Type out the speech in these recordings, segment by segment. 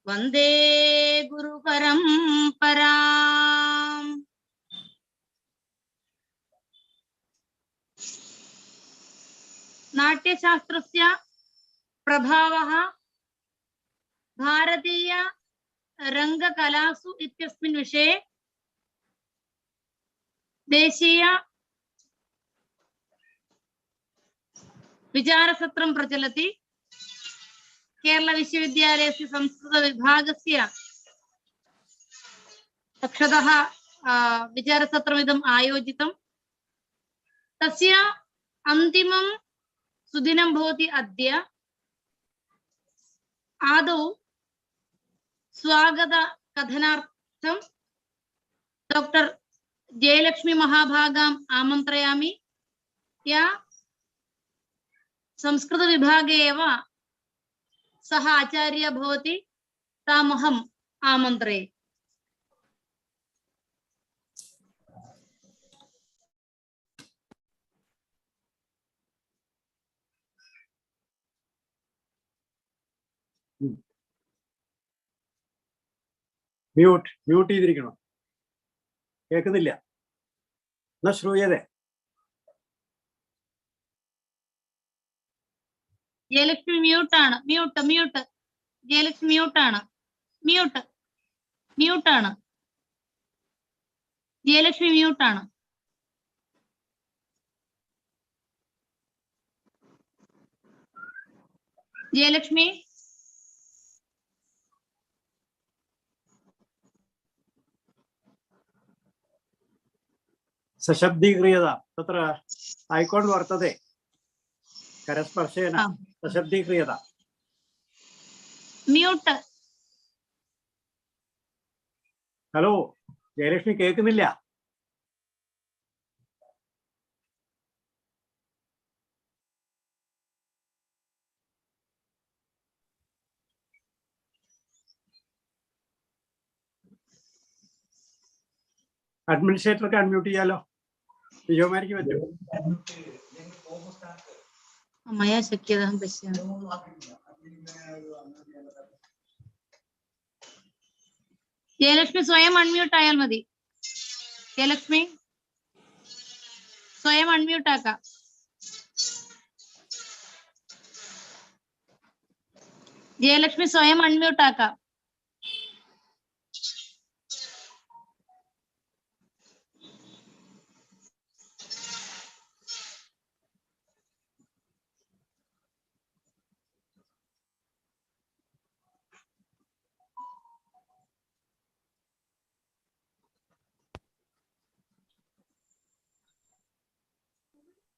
वंदे गुरु परंपराम्। नाट्यशास्त्रस्य प्रभावः भारतीय रंगकलासु इत्यस्मिन् विषये देशीय विचारसत्रं प्रचलति। केरल विश्वविद्यालयस्य संस्कृत विभागस्य पक्षतः विचारसत्रमिदम् आयोजितं। तस्य अन्तिमं सुदिनं भवति अद्य। आदौ स्वागतकथनार्थं डॉक्टर जयलक्ष्मी महाभागाम् आमन्त्रयामि। या संस्कृत विभागे एव सः आचार्य भवति, तामहम् आमन्त्रये। म्यूट ചെയ്തിരിക്കണം. കേൾക്കുന്നില്ല. ന ശ്രൂയതേ. ജയലക്ഷ്മി മ്യൂട്ട് ആണ്. മ്യൂട്ട് ജയലക്ഷ്മി മ്യൂട്ട് ആണ്. മ്യൂട്ട് ആണ്. ജയലക്ഷ്മി മ്യൂട്ട് ആണ്. ജയലക്ഷ്മി सशब्दीक्रियता तत्र ऐकान् वर्तते करस्पर्शेन सशब्दीक्रियता. म्यूट. ഹലോ ജയലക്ഷ്മി കേൾക്കുന്നില്ല. അഡ്മിനിസ്ട്രേറ്റർക്ക് അൺമ്യൂട്ട് ചെയ്യാലോ. വിജയകുമാരിക്ക് പറ്റുമോ? मया शक्यतां पश्यामि. जयलक्ष्मी स्वयं अൺമ്യൂട്ട് ആയാൽ മതി. ജയലക്ഷ്മി സ്വയം അൺമ്യൂട്ട് ആക്കാം. ജയലക്ഷ്മി സ്വയം അൺമ്യൂട്ട് ആക്കാം.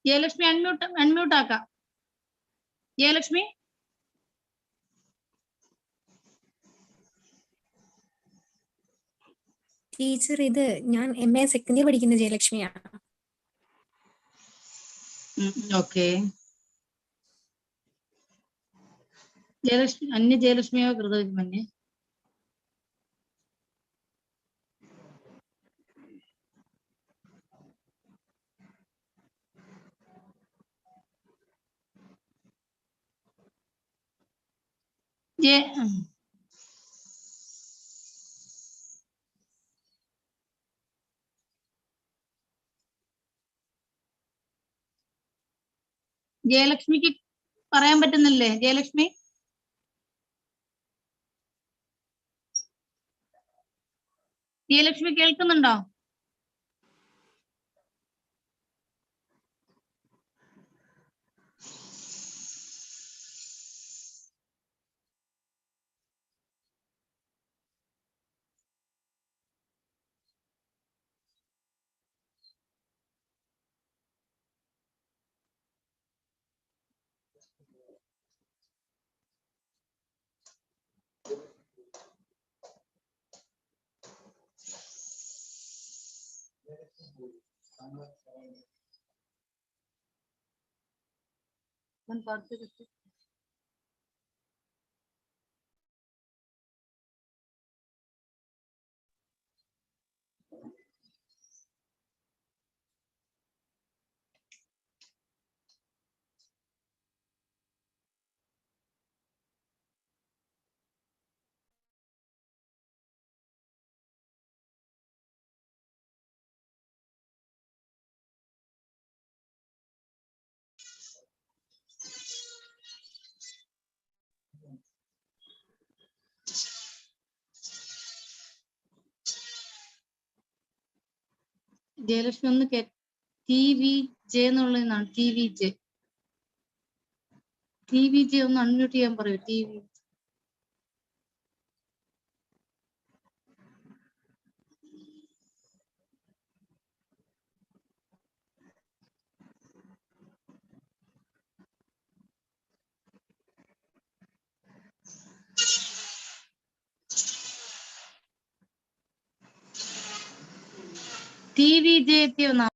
ജയലക്ഷ്മി അൺമ്യൂട്ട് ആക്കാം. ജയലക്ഷ്മി ടീച്ചർ, ഇത് ഞാൻ MA സെക്കൻഡ് ഇയർ പഠിക്കുന്ന ജയലക്ഷ്മിയാണ്. ഓക്കെ. ജയലക്ഷ്മി അന്യ ജയലക്ഷ്മിയോ കൃതജ്ഞ. ജയലക്ഷ്മിക്ക് പറയാൻ പറ്റുന്നില്ലേ? ജയലക്ഷ്മി കേൾക്കുന്നുണ്ടോ? ജയലക്ഷ്മി ഒന്ന് TVJ എന്നുള്ളതാണ്. TVJ ഒന്ന് അൺമ്യൂട്ട് ചെയ്യാൻ പറയൂ. TVJ ഒന്ന്.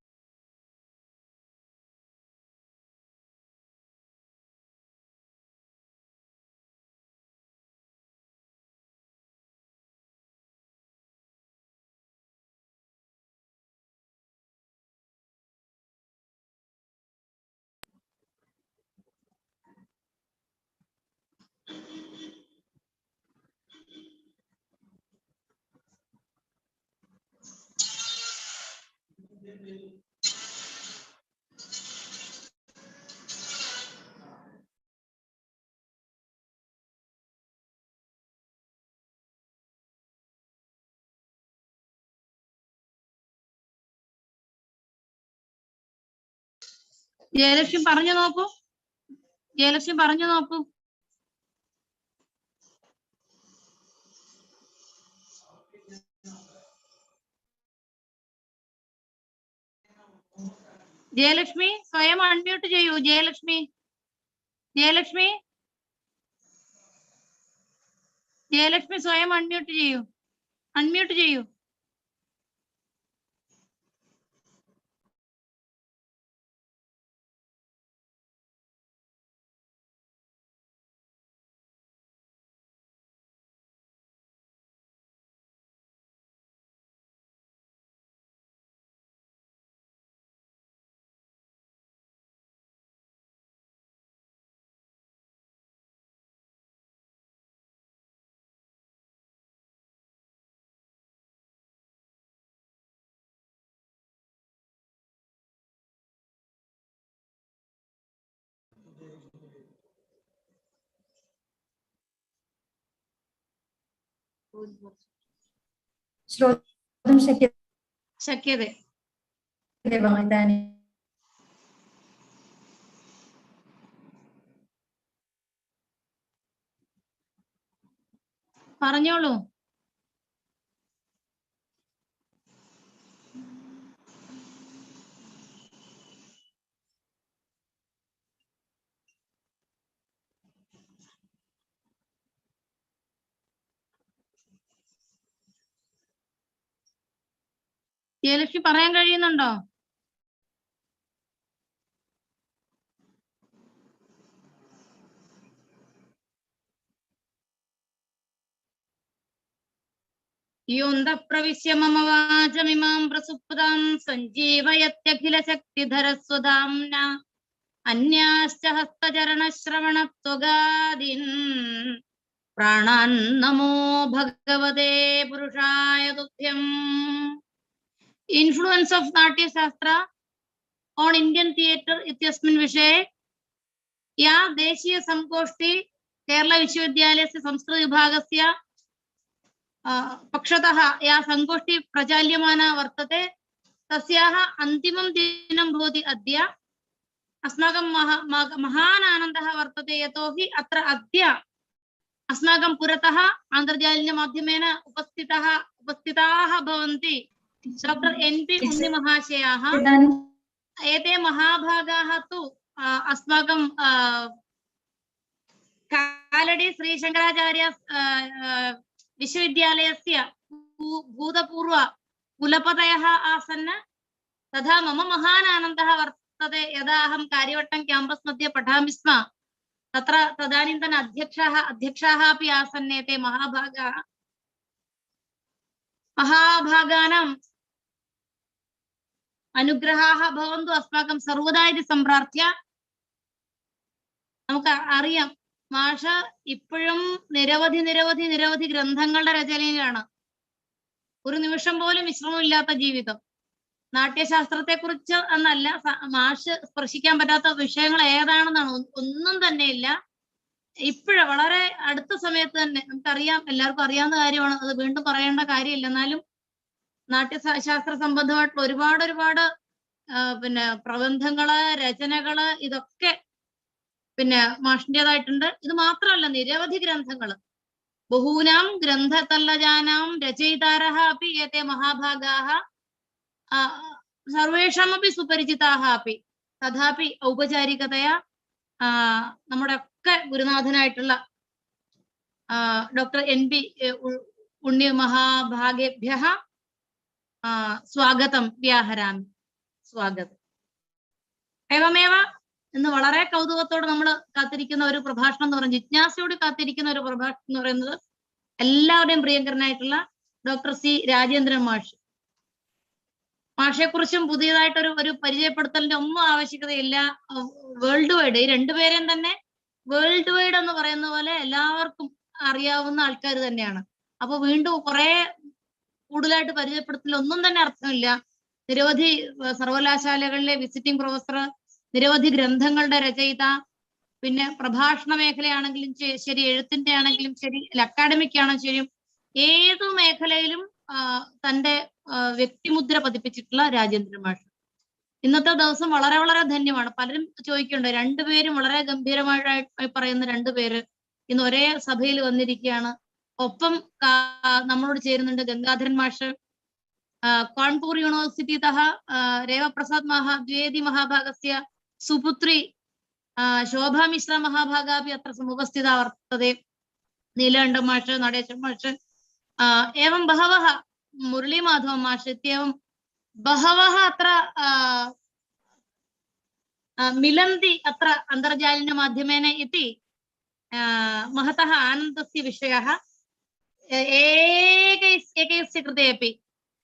ജയലക്ഷ്മി പറഞ്ഞു നോക്കൂ. ജയലക്ഷ്മി പറഞ്ഞു നോക്കൂ. ജയലക്ഷ്മി സ്വയം അൺമ്യൂട്ട് ചെയ്യൂ. ജയലക്ഷ്മി സ്വയം അൺമ്യൂട്ട് ചെയ്യൂ. श्रोतुं शक्यते इदानीं പറഞ്ഞോളൂ. ജയലക്ഷ്മി പറയാൻ കഴിയുന്നുണ്ടോ? യോന്ത പ്രവിശ്യ മമ വാചമിമാം പ്രസുപ്താം സഞ്ജീവയത്യഖില ശക്തിധരസ്വധാംന അന്യാശ്ച ഹസ്തചരണശ്രവണത്വഗാദീൻ പ്രാണാൻ നമോ ഭഗവതേ പുരുഷായ തുഭ്യം. Influence of Natyashastra on Indian theatre इत्यस्मिन् विषये या देशीय संगोष्ठी केरला विश्वविद्यालयस्य संस्कृत विभागस्य पक्षतः या संगोष्ठी प्रचाल्यमाना वर्तते तस्याः अन्तिमं दिनं भवति अद्य. अस्माकं महान् आनन्दः वर्तते यतोहि अत्र अद्य अस्माकं पुरतः अन्तर्जालीयमाध्यमेन उपस्थिताः भवन्ति डॉक्टर NP उन्निमहाशयाः. एते महाभागाः तु अस्माकं कालडी श्रीशंकराचार्य विश्वविद्यालयस्य भूतपूर्व कुलपतयः आसन्. तथा मम महान् आनन्दः वर्तते यदा अहं कार्यवट्टं क्याम्पस् मध्ये पठामि स्म. तत्र तदानीन्तन अध्यक्षाः अपि आसन्. एते महाभागानाम् അനുഗ്രഹാः ഭവന്തു അസ്മാകം സർവദാ ഇതി സംപ്രാർത്ഥ്യ. നമുക്ക് അറിയാം മാഷ് ഇപ്പോഴും നിരവധി ഗ്രന്ഥങ്ങളുടെ രചനയിലാണ്. ഒരു നിമിഷം പോലും വിശ്രമമില്ലാത്ത ജീവിതം. നാട്യശാസ്ത്രത്തെ കുറിച്ച് എന്നല്ല, മാഷ് സ്പർശിക്കാൻ പറ്റാത്ത വിഷയങ്ങൾ ഏതാണെന്നാണ് ഒന്നും തന്നെയില്ല. ഇപ്പോഴും വളരെ അടുത്ത സമയത്ത് തന്നെ നമുക്കറിയാം, എല്ലാവർക്കും അറിയാവുന്ന കാര്യമാണ്, അത് വീണ്ടും പറയേണ്ട കാര്യമില്ല. എന്നാലും നാട്യശാസ്ത്ര സംബന്ധമായിട്ടുള്ള ഒരുപാട് പിന്നെ പ്രബന്ധങ്ങള്, രചനകള് ഇതൊക്കെ പിന്നെ മാഷിൻ്റെതായിട്ടുണ്ട്. ഇത് മാത്രമല്ല, നിരവധി ഗ്രന്ഥങ്ങള്, ബഹൂനാം ഗ്രന്ഥതല്ലജാനാം രചയിതാരः अपि एते महाभागाः സർവേഷാമപി സുപരിചിതാः अपि. തഥാപി ഔപചാരികതയാ നമ്മുടെ ഒക്കെ ഗുരുനാഥനായിട്ടുള്ള ഡോക്ടർ NB ഉണ്ണി മഹാഭാഗേഭ്യഃ സ്വാഗതം വ്യാഹരാമി. സ്വാഗതം. ഏവമേവ ഇന്ന് വളരെ കൗതുകത്തോടെ നമ്മൾ കാത്തിരിക്കുന്ന ഒരു പ്രഭാഷണം എന്ന് പറയുന്നത്, ജിജ്ഞാസയോട് കാത്തിരിക്കുന്ന ഒരു പ്രഭാഷണം എന്ന് പറയുന്നത് എല്ലാവരുടെയും പ്രിയങ്കരനായിട്ടുള്ള ഡോക്ടർ C രാജേന്ദ്രൻ മാഷ്. മാഷെക്കുറിച്ചും പുതിയതായിട്ടൊരു പരിചയപ്പെടുത്തലിന്റെ ഒന്നും ആവശ്യകതയില്ല. വേൾഡ് വൈഡ്, ഈ രണ്ടുപേരെയും തന്നെ വേൾഡ് വൈഡ് എന്ന് പറയുന്ന പോലെ എല്ലാവർക്കും അറിയാവുന്ന ആൾക്കാർ തന്നെയാണ്. അപ്പൊ വീണ്ടും കുറെ കൂടുതലായിട്ട് പരിചയപ്പെടുത്തലൊന്നും തന്നെ അർത്ഥമില്ല. നിരവധി സർവകലാശാലകളിലെ വിസിറ്റിംഗ് പ്രൊഫസർ, നിരവധി ഗ്രന്ഥങ്ങളുടെ രചയിത, പിന്നെ പ്രഭാഷണ മേഖലയാണെങ്കിലും ശരി, എഴുത്തിന്റെ ആണെങ്കിലും ശരി, അക്കാഡമിക് ആണെങ്കിലും ശരി, ഏതു മേഖലയിലും തന്റെ വ്യക്തിമുദ്ര പതിപ്പിച്ചിട്ടുള്ള രാജേന്ദ്രൻ മാഷ്. ഇന്നത്തെ ദിവസം വളരെ ധന്യമാണ്. പലരും ചോദിക്കുന്നുണ്ട്, രണ്ടുപേരും വളരെ ഗംഭീരമായി പറയുന്ന രണ്ടുപേര് ഇന്ന് ഒരേ സഭയിൽ വന്നിരിക്കുകയാണ്. ഒപ്പം നമ്മളോട് ചേരുന്നുണ്ട് ഗംഗാധരൻ മാഷ്, കാൺപൂർ യൂണിവേഴ്സിറ്റിतः രേവപ്രസാദ് ദ്വിവേദി മഹാഭാഗസ്യ സുപുത്രി ശോഭാ മിശ്ര മഹാഭാഗാപി അത്ര സമുപസ്ഥിത വർത്തते. നീലകണ്ഠൻ മാഷ്, നടേശൻ മാഷ്, एवं बहवः, मुरलीमाधव माष് इत्येवं बहवः अत्र मिलन्ति अत्र अन्तर्जालिन माध्यमेन इति महतः आनन्दस्य विषयः. एकैकस्य कृते अपि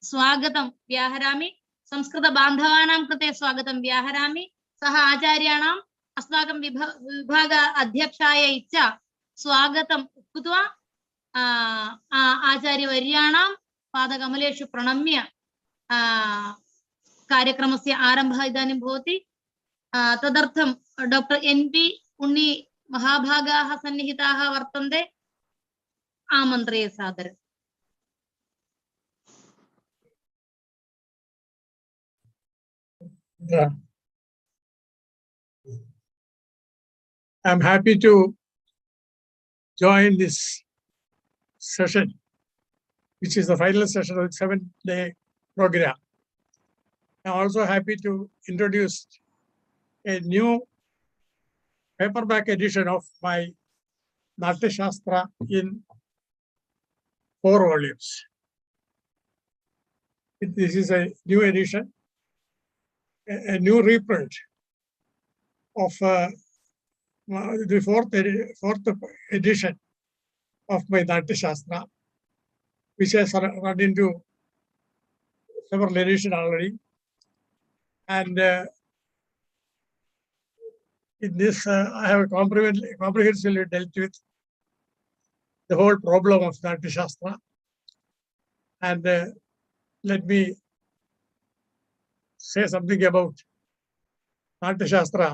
स्वागतं व्याहरामि. संस्कृतबान्धवानां कृते स्वागतं व्याहरामि. सह आचार्याणाम् अस्माकं विभाग अध्यक्षाय च स्वागतम् उक्त्वा आचार्यवर्याणां पादकमलेषु प्रणम्य कार्यक्रमस्य आरम्भः इदानीं भवति. तदर्थं डॉक्टर NB उण्णी महाभागाः सन्निहिताः वर्तन्ते. आमन्त्रये सादरम्. I'm happy to join this session, which is the final session of the 7-day program. I'm also happy to introduce a new paperback edition of my Natyashastra in 4 volumes. This is a new edition, a new reprint of the fourth edition of my Natyashastra, which has run into several editions already. And in this, I have comprehensively dealt with the whole problem of Natyashastra. And let me say something about Natyashastra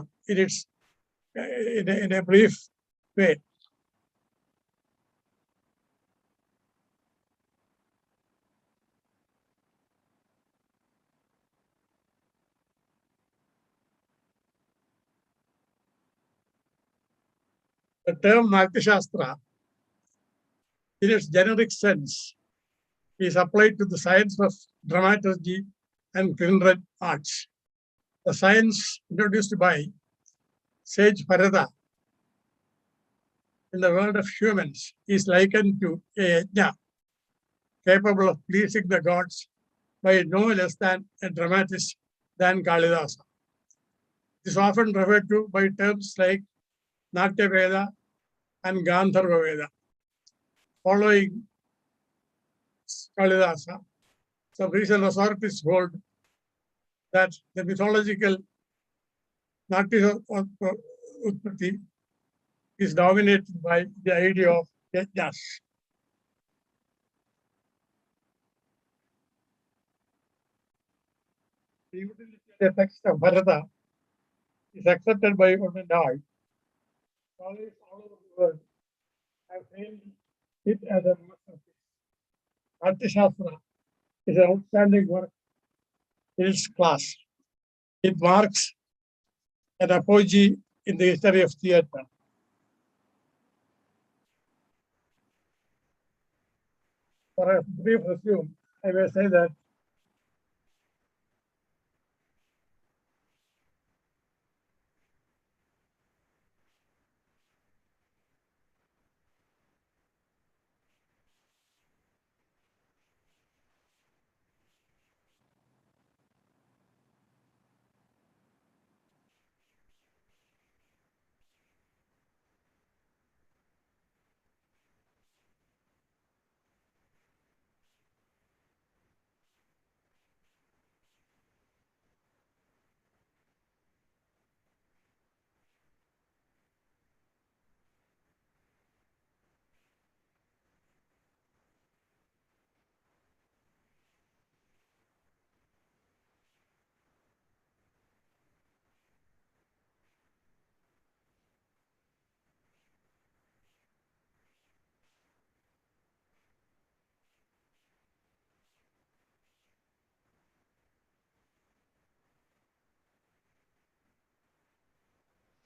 in a brief way. The term Natyashastra, in its generic sense, is applied to the science of dramaturgy and kindred arts. The science introduced by sage Bharata in the world of humans is likened to a yajna capable of pleasing the gods by no less than a dramatist than Kalidasa. It is often referred to by terms like Natya Veda and Gandharva Veda. Following Kalidasa, some recent authorities hold that the mythological Natya Utpatti is dominated by the idea of yajnas. The utility of the text of Bharata is accepted by one and all. Scholars all over the world have hailed it as a masterpiece. Natyashastra is an outstanding work in its class. It marks an apogee in the history of theatre. For a brief review, I may say that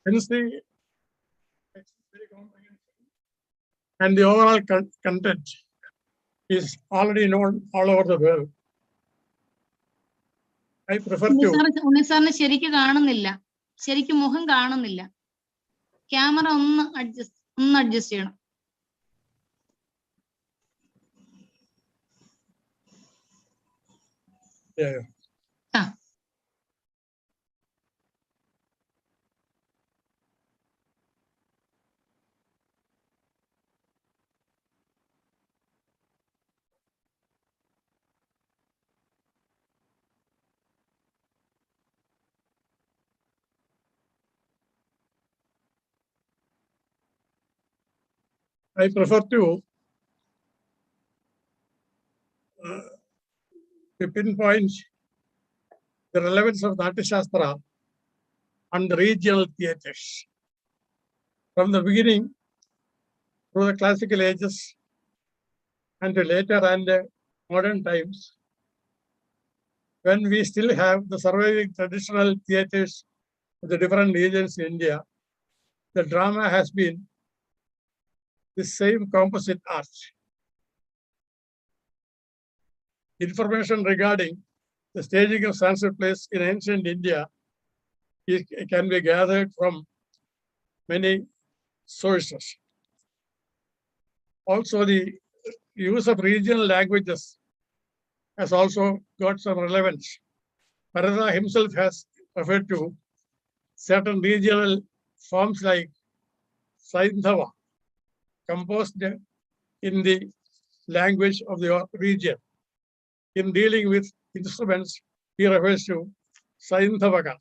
since the text is very comprehensive and the overall content is already known all over the world, I prefer to ഉണ്ണിസാറിന് ശരിക്കും കാണുന്നില്ല, ശരിക്കും മുഖം കാണുന്നില്ല. Camera ഒന്ന് adjust ചെയ്യണം. yeah. I prefer to pinpoint the relevance of Natyashastra on the regional theatres. From the beginning through the classical ages and to later and modern times, when we still have the surviving traditional theatres of the different regions in India, the drama has been the same composite art. Information regarding the staging of Sanskrit plays in ancient India can be gathered from many sources. Also, the use of regional languages has also got some relevance. Bharata himself has referred to certain regional forms like Saindhava, composed in the language of the region. In dealing with instruments, he refers to Saindhavaka.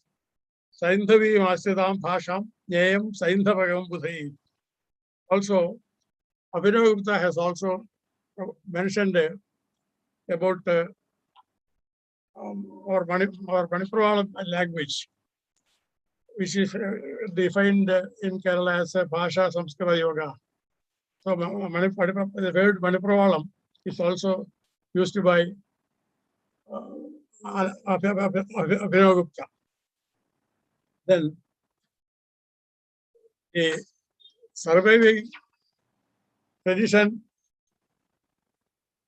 Saindhavi Masridam Bhasham, Nyayam Saindhavakam Budhai. Also, Abhinav Gupta has also mentioned about our Manipura language, which is defined in Kerala as a Bhasha Samskara Yoga. So the word Manipuralam is also used by Abhinav Gupta. Then a surviving tradition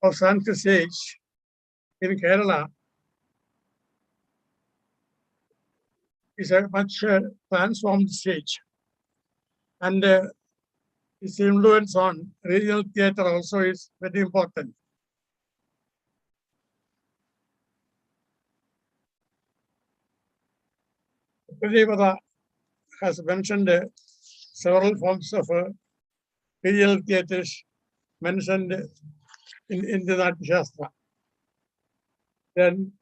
of Sanskrit stage in Kerala is a much transformed stage, and its influence on regional theatre also is very important. Pradevada has mentioned several forms of regional theatres mentioned in the Natyashastra. Then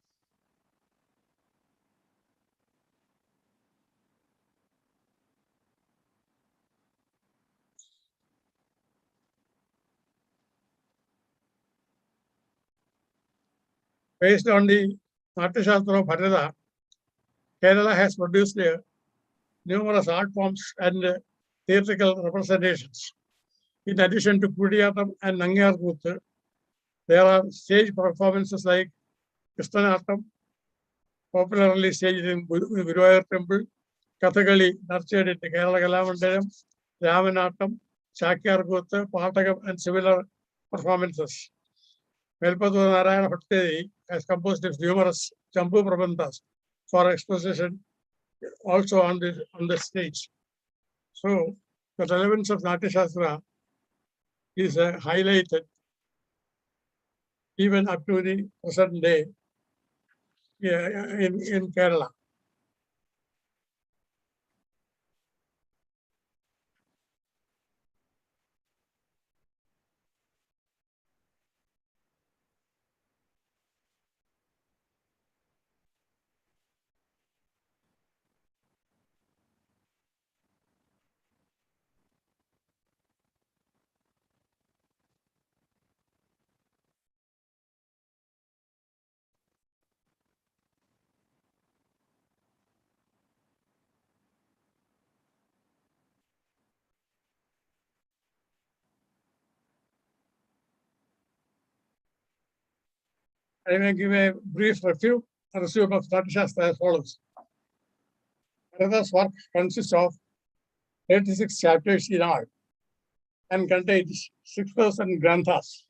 based on the Natyashastra of Bharata, Kerala has produced numerous art forms and theatrical representations. In addition to Kudiyatam and Nangyar Kuthu, there are stage performances like Krishnaattam, popularly staged in Guruvayur Temple, Kathakali, nurtured in Kerala Kalamandalam, Ramanattam, Shakyar Gotha, Patakam, and similar performances. Velpathu Narayana Bhattedi has composed numerous Champu Prabandhas for exposition also on the stage. So the relevance of Natyashastra is highlighted even up to the present day in Kerala. I may give a brief review of Natyashastra as follows. Narada's work consists of 36 chapters in all and contains 6,000 granthas.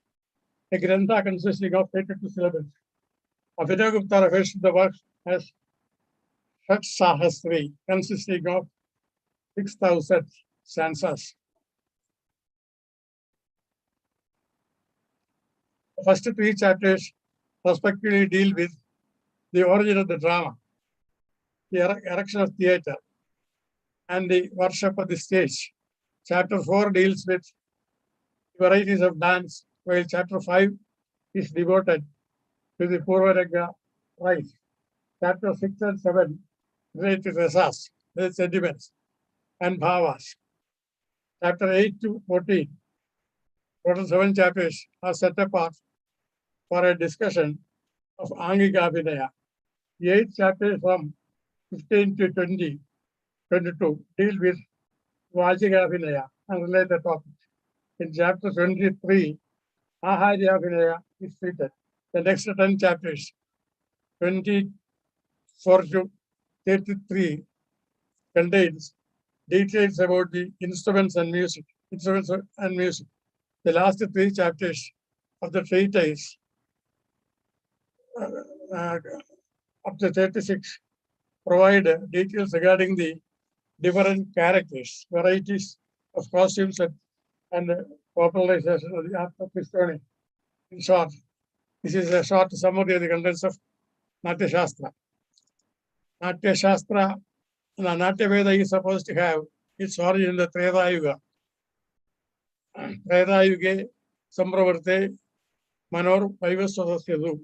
A grantha consisting of 32 syllables. Abhinavagupta refers to the work as Natyashastra, consisting of 6,000 stanzas. The first 3 chapters respectively deal with the origin of the drama, the erection of theatre, and the worship of the stage. Chapter 4 deals with varieties of dance, while chapter 5 is devoted to the Purvaranga rite. Chapter 6 and 7 relate to rasas, with sentiments, and bhavas. Chapter 8 to 14, total 7 chapters are set apart for a discussion of Angika Abhinaya. The 8 chapters from 15 to 22 deal with Vajika Abhinaya and related topics. In chapter 23, Aharya Abhinaya is treated. The next 10 chapters, 24 to 33, contains details about the instruments and music. The last 3 chapters of the treatise, up to 36, provide details regarding the different characters, varieties of costumes, and popularization of the art of Kristoni. In short, this is a short summary of the contents of Natyashastra. Natyashastra, Natya Veda is supposed to have its origin in the Treta Yuga. Treta Yuga, Sampravarte, Manor, Vaivasvasasya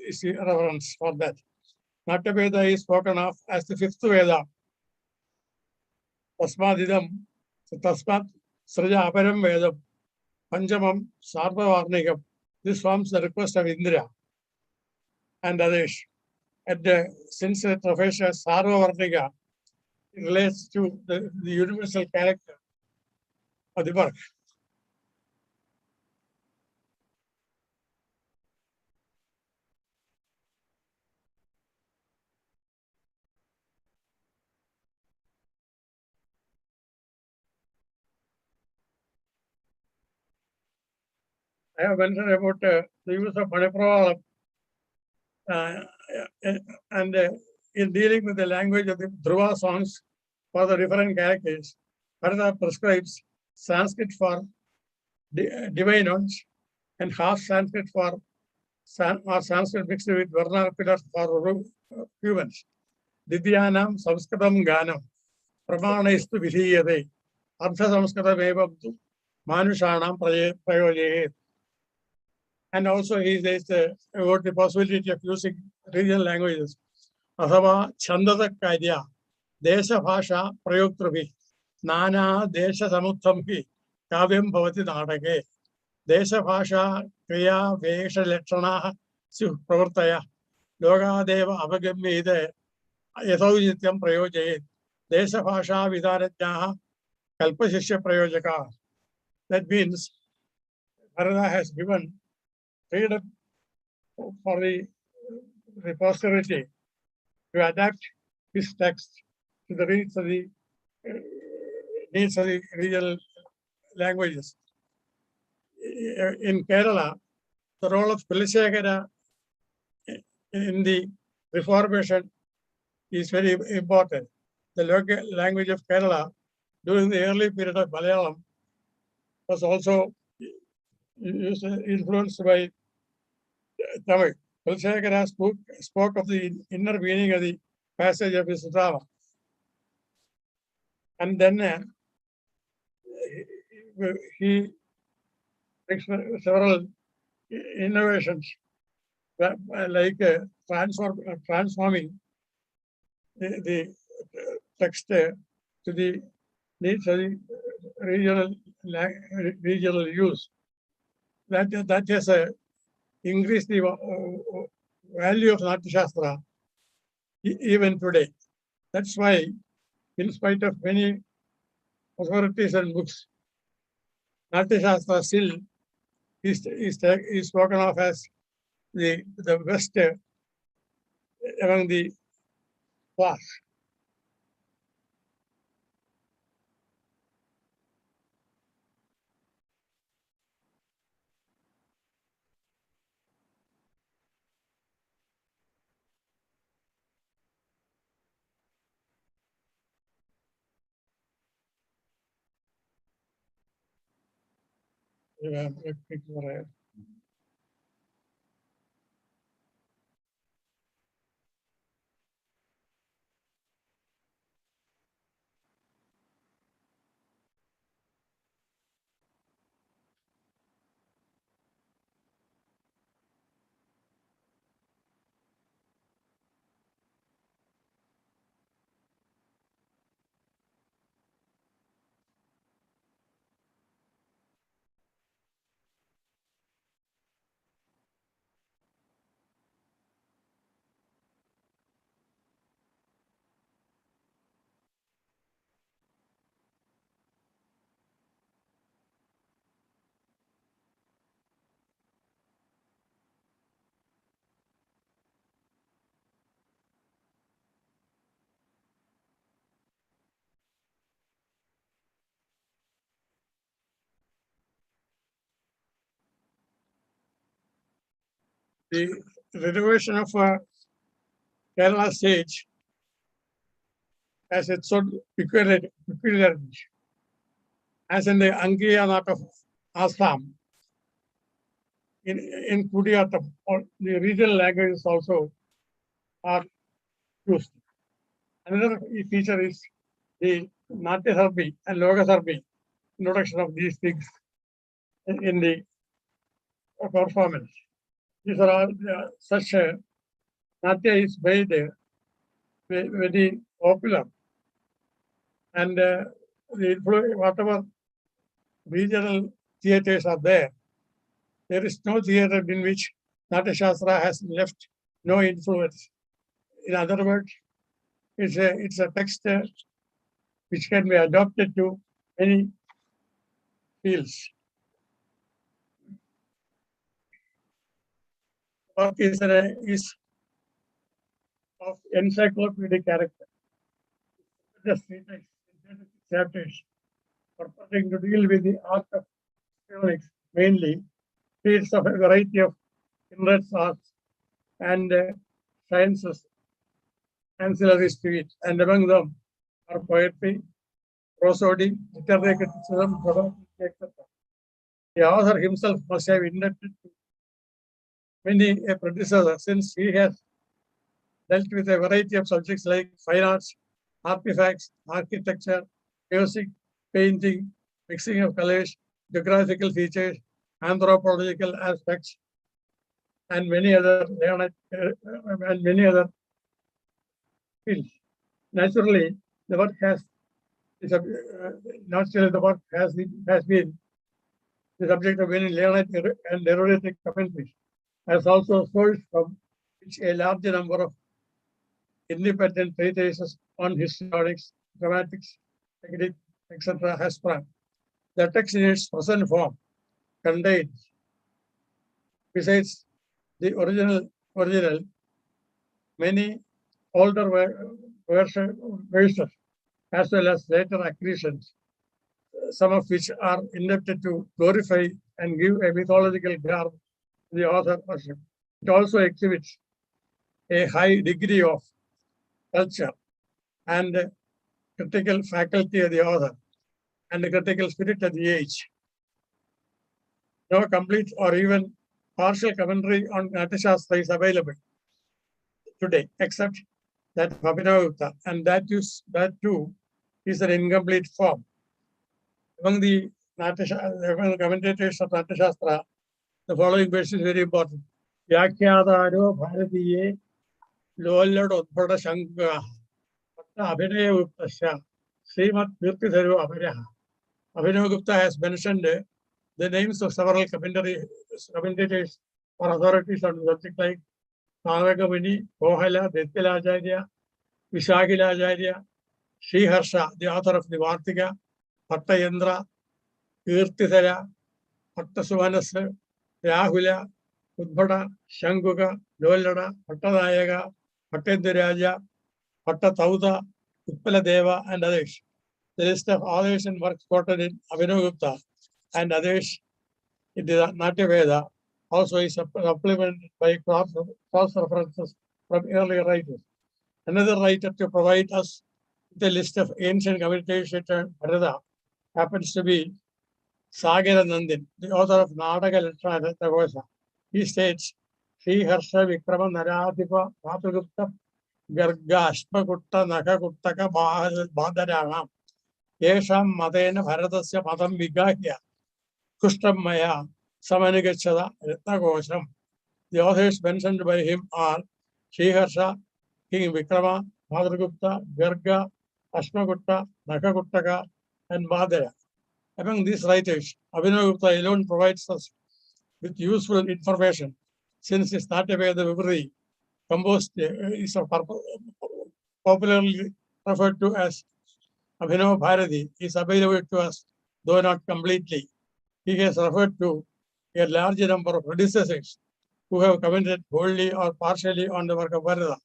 is the reference for that. Natya Veda is spoken of as the 5th Veda. Tasmadidam, Tasmat, Sraja Aparam Vedam, Panchamam, Sarvavarnikam. This forms the request of Indra and others. Since it refers as Sarvavarnika, it relates to the universal character of the work. I have mentioned about the use of Manipravalam and in dealing with the language of the Dhruva songs for the different characters, Bharata prescribes Sanskrit for divine ones and half Sanskrit for Sanskrit mixed with vernacular for humans. Didyanam Samskritam Ganam Pramanayistu Vidhiyate Artha Samskritam Evam Tu Manushanam Prayoje. And also he says about the possibility of using regional languages. Athava Chandada Kaidya Desha Bhasha Prayoktravi Nana Desha Samuttamhi Kavyam Bhavati Nadake Desha Bhasha Kriya Vesha Lectrana Su Pravartaya Yoga Deva Avagamya Ide Yathavityam Prayoje Desha Bhasha Vidarajyaha Kalpashishya Prayojaka. That means Bharata has given freedom for the the posterity to adapt his text to the needs of the regional languages. In Kerala, the role of Kulasegara in the Reformation is very important. The local language of Kerala during the early period of Malayalam was also influenced by Tamil. Kulasegara spoke of the inner meaning of the passage of his drama. And then he makes several innovations like transforming the text to the needs of the regional use. That has increased the value of Natyashastra even today. That's why, in spite of many authorities and books, Natyashastra still is spoken of as the best among the class. The renovation of Kerala stage has its own peculiarity. As in the Angriya Nat of Assam, in Kudiyatam, or the regional languages also are used. Another feature is the Natyasarbi and Logasarbi, introduction of these things in the performance. These are all such Natya is very popular, and whatever regional theatres are there is no theatre in which Natyashastra has left no influence. In other words, it's a text which can be adopted to any fields. Work is of encyclopedic character. Just chapters purporting to deal with the art of economics mainly, treats of a variety of kindred arts and sciences ancillaries to it, and among them are poetry, prosody, literary criticism, etc. The author himself must have indebted to many a predecessor, since he has dealt with a variety of subjects like fine arts, artifacts, architecture, music, painting, mixing of colors, geographical features, anthropological aspects, and many other fields. Naturally, the work has been the subject of many learned and eruditive commentaries, as also source from which a large number of independent treatises on histrionics, dramatics, technique, etc. has sprung. The text in its present form contains, besides the original many older verses as well as later accretions, some of which are indebted to glorify and give a mythological garb to the author worship. It also exhibits a high degree of culture and critical faculty of the author and the critical spirit of the age. No complete or even partial commentary on Natyashastra is available today, except that of Abhinavagupta, and that too is an incomplete form. Among the commentators of Natyashastra, the following verse is very important. Vyakyadaro Bharatiye Lollad Udbhada Shankha Abhinavaguptasya Srimad Virtidharu Abhiraha. Abhinavagupta has mentioned the names of several commentators or authorities on the subject like Nagakamuni, Kohala, Dettilacharya, Vishakilacharya, Sriharsha, the author of the Vartika, Pattayendra, Kirtithara, Pattasuvanasa, Rahula, Udbhada, Shankuka, Lollada, Pattadayaga, Pattendiraja, Pattatauda, Utpaladeva, and others. The list of authors and works quoted in Abhinavagupta and others in the Natya Veda also is supplemented by cross references from earlier writers. Another writer to provide us with a list of ancient commentators on Bharata happens to be Sagara Nandin, the author of Nataka Literature. He states, Sri Harsha Vikrama Narathipa Vatrugupta Garga Ashpakutta Nakakuttaka Bhadaragam Yesham Madena Bharatasya Padam Vigahya Kushtam Maya Samanigachada Retnagosham. The authors mentioned by him are Sriharsha, King Vikrama, Bhadragupta, Garga, Ashmagutta, Nakakuttaka, and Bhadara. Among these writers, Abhinavagupta alone provides us with useful information, since his Natya Veda Vibhuti, composed is popularly referred to as Abhinav Bharati, is available to us, though not completely. He has referred to a large number of predecessors who have commented wholly or partially on the work of Bharata.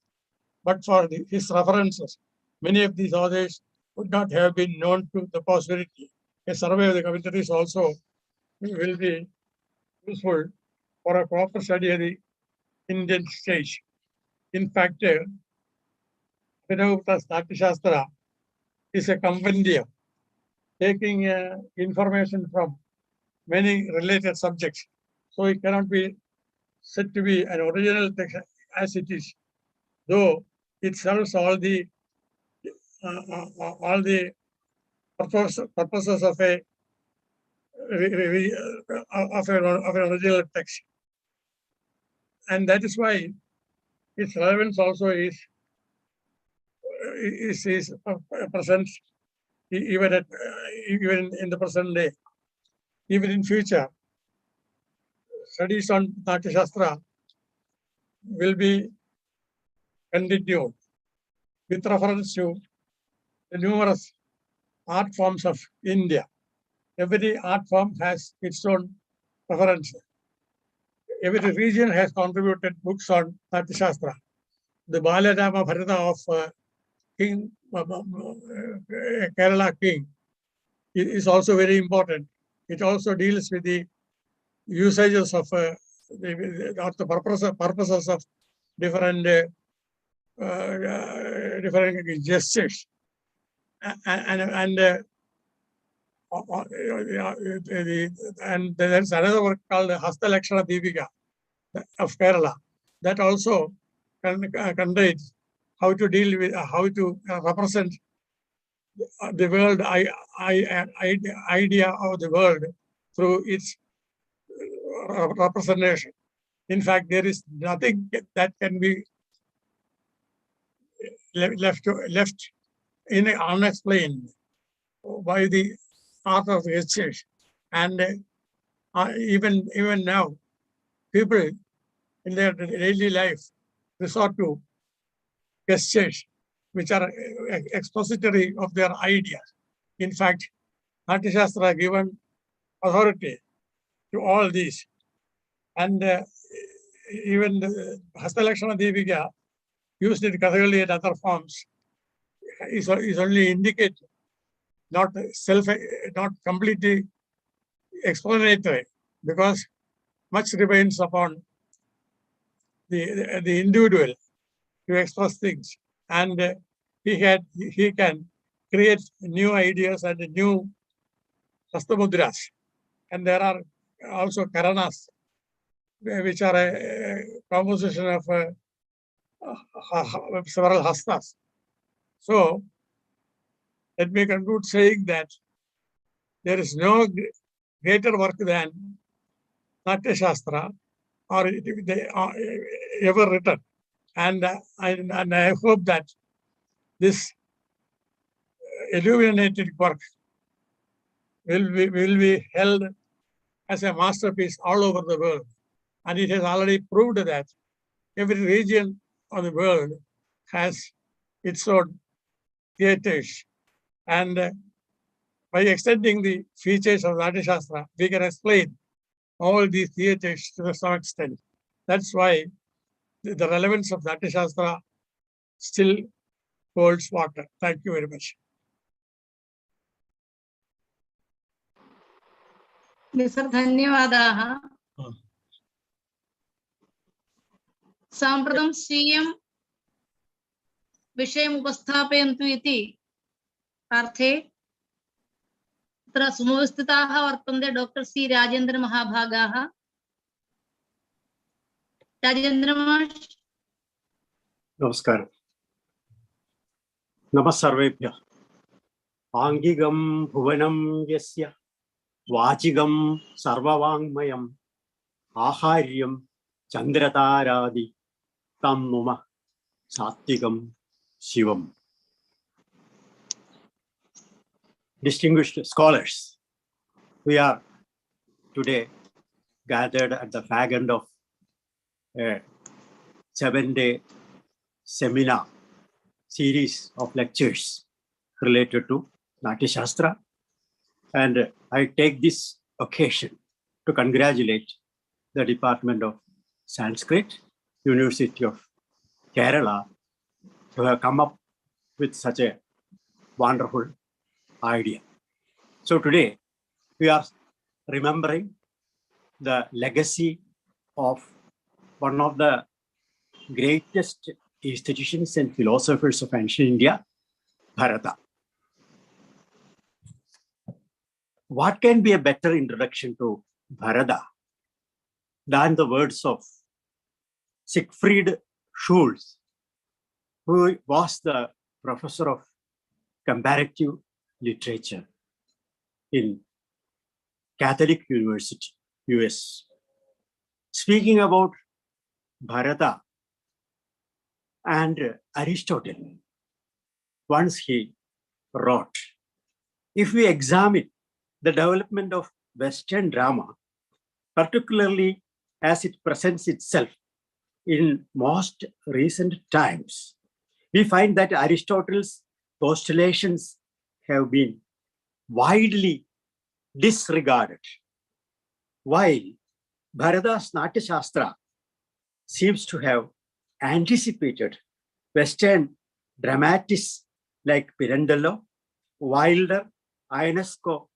But for his references, many of these authors would not have been known to the posterity. A survey of the commentaries also will be useful for a proper study of the Indian stage. In fact, Abhinavagupta's Natyashastra is a compendium taking information from many related subjects. So it cannot be said to be an original text as it is, though it serves all the purposes of an original text. And that is why its relevance also is present even in the present day. Even in future, studies on Natyashastra will be continued with reference to the numerous art forms of India. Every art form has its own reference. Every region has contributed books on Natyashastra. The Balarama Bharata of King Kerala King is also very important. It also deals with the usages of the purposes of different gestures, and there's another work called Hasta Lakshana Deepika of Kerala that also contains how to deal with, how to represent the world idea of the world through its representation. In fact, there is nothing that can be left unexplained by the art of gestures. And even now, people in their daily life resort to gestures which are expository of their ideas. In fact, Natyashastra given authority to all these. And even the Hasta Lakshana Deepika used in Kathakali and other forms is only indicative, not completely explanatory, because much depends upon the individual to express things, and he can create new ideas and new hastamudras, and there are also karanas, which are a composition of several hastas. So let me conclude saying that there is no greater work than Natyashastra or ever written, and I hope that this illuminated work will be held as a masterpiece all over the world, and it has already proved that every region of the world has its own theatres, and by extending the features of Natyashastra, we can explain all these theatres to some extent. That's why the relevance of Natyashastra still holds water. Thank you very much. Sir धन्यवादाः साम्प्रतं स्वीयं विषयम् उपस्थापयन्तु इति अर्थे तत्र समुपस्थिताः वर्तन्ते doctor C Rajendra महाभागाः Rajendra नमस्कारः। नमः सर्वेभ्यः। आंगिगं भुवनं यस्य वाचिगं सर्ववाङ्मयम् आहार्यं चन्द्रतारादि तं नुमः सात्विकं शिवम्। Distinguished scholars, we are today gathered at the fag end of a 7-day seminar series of lectures related to Natyashastra, and I take this occasion to congratulate the Department of Sanskrit, University of Kerala, to have come up with such a wonderful idea. So today we are remembering the legacy of one of the greatest institutions and philosophers of ancient India, Bharata. What can be a better introduction to Bharata than the words of Siegfried Schulz, who was the professor of comparative literature in Catholic University, US. Speaking about Bharata and Aristotle, once he wrote, if we examine the development of Western drama, particularly as it presents itself in most recent times, we find that Aristotle's postulations have been widely disregarded, while Bharata's Natyashastra seems to have anticipated Western dramatists like Pirandello, Wilder, Ionesco,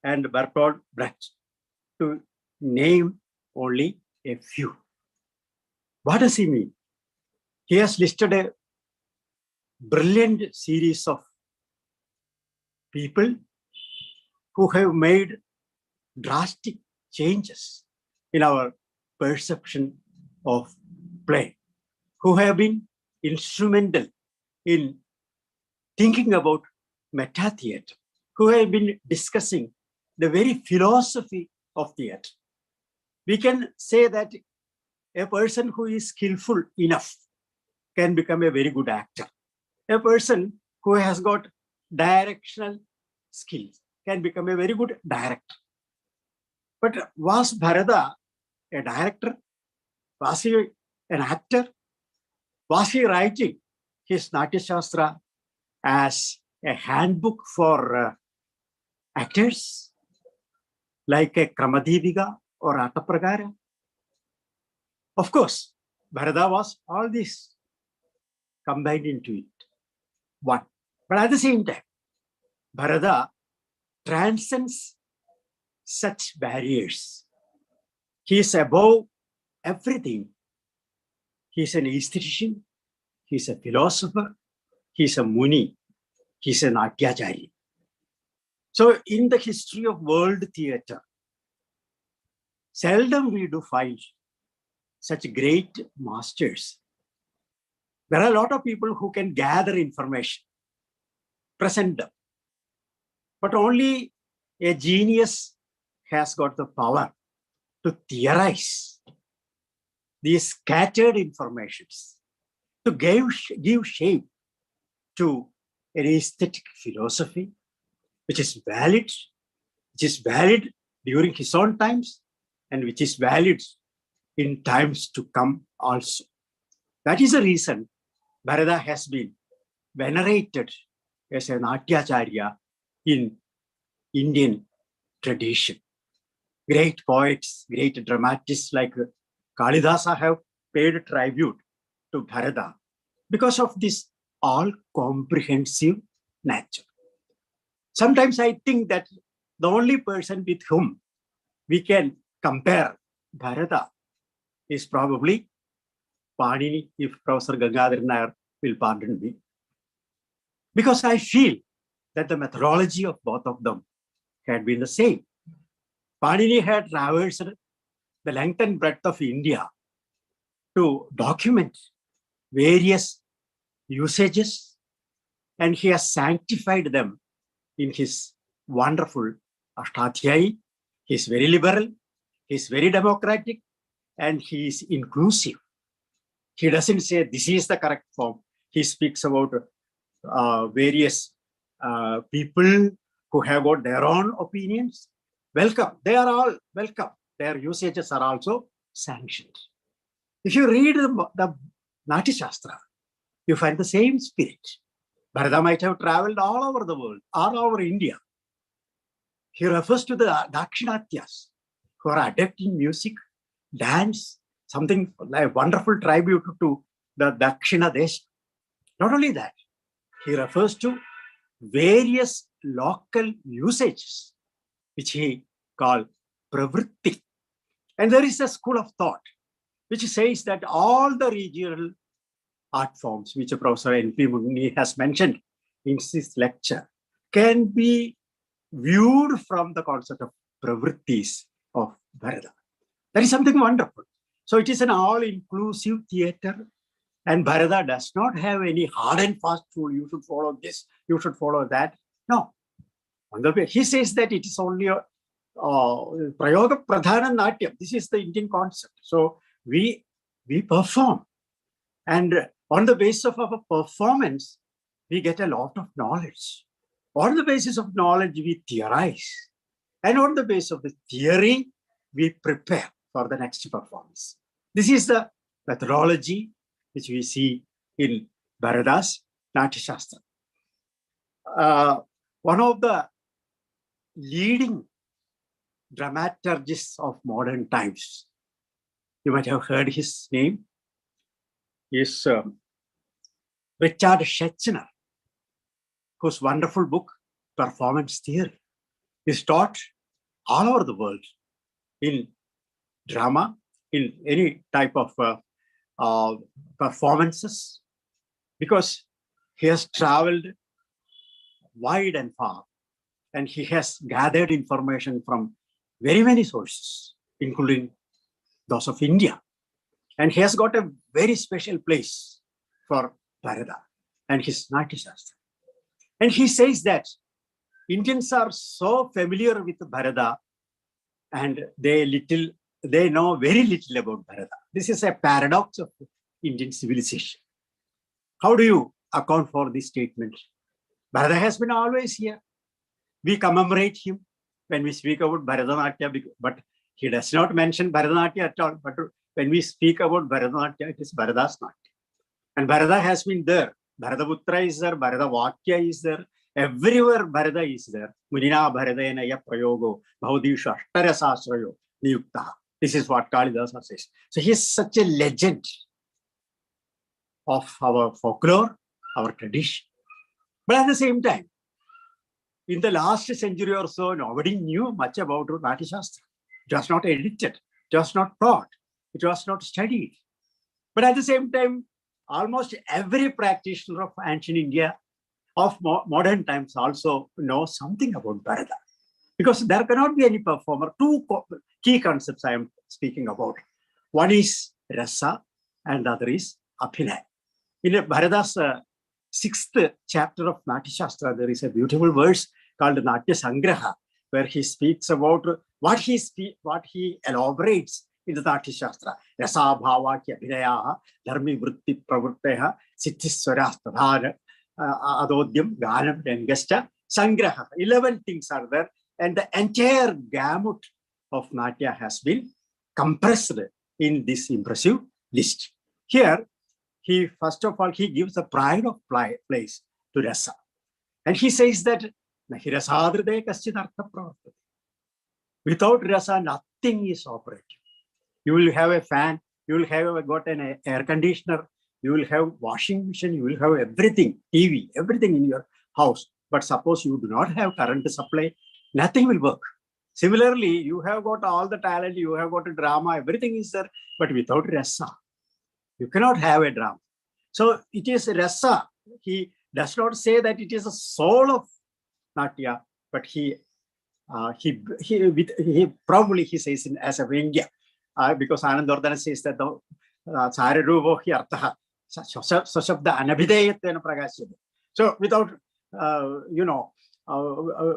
and Bertolt Brecht, to name only a few. What does he mean? He has listed a brilliant series of people who have made drastic changes in our perception of play, who have been instrumental in thinking about meta theatre, who have been discussing the very philosophy of theatre. We can say that a person who is skillful enough can become a very good actor. A person who has got directional skills can become a very good director. But was Bharata a director? Was he an actor? Was he writing his Natyashastra as a handbook for actors, like a Kramadhiviga or Atapragara? Of course, Bharata was all this. combined into it, one. But at the same time, Bharata transcends such barriers. He is above everything. He is an aesthetician, he is a philosopher, he is a Muni, he is an Natyacharya. So in the history of world theatre, seldom we do find such great masters. There are a lot of people who can gather information, present them, but only a genius has got the power to theorize these scattered informations, to give shape to an aesthetic philosophy, which is valid during his own times, and which is valid in times to come also. That is the reason Bharata has been venerated as an Natyacharya in Indian tradition. Great poets, great dramatists like Kalidasa have paid tribute to Bharata because of this all-comprehensive nature. Sometimes I think that the only person with whom we can compare Bharata is probably Panini, if Professor Gangadhar Nair will pardon me. Because I feel that the methodology of both of them had been the same. Panini had traversed the length and breadth of India to document various usages, and he has sanctified them in his wonderful Ashtadhyayi. He is very liberal, he is very democratic, and he is inclusive. He doesn't say this is the correct form. He speaks about various people who have got their own opinions. Welcome. They are all welcome. Their usages are also sanctioned. If you read the Natyashastra, you find the same spirit. Bharata might have traveled all over the world, all over India. He refers to the Dakshinatyas, who are adept in music, dance, something like wonderful tribute to the Dakshina Desh. Not only that, he refers to various local usages, which he called pravritti. And there is a school of thought which says that all the regional art forms, which Professor N.P. Muni has mentioned in his lecture, can be viewed from the concept of pravrittis of Bharata. That is something wonderful. So it is an all-inclusive theatre, and Bharata does not have any hard and fast rule. You should follow this, you should follow that. No. On the way, he says that it is only a prayoga pradhana natyam. This is the Indian concept. So we perform, and on the basis of our performance, we get a lot of knowledge. On the basis of knowledge, we theorize, and on the basis of the theory, we prepare for the next performance. This is the methodology which we see in Bharata's Natyashastra. One of the leading dramaturgists of modern times, you might have heard his name, is Richard Schechner, whose wonderful book, Performance Theory, is taught all over the world in drama, in any type of performances, because he has traveled wide and far, and he has gathered information from very many sources, including those of India. And he has got a very special place for Bharata and his Natyashastra. And he says that Indians are so familiar with Bharata, and they know very little about Bharata. This is a paradox of Indian civilization. How do you account for this statement? Bharata has been always here. We commemorate him when we speak about Bharatanatyam, but he does not mention Bharatanatyam at all. But when we speak about Bharatanatyam, it is Bharata's Natyam. And Bharata has been there. Bharataputra is there, Bharata Vakya is there. Everywhere Bharata is there. Munina Bharatena ya prayogo, bhaudisha ashtarasasrayo niyukta. This is what Kalidasa says. So he is such a legend. of our folklore, our tradition. But at the same time, in the last century or so, nobody knew much about Natyashastra. It was not edited, it was not taught, it was not studied. But at the same time, almost every practitioner of ancient India, of modern times, also knows something about Bharata. Because there cannot be any performer. Two key concepts I am speaking about. One is rasa and the other is abhinay. In Bharata's 6th chapter of Natyashastra, there is a beautiful verse called Natyasangraha, where he speaks about what he elaborates in the Natyashastra. Rasa bhava ki abhinayaha dharmi vritti pravritteha siddhiswara stadhana adodyam ganam rangascha sangraha. 11 things are there, and the entire gamut of Natya has been compressed in this impressive list. Here, first of all, he gives the pride of place to rasa. And he says that without rasa, nothing is operating. You will have a fan, you will have got an air conditioner, you will have washing machine, you will have everything, TV, everything in your house. But suppose you do not have current supply, nothing will work. Similarly, you have got all the talent, you have got a drama, everything is there, but without rasa, you cannot have a drama. So it is rasa. He does not say that it is the soul of Natya, but he probably he says it as a Vyangya, because Anandardhana says that the Sararuvo hi artha sashabda anabhideyatena prakashyate. So without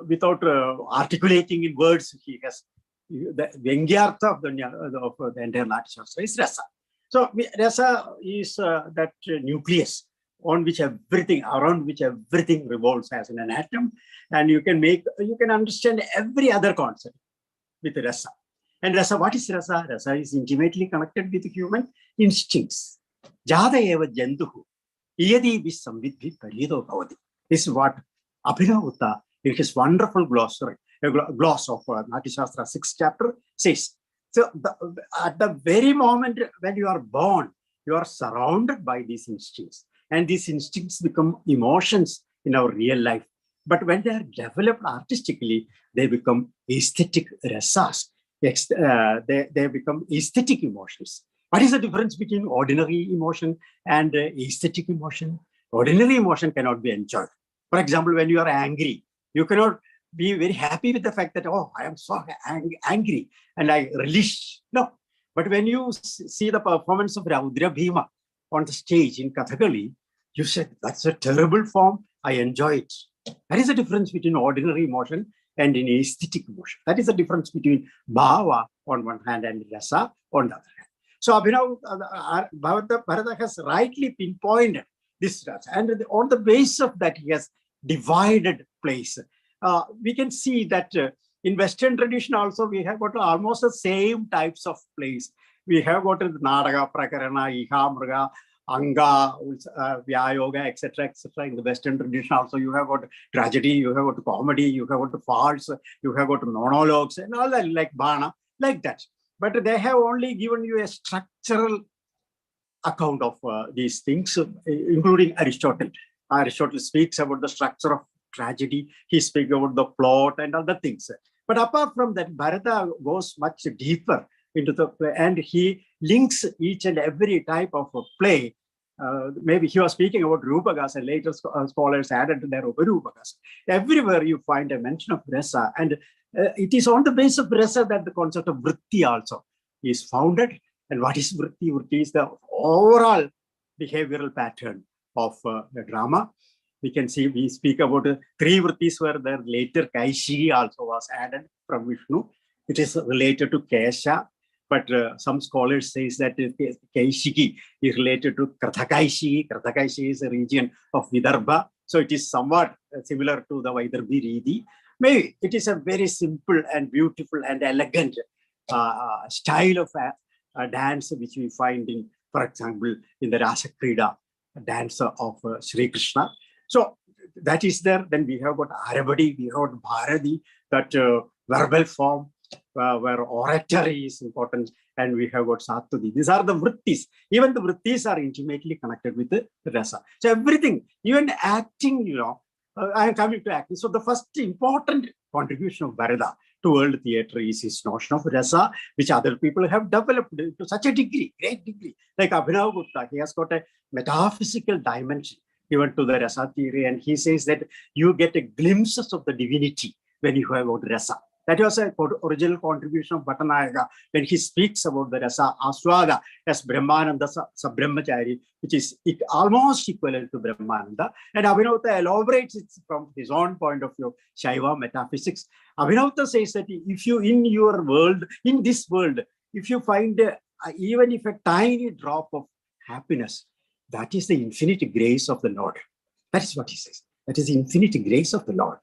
without articulating in words, he has the Vyangyartha of the entire Natyashastra is rasa. So rasa is that nucleus around which everything revolves as in an atom, and you can understand every other concept with rasa. And rasa, what is rasa? Rasa is intimately connected with human instincts. Jada eva jantuhu iyadi visamvidhi parido bhavati. This is what Abhinavutta, in his wonderful gloss of Natyashastra 6th chapter, says. So at the very moment when you are born, you are surrounded by these instincts. And these instincts become emotions in our real life. But when they are developed artistically, they become aesthetic rasas. They become aesthetic emotions. What is the difference between ordinary emotion and aesthetic emotion? Ordinary emotion cannot be enjoyed. For example, when you are angry, you cannot be very happy with the fact that, oh, I am so angry and I relish. No. But when you see the performance of Raudra Bhima on the stage in Kathakali, you said, that's a terrible form. I enjoy it. That is the difference between ordinary emotion and an aesthetic emotion. That is the difference between bhava on one hand and rasa on the other hand. So Bharata has rightly pinpointed this rasa, and on the basis of that, he has divided place. We can see that in Western tradition also, we have got almost the same types of plays. We have got Nadaga, Prakarana, Iha, Mraga, Anga, Vyayoga, etc., etc. In the Western tradition also, you have got tragedy, you have got comedy, you have got farce, you have got monologues, and all that, like Bana, like that. But they have only given you a structural account of these things, including Aristotle. Aristotle speaks about the structure of tragedy. He speaks about the plot and other things. But apart from that, Bharata goes much deeper into the play, and he links each and every type of a play. Maybe he was speaking about Rupakas, and later scholars added to their Uparupakas. Everywhere you find a mention of rasa, and it is on the basis of rasa that the concept of vritti also is founded. And what is vritti? Vritti is the overall behavioral pattern of the drama. We can see, we speak about 3 vrittis where there later Kaishiki also was added from Vishnu. It is related to Kesha, but some scholars say that Kaishiki is related to Krathakaishiki. Krathakaishiki is a region of Vidarbha. So it is somewhat similar to the Vaidarbhi Ridi. Maybe it is a very simple and beautiful and elegant style of dance which we find in, for example, in the Rasa Krida dance of Sri Krishna. So that is there. Then we have got Arabadi, we have got Bharati, that verbal form where oratory is important. and we have got Satudi. These are the vrittis. Even the vrittis are intimately connected with the rasa. So everything, even acting, I am coming to acting. So the first important contribution of Bharata to world theatre is his notion of rasa, which other people have developed to such a degree, great degree. Like Abhinav Gupta, he has got a metaphysical dimension given to the rasa theory, and he says that you get a glimpses of the divinity when you have got rasa. That was an original contribution of Bhattanayaka when he speaks about the rasa aswada as Brahmananda Sabrahmachari, which is almost equivalent to Brahmananda. And Abhinavata elaborates it from his own point of view, Shaiva metaphysics. Abhinavata says that if you, in your world, in this world, if you find even if a tiny drop of happiness, that is the infinite grace of the Lord. That is what he says. That is the infinite grace of the Lord.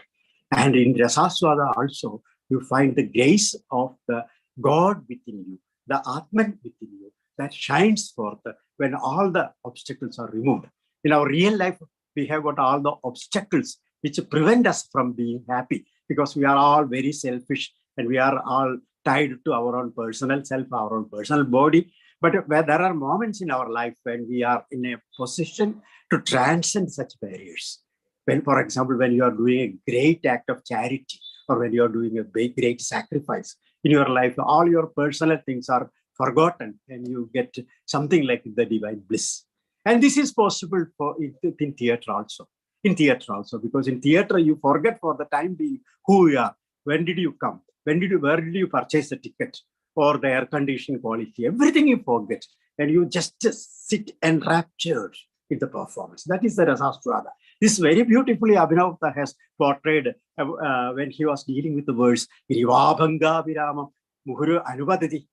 And in Rasaswada also, you find the grace of the God within you, the Atman within you, that shines forth when all the obstacles are removed. In our real life, we have got all the obstacles which prevent us from being happy, because we are all very selfish and we are all tied to our own personal self, our own personal body. But where there are moments in our life when we are in a position to transcend such barriers. When, for example, when you are doing a great act of charity, or when you are doing a big, great sacrifice in your life, all your personal things are forgotten and you get something like the divine bliss. And this is possible for in theatre also. In theatre also, because in theatre you forget for the time being who you are, when did you come, where did you purchase the ticket, or the air conditioning quality, everything you forget, and you just sit enraptured in the performance. That is the Rasaswada. This very beautifully Abhinavata has portrayed when he was dealing with the verse Irivabhanga Viramam Muhuru Anubadati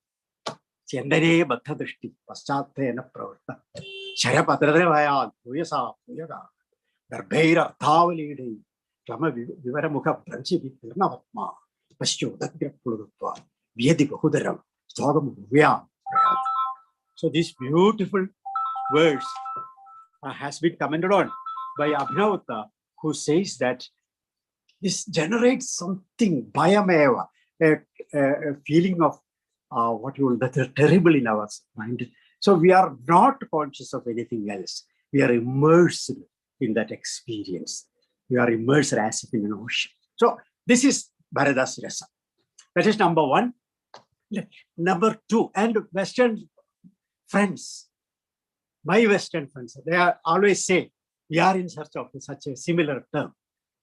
Chendane Bhattadrishti Paschatena Pravarta Sharapatrayal Puyasa Puyaga Darbeira Tavali Klama Vivaramukha Pranchi Virnavatma Pashu Dagrapulutwa Viedi Bahudaram Stogam Vya. So this beautiful verse has been commented on by Abhinavata, who says that this generates something, bhayameva, a feeling of what you will, that is terrible in our mind. So we are not conscious of anything else. We are immersed in that experience. We are immersed as if in an ocean. So this is Bharata's rasa. That is number one. Number two, and Western friends, my Western friends, they are always say, we are in search of such a similar term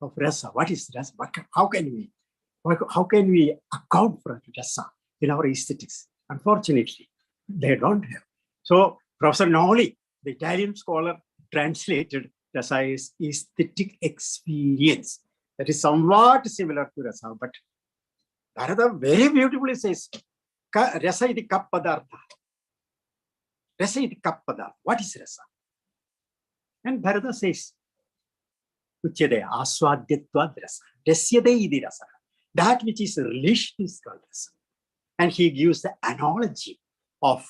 of rasa. What is rasa? How can we account for rasa in our aesthetics? Unfortunately, they don't have. So Professor Noli, the Italian scholar, translated rasa as aesthetic experience. That is somewhat similar to rasa, but Bharata very beautifully says, rasa iti kap padartha. Rasa iti kap padartha. What is rasa? And Bharata says, Uchyade aswadyatvad rasa. Rasyade idi rasa. That which is relished is called rasa. And he gives the analogy of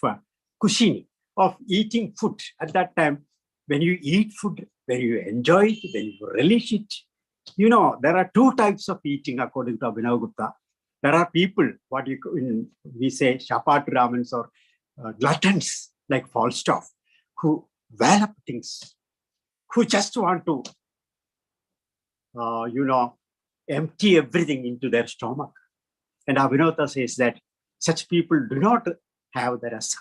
kushini, of eating food. At that time, when you eat food, when you enjoy it, when you relish it, there are two types of eating according to Abhinav Gupta. There are people, we say Shapat Ramans or gluttons like Falstaff, who develop things, who just want to, empty everything into their stomach. And Abhinavata says that such people do not have the rasa.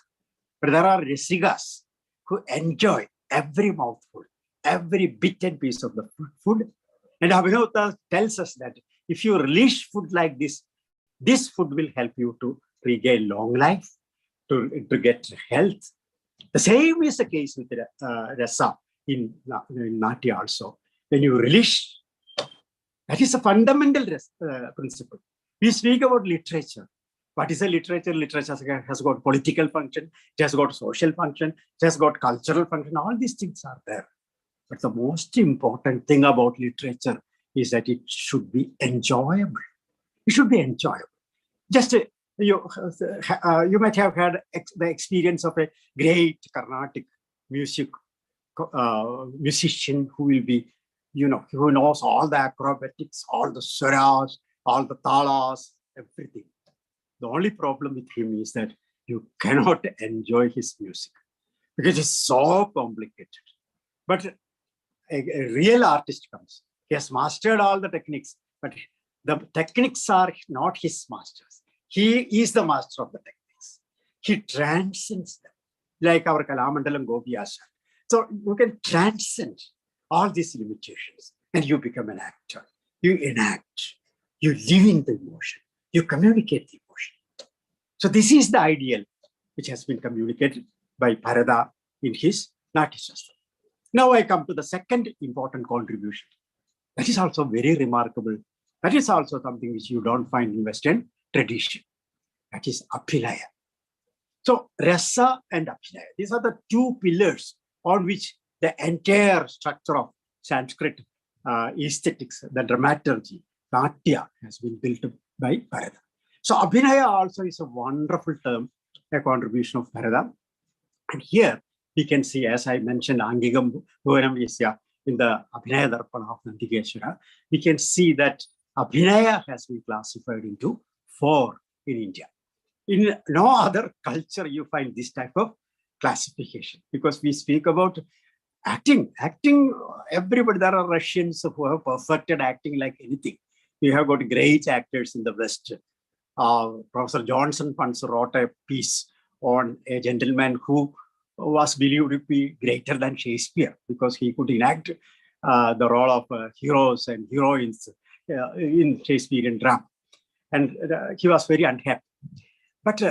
But there are rasigas who enjoy every mouthful, every bit and piece of the food. And Abhinavata tells us that if you relish food like this, this food will help you to regain long life, to get health. The same is the case with rasa in Natya also. When you relish, that is a fundamental principle. We speak about literature. What is a literature? Literature has got political function, it has got social function, it has got cultural function. All these things are there. But the most important thing about literature is that it should be enjoyable. It should be enjoyable. Just you might have had the experience of a great Carnatic musician who will be, who knows all the acrobatics, all the swaras, all the talas, everything. The only problem with him is that you cannot enjoy his music because it's so complicated. But a real artist comes. He has mastered all the techniques, but the techniques are not his masters. He is the master of the techniques. He transcends them, like our Kalamandalam Gopiyasa. So you can transcend all these limitations and you become an actor. You enact, you live in the emotion, you communicate the emotion. So this is the ideal which has been communicated by Bharata in his Natyashastra. Now I come to the second important contribution. That is also very remarkable. That is also something which you don't find in Western tradition. That is Abhinaya. So Rasa and Abhinaya, these are the two pillars on which the entire structure of Sanskrit aesthetics, the dramaturgy, Natya has been built by Bharata. So Abhinaya also is a wonderful term, a contribution of Bharata. And here we can see, as I mentioned, Angigam Bhuvanam Yasya in the Abhinaya Darpana of Natyashastra, we can see that Abhinaya has been classified into 4 in India. In no other culture you find this type of classification, because we speak about acting. Everybody, there are Russians who have perfected acting like anything. We have got great actors in the West. Professor Johnson once wrote a piece on a gentleman who was believed to be greater than Shakespeare because he could enact the role of heroes and heroines in Shakespearean drama. And he was very unhappy. But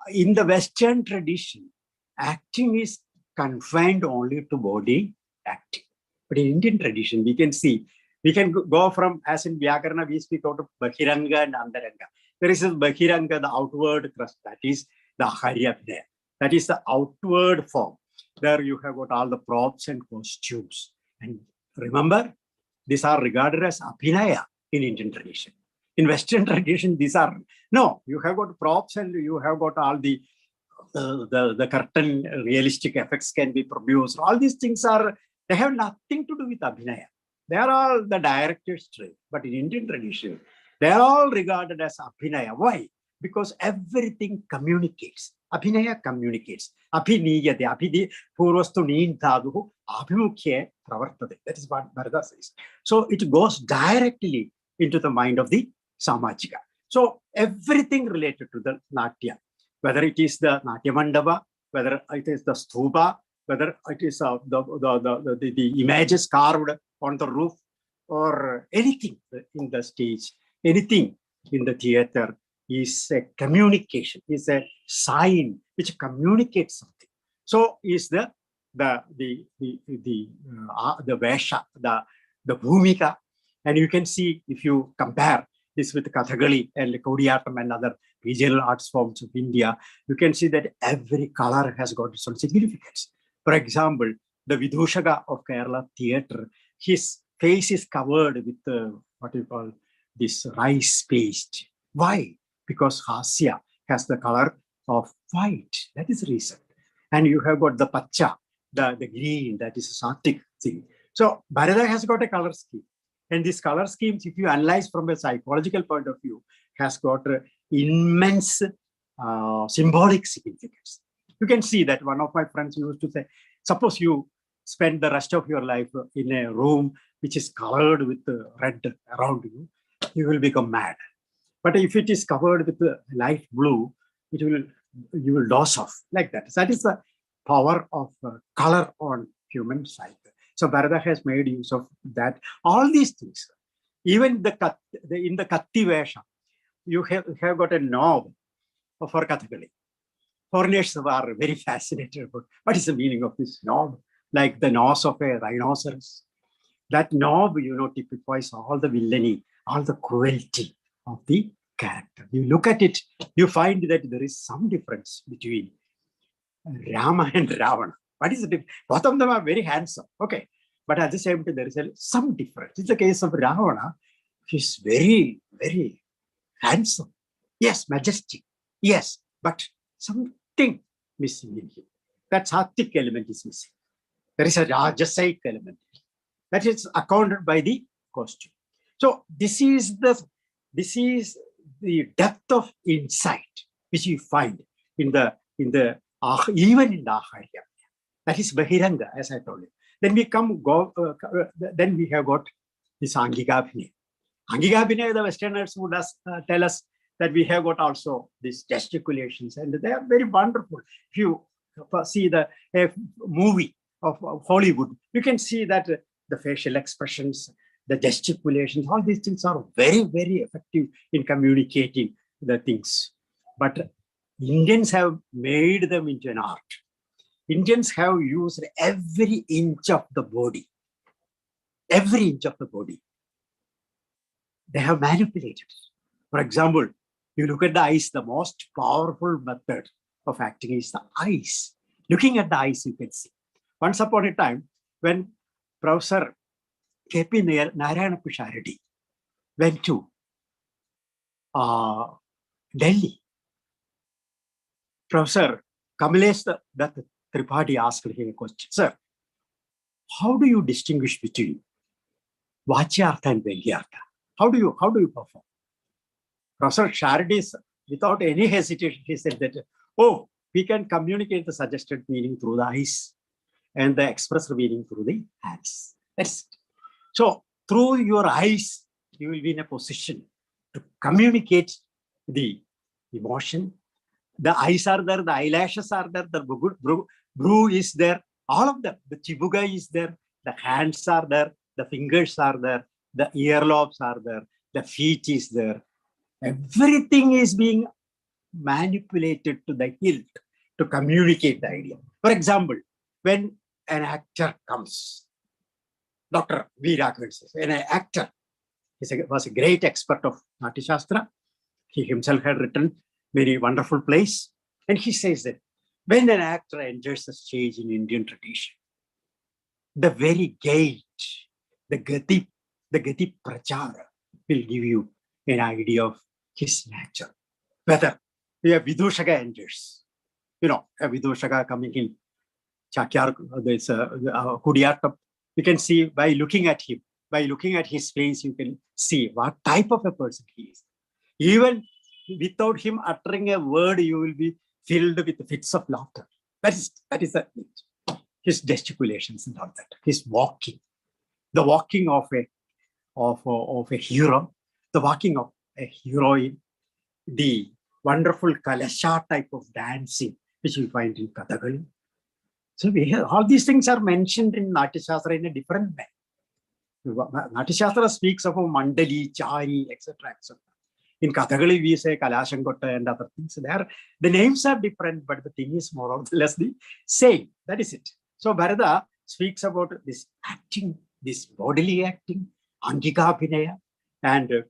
in the Western tradition, acting is confined only to body acting. But in Indian tradition, we can see, we can go from, as in Vyakarana, we speak out of Bahiranga and Antaranga. There is a Bahiranga, the outward thrust, that is the Aharya-abhinaya. That is the outward form. There you have got all the props and costumes. And remember, these are regarded as Abhinaya in Indian tradition. In Western tradition, these are, no, you have got props and you have got all the curtain realistic effects can be produced. All these things are, they have nothing to do with Abhinaya. They are all the director's trade. But in Indian tradition, they are all regarded as Abhinaya. Why? Because everything communicates. Abhinaya communicates. Abhiniyate, abhidi purvastu neen dhatuhu abhimukhye pravartate. That is what Bharata says. So it goes directly into the mind of the Samajika. So everything related to the Natya, whether it is the Natya Mandapa, whether it is the Stupa, whether it is the images carved on the roof, or anything in the stage, anything in the theater is a communication, is a sign which communicates something. So is the Vesha, the Bhumika. And you can see, if you compare this with Kathakali and Kodiyattam and other regional arts forms of India, you can see that every color has got its own significance. For example, the Vidushaka of Kerala theatre, his face is covered with what you call this rice paste. Why? Because Hasya has the color of white. That is the reason. And you have got the Pacha, the green, that is a Sattvic thing. So Bharata has got a color scheme. And these color schemes, if you analyze from a psychological point of view, has got immense symbolic significance. You can see that one of my friends used to say, suppose you spend the rest of your life in a room which is colored with red around you, you will become mad. But if it is covered with light blue, you will doze off like that. So that is the power of color on human psyche. So Bharata has made use of that. All these things, even in the Katti Vesha, you have got a knob for Kathakali. Foreigners are very fascinated about what is the meaning of this knob, like the nose of a rhinoceros. That knob, typifies all the villainy, all the cruelty of the character. You look at it, you find that there is some difference between Rama and Ravana. What is the difference? Both of them are very handsome. Okay. But at the same time, there is some difference. In the case of Ravana, he's very, very handsome. Yes, majestic. Yes, but something missing in him. That Sattvic element is missing. There is a Rajasic element that is accounted by the costume. So this is the depth of insight which you find even in the Aharya. That is Bahiranga, as I told you. Then then we have got this Angikabhinaya. Angikabhinaya, the Westerners would tell us that we have got also these gesticulations, and they are very wonderful. If you see the movie of Hollywood, you can see that the facial expressions, the gesticulations, all these things are very, very effective in communicating the things. But Indians have made them into an art. Indians have used every inch of the body. Every inch of the body. They have manipulated. For example, you look at the eyes, the most powerful method of acting is the eyes. Looking at the eyes, you can see. Once upon a time, when Professor K.P. Narayana Pisharadi went to Delhi, Professor Kamalesh Dutt Tripathi asked him a question. Sir, how do you distinguish between Vachyartha and Vyangyartha? How do you perform? Professor Sharadi, without any hesitation, he said that, oh, we can communicate the suggested meaning through the eyes and the expressed meaning through the hands. That's it. So through your eyes, you will be in a position to communicate the emotion. The eyes are there, the eyelashes are there, the brow is there, all of them. The chibuga is there, the hands are there, the fingers are there, the earlobes are there, the feet is there. Everything is being manipulated to the hilt to communicate the idea. For example, when an actor comes, Dr. V. Raghavan says, an actor was a great expert of Natyashastra. He himself had written very wonderful plays. And he says that when an actor enters the stage in Indian tradition, the very gait, the gati prachara will give you an idea of his nature. Whether a Vidushaka enters, a Vidushaka coming in Chakyar, there's Kudiyattam, you can see by looking at him, by looking at his face, you can see what type of a person he is. Even without him uttering a word, you will be filled with fits of laughter. That is his gesticulations and all that. His walking, the walking of a hero, the walking of a heroine, the wonderful Kalasha type of dancing, which we find in Kathakali. So all these things are mentioned in Natyashastra in a different way. Natyashastra speaks of a Mandali, Chari, etc., etc. In Kathakali, we say Kalashankotta and other things. The names are different, but the thing is more or less the same. That is it. So Bharata speaks about this acting, this bodily acting, Angikabhinaya, and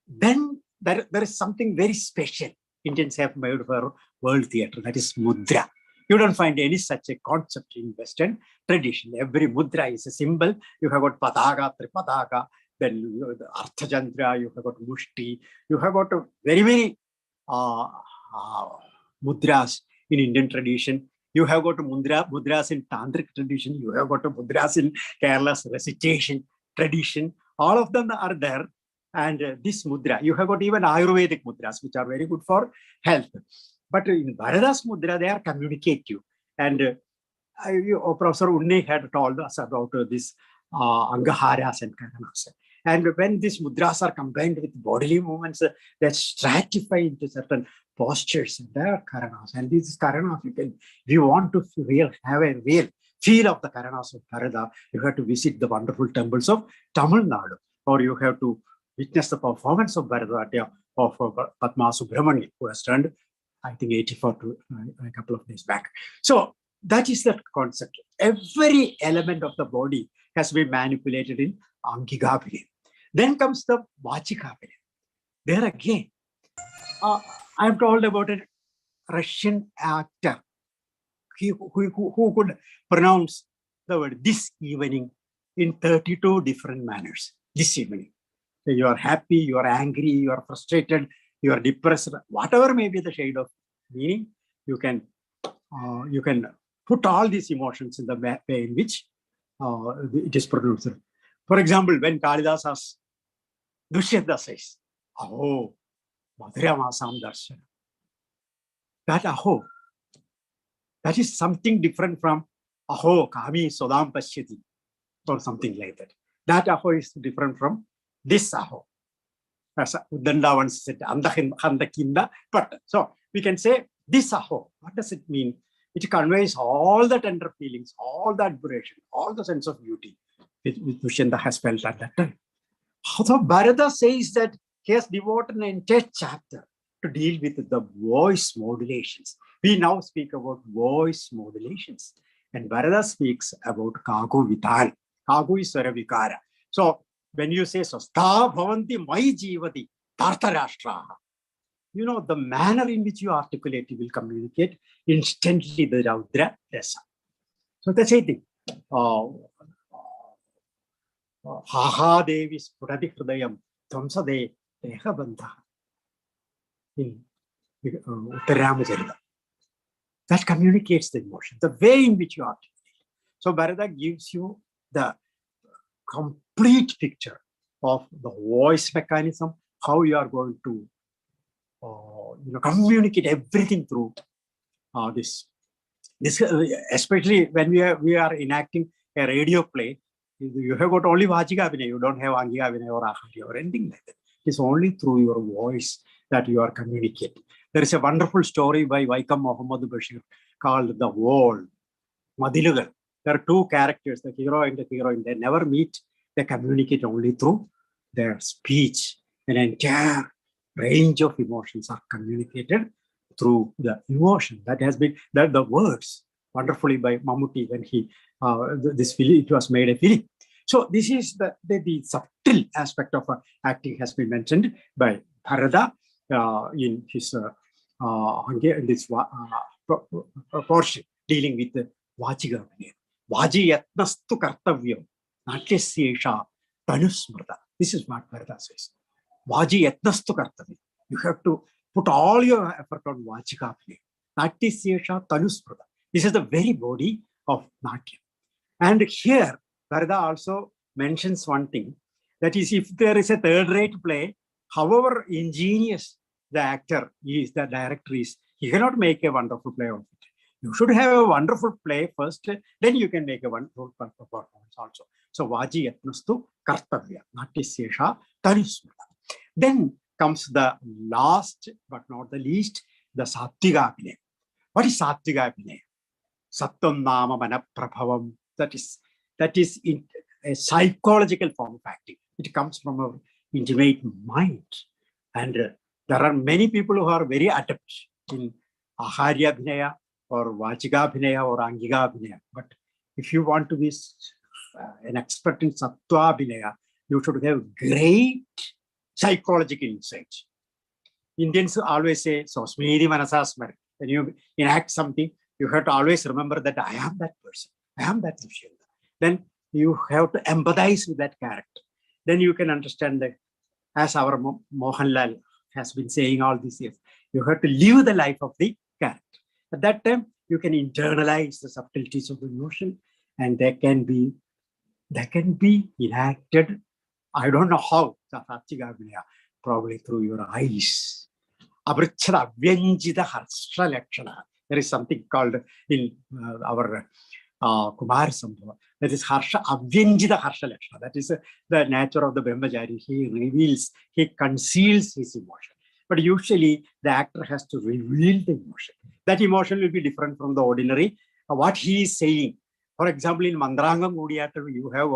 then there is something very special Indians have made for world theatre, that is mudra. You don't find any such a concept in Western tradition. Every mudra is a symbol. You have got Pataga, Tripataga, then the Arthachandra, you have got Mushti, you have got very many mudras in Indian tradition. You have got mudras in Tantric tradition. You have got mudras in Kerala's recitation tradition. All of them are there. And this mudra, you have got even Ayurvedic mudras, which are very good for health. But in Bharata's mudra, they are communicative. And Professor Unni had told us about this Angaharas and Karanas. And when these mudras are combined with bodily movements, they stratify into certain postures. They are Karanas. And these Karanas, if you want to have a real feel of the Karanas of Bharata, you have to visit the wonderful temples of Tamil Nadu, or you have to witness the performance of Bharatanatyam of Padma Subramanian, who has turned, I think, 84 to a couple of days back. So that is the concept. Every element of the body has been manipulated in Angikabhinaya. Then comes the Vachikabhinaya. There again, I am told about a Russian actor who could pronounce the word this evening in 32 different manners. This evening. So you are happy, you are angry, you are frustrated, you are depressed, whatever may be the shade of meaning, you can put all these emotions in the way in which it is produced. For example, when Kalidas asks, Dushyanta says, oh, Madhuramasam Darshana. that aho, that is something different from aho kami sodam pashyati or something like that. That aho is different from this aho. As Uddanda once said, Andakinda. But so we can say this aho. What does it mean? It conveys all the tender feelings, all the admiration, all the sense of beauty which Dushyanta has felt at that time. So Bharata says that he has devoted an entire chapter to deal with the voice modulations. We now speak about voice modulations. And Bharata speaks about Kagu Vitan. Kagu is Saravikara. So when you say Sastha Bhavanti Mai Jivati Tartarashtra, you know, the manner in which you articulate, you will communicate instantly the Raudra Rasa. So that's it. Haha Devi Spurati Hridayam Tamsade Dehabandha in Uttaramacharita. That communicates the emotion, the way in which you articulate. So Bharata gives you the complete picture of the voice mechanism, how you are going to communicate everything through this, especially when we are enacting a radio play. You have got only Vachika Abhinaya, you don't have Angika Abhinaya or Aharya or anything like that. It's only through your voice that you are communicating. There is a wonderful story by Vaikam Muhammad Bashir called The Wall, Madilugal. There are two characters, the hero and the heroine. They never meet. They communicate only through their speech. An entire range of emotions are communicated through the emotion. That has been the words wonderfully by Mammootty when he this film, it was made a film. So this is the subtle aspect of acting has been mentioned by Bharata in his this portion dealing with the Vachika Abhinaya. Vaji yatnastu kartavyam natyasesha tanusmrta. This is what Bharata says. Vaji yatnastu kartavyam. You have to put all your effort on Vachika Abhinaya. Natyasesha tanusmrta. This is the very body of Natya. And here, Bharata also mentions one thing, that is, if there is a third-rate play, however ingenious the actor is, the director is, he cannot make a wonderful play of it. You should have a wonderful play first, then you can make a wonderful performance also. So, Vaji yatnastu kartavya, natyasesha tanusmrta. Then comes the last, but not the least, the Sattvika Abhinaya. What is Sattvika Abhinaya? Sattam nama mana prabhavam. That is in a psychological form of acting. It comes from our intimate mind. And there are many people who are very adept in Aharya Abhinaya or Vachika Abhinaya or Angika Abhinaya. But if you want to be an expert in Sattva Abhinaya, you should have great psychological insight. Indians always say, so smedi manasasmar. When you enact something, you have to always remember that I am that person. I am that Dushyanta. Then you have to empathize with that character. Then you can understand that, as our Mohanlal has been saying all these years, you have to live the life of the character. At that time, you can internalize the subtleties of the emotion, and they can be enacted. I don't know how, probably through your eyes. Abrichada Vyanjita Harsha Lakshana. There is something called in our Kumar Sambhava, that is Harsha Avyanjita Harsha Lakshana. That is the nature of the Brahmachari. He reveals, he conceals his emotion. But usually the actor has to reveal the emotion. That emotion will be different from the ordinary. What he is saying. For example, in Mandrangam Mudiyattam, you have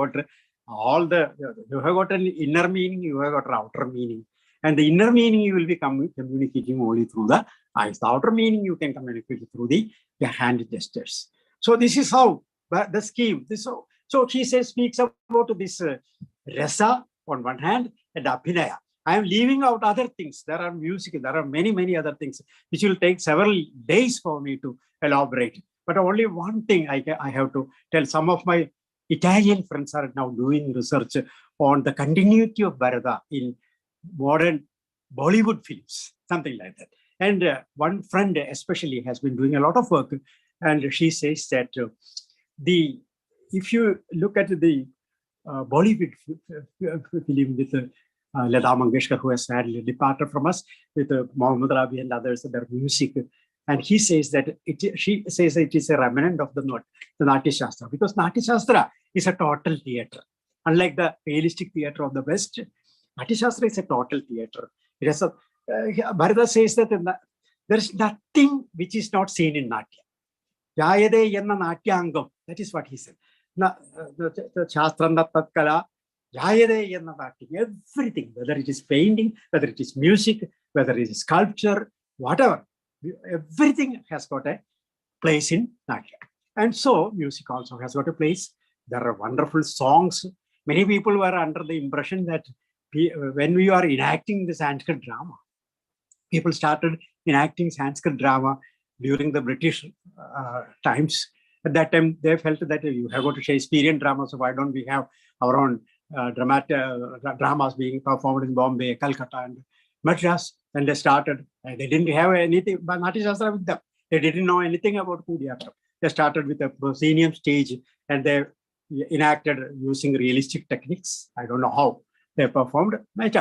got an inner meaning, you have got an outer meaning. And the inner meaning you will be communicating only through the eyes. The outer meaning you can communicate through the hand gestures. So this is how the scheme. So he speaks about this rasa on one hand and abhinaya. I am leaving out other things. There are music, there are many other things which will take several days for me to elaborate. But only one thing I have to tell. Some of my Italian friends are now doing research on the continuity of Bharata in modern Bollywood films, something like that. And one friend especially has been doing a lot of work, and she says that if you look at the Bollywood film with Lata Mangeshkar, who has sadly departed from us, with Mohammed Rafi and others, their music, And he says that she says it is a remnant of the Natyashastra, because Natyashastra is a total theatre. Unlike the realistic theatre of the West, Natyashastra is a total theatre. It has a, Bharata says that there is nothing which is not seen in Natya. Jayade yenna Natyangam, that is what he said. The Shastra Tatkala, Jayade yenna Natya, everything, whether it is painting, whether it is music, whether it is sculpture, whatever, everything has got a place in Natya. And so music also has got a place. There are wonderful songs. Many people were under the impression that when we are enacting the Sanskrit drama, people started enacting Sanskrit drama during the British times. At that time, they felt that you have got Shakespearean drama, so why don't we have our own dramas being performed in Bombay, Calcutta, and Madras? And they started. They didn't have anything, but Natyashastra with them. They didn't know anything about Kudiyatram. They started with a proscenium stage, and they enacted using realistic techniques. I don't know how they performed. At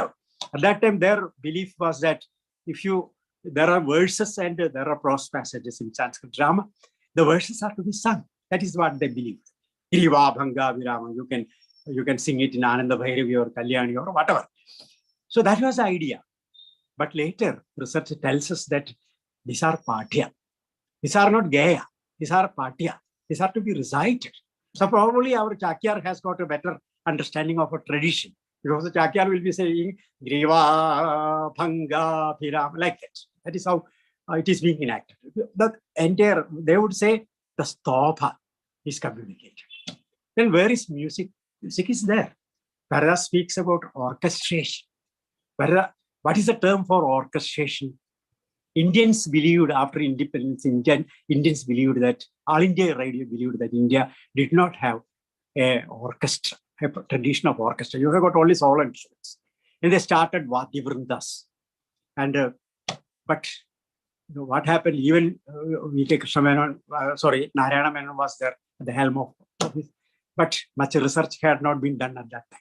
that time, their belief was that there are verses and there are prose passages in Sanskrit drama, the verses are to be sung. That is what they believed. Iriva Bhanga Virama, you can sing it in Ananda Bhairavi or Kalyani or whatever. So that was the idea. But later, research tells us that these are Pathya. These are not Gaya. These are Pathya. These are to be recited. So probably our Chakyar has got a better understanding of a tradition, because the Chakyar will be saying Griva, Bhanga, Piram, like that. That is how it is being enacted. The entire, they would say the Stopha is communicated. Then where is music? Music is there. Bharata speaks about orchestration. What is the term for orchestration? Indians believed after independence, Indians believed that, All India Radio believed that India did not have an orchestra, a tradition of orchestra. You have got only solo instruments. And they started Vadyavrindas. And, but what happened, even we take Narayana Menon was there at the helm of this. But much research had not been done at that time.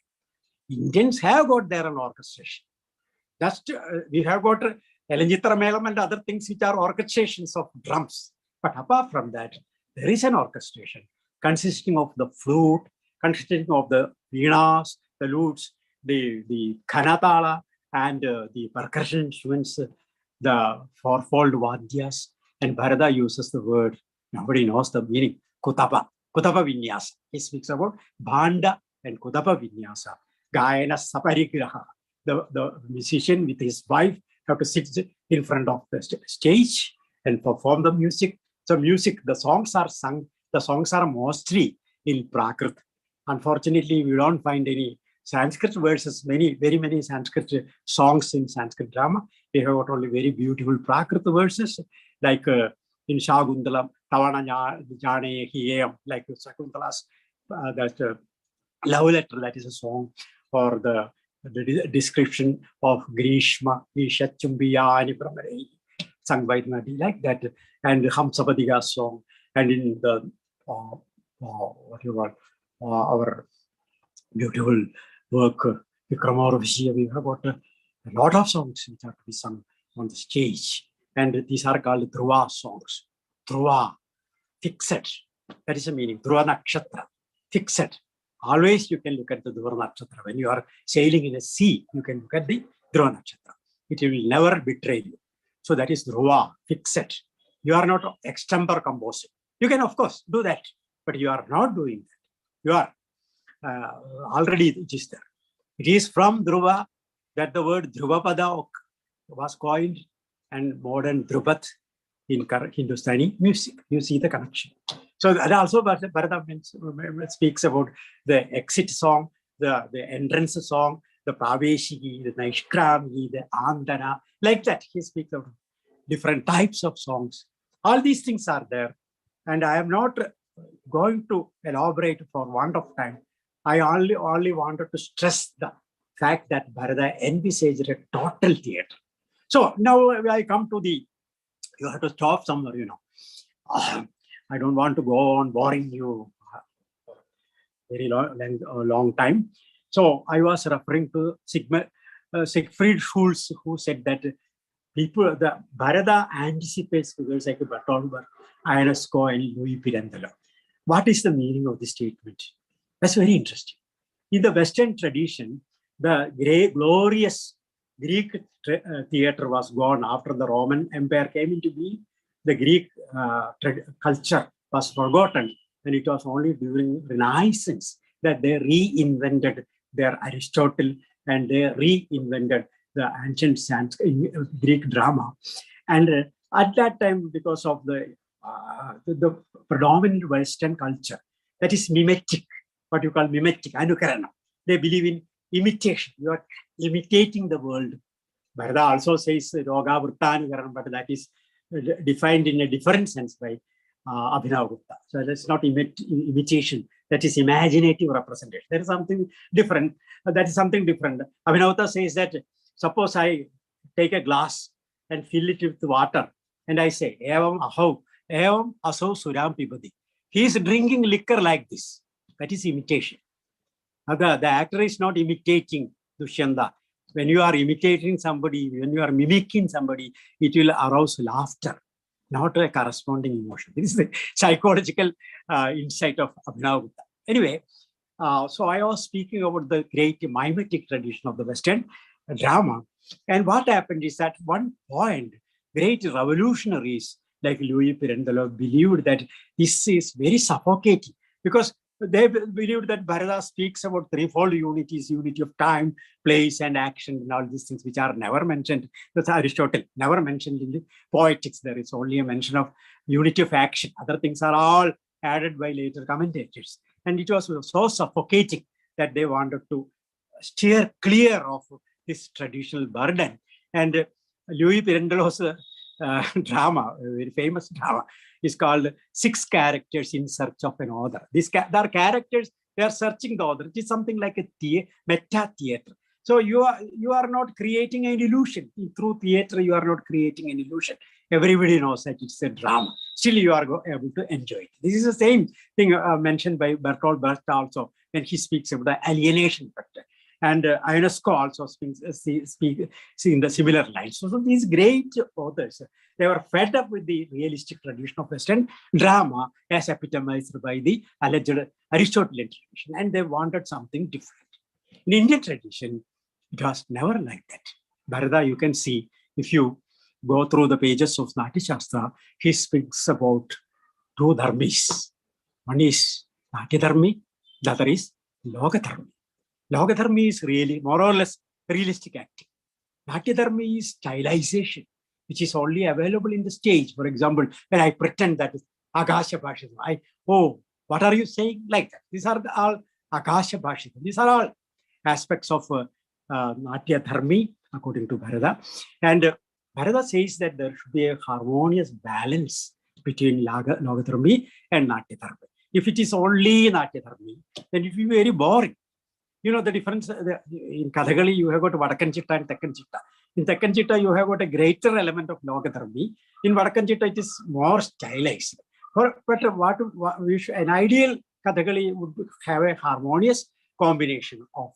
Indians have got their own orchestration. Just we have got Elanjitra Melam and other things which are orchestrations of drums. But apart from that, there is an orchestration consisting of the flute, consisting of the veenas, the lutes, the khanatala, and the percussion instruments, the fourfold vadyas. And Bharata uses the word, nobody knows the meaning, Kutapa Vinyasa. He speaks about Bhanda and Kutapa Vinyasa. Gayana Saparigraha. The musician with his wife have to sit in front of the stage and perform the music. So music, the songs are sung, the songs are mostly in Prakrit. Unfortunately, we don't find any Sanskrit verses, very many Sanskrit songs in Sanskrit drama. They have got only very beautiful Prakrit verses, like in Shaguntalam, Tavana Jane Hiyam, like Shakuntala's that love letter, that is a song, or the description of Grishma, Ishachumbiyani Pramare, sung by Nadi, like that, and Hamsapadiga song, and in the our beautiful work, Vikramaravishya, we have got a lot of songs which are to be sung on the stage, and these are called Dhruva songs. Dhruva, fixed, that is the meaning. Dhruva Nakshatra, fixed. Always you can look at the Dhruva Nakshatra. When you are sailing in a sea, you can look at the Dhruva Nakshatra. It will never betray you. So that is Dhruva, fixed. You are not extempore composing. You can, of course, do that, but you are not doing that. You are already, it is there. It is from Dhruva that the word Dhruvapada was coined, and modern Dhruvat in Hindustani music. You see the connection. So that also Bharata speaks about the exit song, the entrance song, the Praveshiki, the Naishkrami, the Andana, like that. He speaks of different types of songs. All these things are there. And I am not going to elaborate for want of time. I only wanted to stress the fact that Bharata envisaged a total theatre. So now I come to you have to stop somewhere, I don't want to go on boring you very long time. So I was referring to Siegfried Schulz, who said that people, the Bharata anticipates figures like Bertolt Brecht, Ionesco, and Louis Pirandello. What is the meaning of this statement? That's very interesting. In the Western tradition, the great, glorious Greek theater was gone after the Roman Empire came into being. The Greek culture was forgotten, and it was only during Renaissance that they reinvented their Aristotle and they reinvented the ancient Greek drama. And at that time, because of the predominant Western culture, that is mimetic, what you call mimetic, anukarana. They believe in imitation. You are imitating the world. Bharata also says roga vrttanukaranam, but that is defined in a different sense by Abhinav Gupta. So that's not imitation. That is imaginative representation. There is something different. That is something different. Abhinav Gupta says that suppose I take a glass and fill it with water, and I say, evam ahau, evam asau suram pibadi. He is drinking liquor like this. That is imitation. The actor is not imitating Dushyanta. When you are imitating somebody, when you are mimicking somebody, it will arouse laughter, not a corresponding emotion. This is the psychological insight of Abhinav Gupta. Anyway, so I was speaking about the great mimetic tradition of the Western drama. And what happened is that at one point, great revolutionaries like Louis Pirandello believed that this is very suffocating, because they believed that Bharata speaks about threefold unities: unity of time, place, and action, and all these things which are never mentioned. That's Aristotle, never mentioned in the Poetics. There is only a mention of unity of action. Other things are all added by later commentators. And it was so suffocating that they wanted to steer clear of this traditional burden. And Louis Pirandello's drama, a very famous drama, is called Six Characters in Search of an Author. These are characters, they are searching the author. It is something like a meta theater. So you are not creating an illusion. Through theater, you are not creating an illusion. Everybody knows that it's a drama. Still, you are able to enjoy it. This is the same thing mentioned by Bertolt Brecht also when he speaks about the alienation factor. And Ionesco also speaks in the similar lines. So these great authors, they were fed up with the realistic tradition of Western drama as epitomized by the alleged Aristotelian tradition, and they wanted something different. In Indian tradition, it was never like that. Bharata, you can see, if you go through the pages of Natyashastra, he speaks about two dharmis. One is Natyadharmi, the other is Logadharmi. Logadharmi is really more or less realistic acting. Natyadharmi is stylization, which is only available in the stage. For example, when I pretend that is Akasha Bhashita, oh, what are you saying? Like that. These are all Akasha Bhashita. These are all aspects of Natyadharmi, according to Bharata. And Bharata says that there should be a harmonious balance between Logadharmi and Natyadharmi. If it is only Natyadharmi, then it will be very boring. You know the difference in Kathakali, you have got Vadakkan Chitta and Tekkan Chitta. In Tekkan Chitta, you have got a greater element of Logadharmi. In Vadakkan Chitta, it is more stylized. But an ideal Kathakali would have a harmonious combination of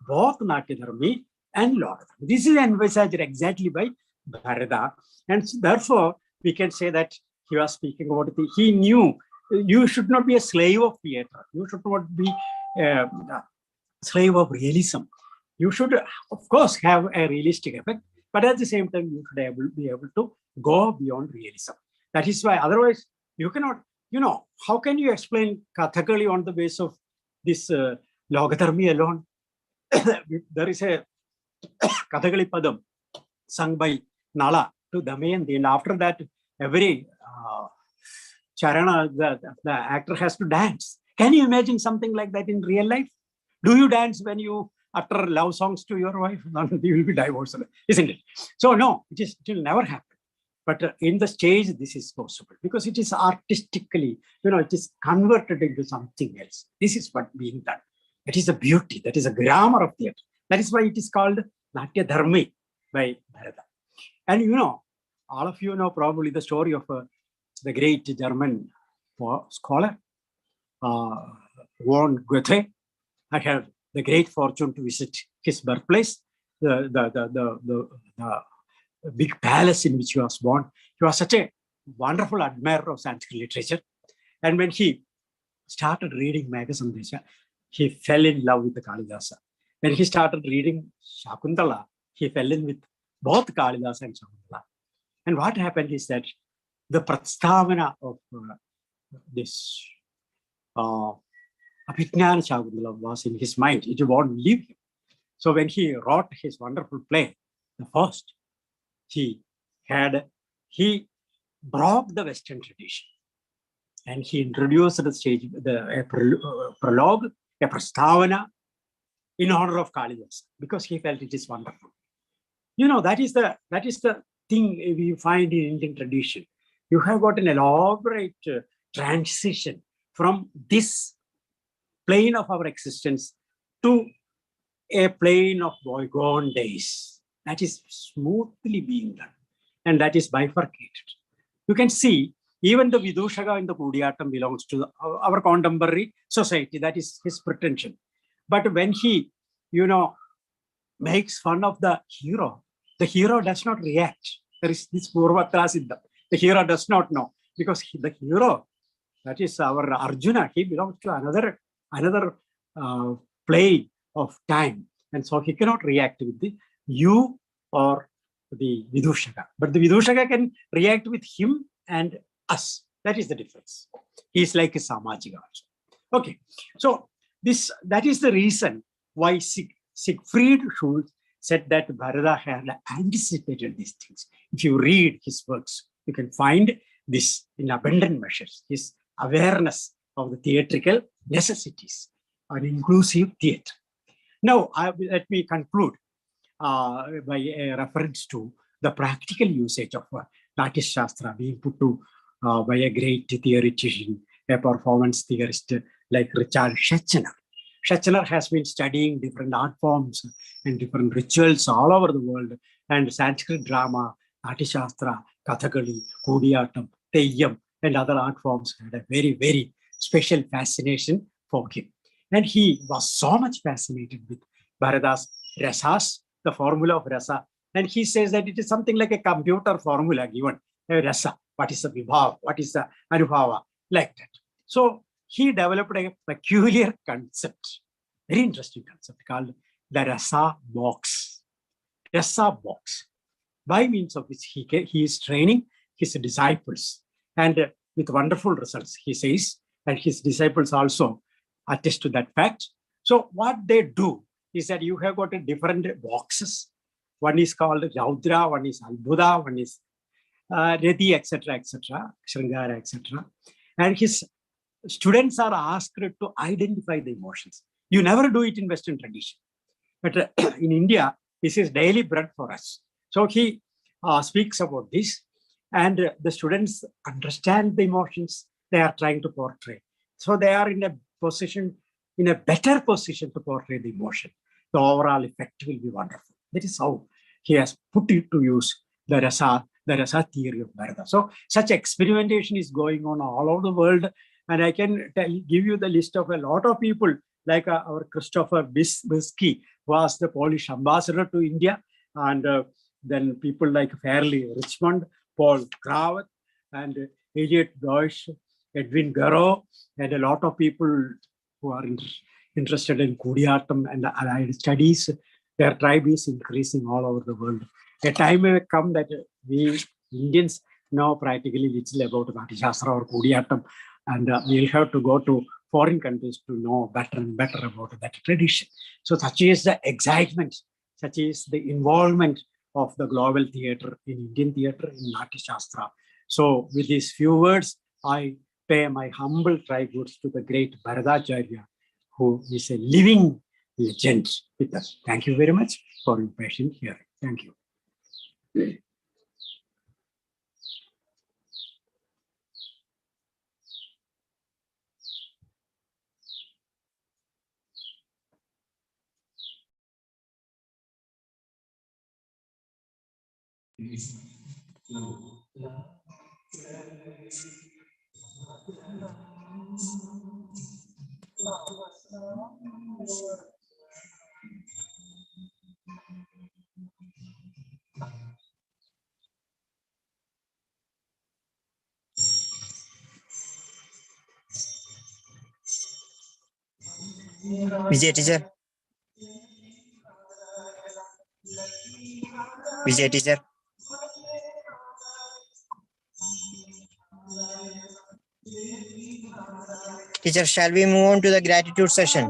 both Natyadharmi and Logadharmi. This is envisaged exactly by Bharata. And therefore, we can say that he was speaking about it. He knew you should not be a slave of theater. You should not be slave of realism. You should, of course, have a realistic effect, but at the same time, you should be able to go beyond realism. That is why, otherwise, you cannot, how can you explain Kathakali on the basis of this Logadharmi alone? There is a Kathakali Padam sung by Nala to Damayanti, and after that, every Charana, the actor has to dance. Can you imagine something like that in real life? Do you dance when you utter love songs to your wife? You will be divorced, isn't it? So no, it will never happen. But in the stage, this is possible because it is artistically, it is converted into something else. This is what being done. That is the beauty. That is a grammar of theatre. That is why it is called Natyadharmi by Bharata. And all of you know probably the story of the great German scholar, von Goethe. I had the great fortune to visit his birthplace. The big palace in which he was born. He was such a wonderful admirer of Sanskrit literature. And when he started reading Megha he fell in love with the Kalidasa. When he started reading Shakuntala, he fell in with both Kalidasa and Shakuntala. And what happened is that the prastavana of this Abhijnana Shakuntala was in his mind. It won't leave him. So when he wrote his wonderful play, the first, he broke the Western tradition. And he introduced the stage, a prologue, a prastavana in honor of Kalidasa, because he felt it is wonderful. You know, that is the thing we find in Indian tradition. You have got an elaborate transition from this plane of our existence to a plane of bygone days. That is smoothly being done. And that is bifurcated. You can see even the Vidushaka in the Kudiyattam belongs to our contemporary society. That is his pretension. But when he, makes fun of the hero does not react. There is this Purvatra Siddha. The hero does not know, because the hero, that is our Arjuna, he belongs to another plane of time. And so he cannot react with the you or the Vidushaka. But the Vidushaka can react with him and us. That is the difference. He is like a Samajika also. Okay. So that is the reason why Siegfried Schultz said that Bharata had anticipated these things. If you read his works, you can find this in abundant measures, his awareness of the theatrical necessities, an inclusive theatre. Now, let me conclude by a reference to the practical usage of Natyashastra being put to by a great theoretician, a performance theorist like Richard Schechner. Schechner has been studying different art forms and different rituals all over the world, and Sanskrit drama, Natyashastra, Kathakali, Kudiyattam, Teyyam, and other art forms had a very, very special fascination for him. And he was so much fascinated with Bharata's rasas, the formula of rasa. And he says that it is something like a computer formula given, a rasa. What is the vibhav? What is the anubhava? Like that. So he developed a peculiar concept, very interesting concept called the rasa box. Rasa box, by means of which he is training his disciples, and with wonderful results, he says, and his disciples also attest to that fact. So what they do is that you have got different boxes. One is called Raudra, one is Albudha, one is Reti, etc., Shringara, etc. And his students are asked to identify the emotions. You never do it in Western tradition. But in India, this is daily bread for us. So he speaks about this, and the students understand the emotions they are trying to portray. So they are in a better position to portray the emotion. The overall effect will be wonderful. That is how he has put it to use the rasa theory of Bharata. So such experimentation is going on all over the world. And I can give you the list of a lot of people, like our Christopher Bisky was the Polish ambassador to India. And then people like Fairleigh Richmond, Paul Cravath, and Elliot Deutsch, Edwin Garrow, and a lot of people who are interested in Kudiyattam and allied studies. Their tribe is increasing all over the world. A time may come that we Indians know practically little about Natyashastra or Kudiyattam, and we'll have to go to foreign countries to know better and better about that tradition. So such is the excitement, such is the involvement of the global theatre in Indian theatre in Natyashastra. So with these few words, I pay my humble tributes to the great Bharatacharya, who is a living legend with us. Thank you very much for your patient hearing. Thank you. Vijay teacher. Vijay teacher. Teacher, shall we move on to the gratitude session?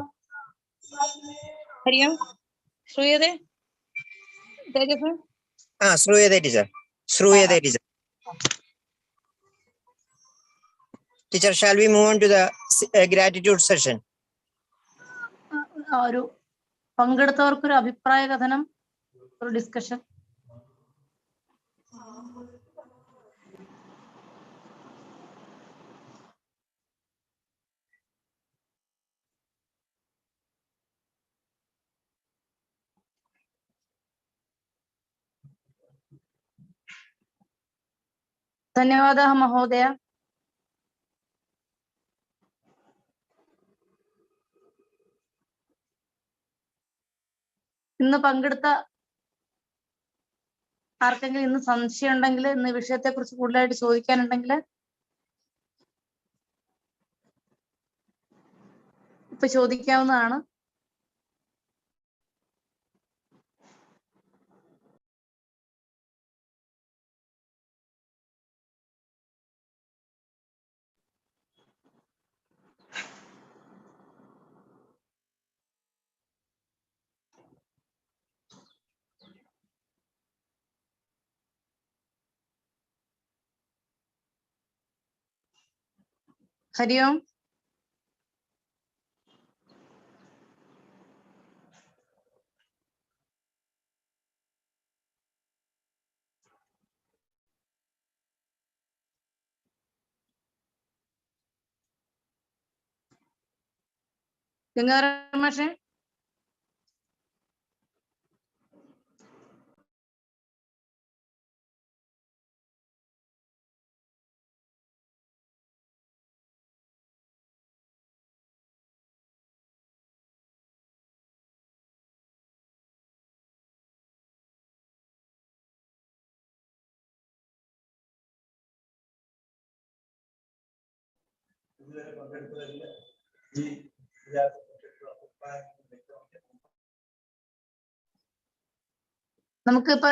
Hariam, Shruyade, Tejas. Shruyade teacher. Shruyade teacher. Teacher, shall we move on to the gratitude session? ഒരു പങ്കെടുത്തവർക്കൊരു അഭിപ്രായ കഥനം, ഒരു discussion. ധന്യവാദः മഹോദയ. ഇന്ന് പങ്കെടുത്ത ആർക്കെങ്കിലും ഇന്ന് സംശയം ഉണ്ടെങ്കിൽ, ഇന്ന് വിഷയത്തെ കുറിച്ച് കൂടുതലായിട്ട് ചോദിക്കാനുണ്ടെങ്കിൽ ഇപ്പൊ ചോദിക്കാവുന്നതാണ്. ഹരി ഓം. ഗംഗാധര മാഷേ, നമുക്കിപ്പോ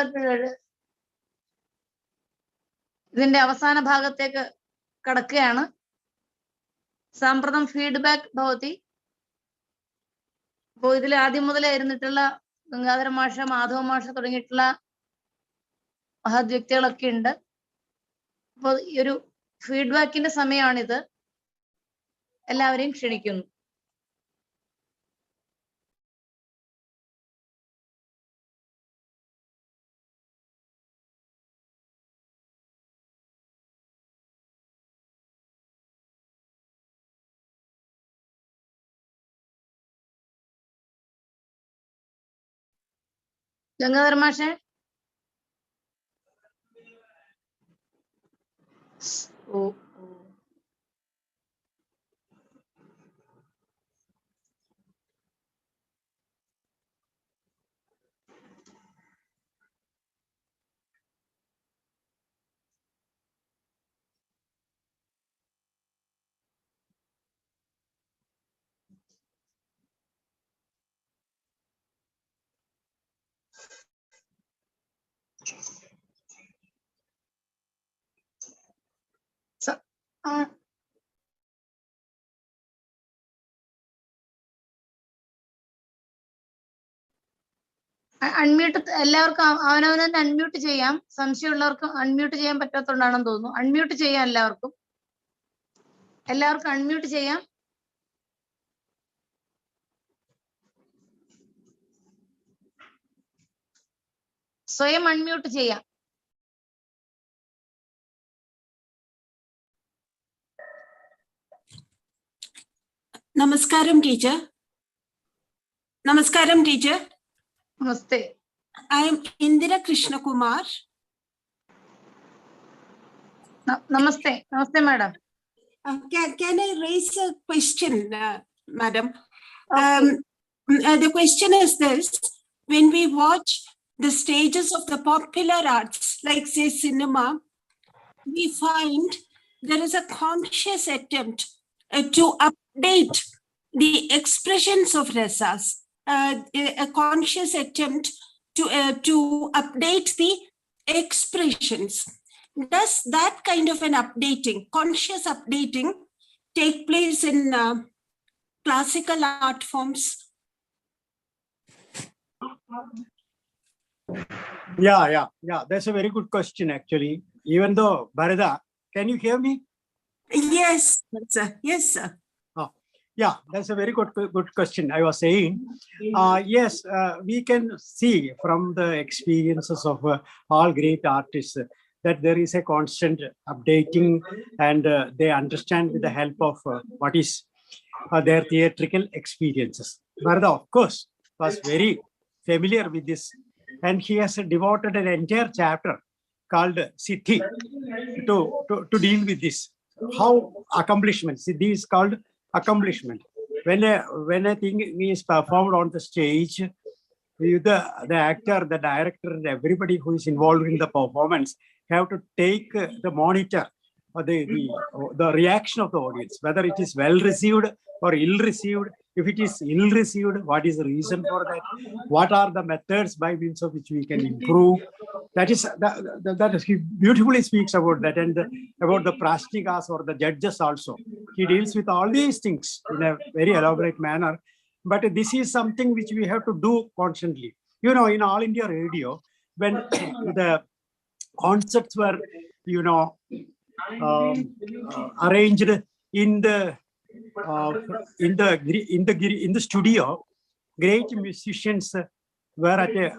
ഇതിന്റെ അവസാന ഭാഗത്തേക്ക് കടക്കുകയാണ്. സാമ്പ്രതം ഫീഡ്ബാക്ക് ഭവതി. അപ്പോ ഇതിൽ ആദ്യം മുതലേ ഇരുന്നിട്ടുള്ള ഗംഗാധര മാഷ, മാധവ മാഷ തുടങ്ങിയിട്ടുള്ള മഹത് വ്യക്തികളൊക്കെ ഉണ്ട്. അപ്പോൾ ഈ ഒരു ഫീഡ്ബാക്കിന്റെ സമയമാണിത്. എല്ലാവരെയും ക്ഷണിക്കുന്നു. ഗംഗാധര മാഷേ. ഓ അൺമ്യൂട്ട് എല്ലാവർക്കും അവനവനെ തന്നെ അൺമ്യൂട്ട് ചെയ്യാം. സംശയമുള്ളവർക്ക് അൺമ്യൂട്ട് ചെയ്യാൻ പറ്റാത്തതുകൊണ്ടാണെന്ന് തോന്നുന്നു. അൺമ്യൂട്ട് ചെയ്യാം എല്ലാവർക്കും. എല്ലാവർക്കും അൺമ്യൂട്ട് ചെയ്യാം. സ്വയം അൺമ്യൂട്ട് ചെയ്യാം. Namaskaram, teacher. Namaskaram, teacher. Namaste. I am Indira Krishna Kumar. Namaste. Namaste, madam. Can I raise a question, madam? Okay. The question is this: when we watch the stages of the popular arts, like say cinema, we find there is a conscious attempt to update the expressions of rasas, a conscious attempt to update the expressions. Does that kind of an updating, conscious updating, take place in classical art forms? Yeah. That's a very good question, actually. Even though, Bharata, can you hear me? Yes, sir. Yes, sir. Yeah, that's a very good question. I was saying, yes, we can see from the experiences of all great artists that there is a constant updating, and they understand with the help of what is their theatrical experiences. Bharata, of course, was very familiar with this, and he has devoted an entire chapter called Siddhi to deal with this. How accomplishment, Siddhi is called accomplishment. When a thing is performed on the stage, the actor, the director, and everybody who is involved in the performance have to take the monitor or the reaction of the audience, whether it is well received or ill received. If it is ill received, what is the reason for that? What are the methods by means of which we can improve? That he beautifully speaks about that, and about the prastikas or the judges also. He deals with all these things in a very elaborate manner. But this is something which we have to do constantly. You know, in All India Radio, when the concerts were, arranged in the studio, great musicians were at a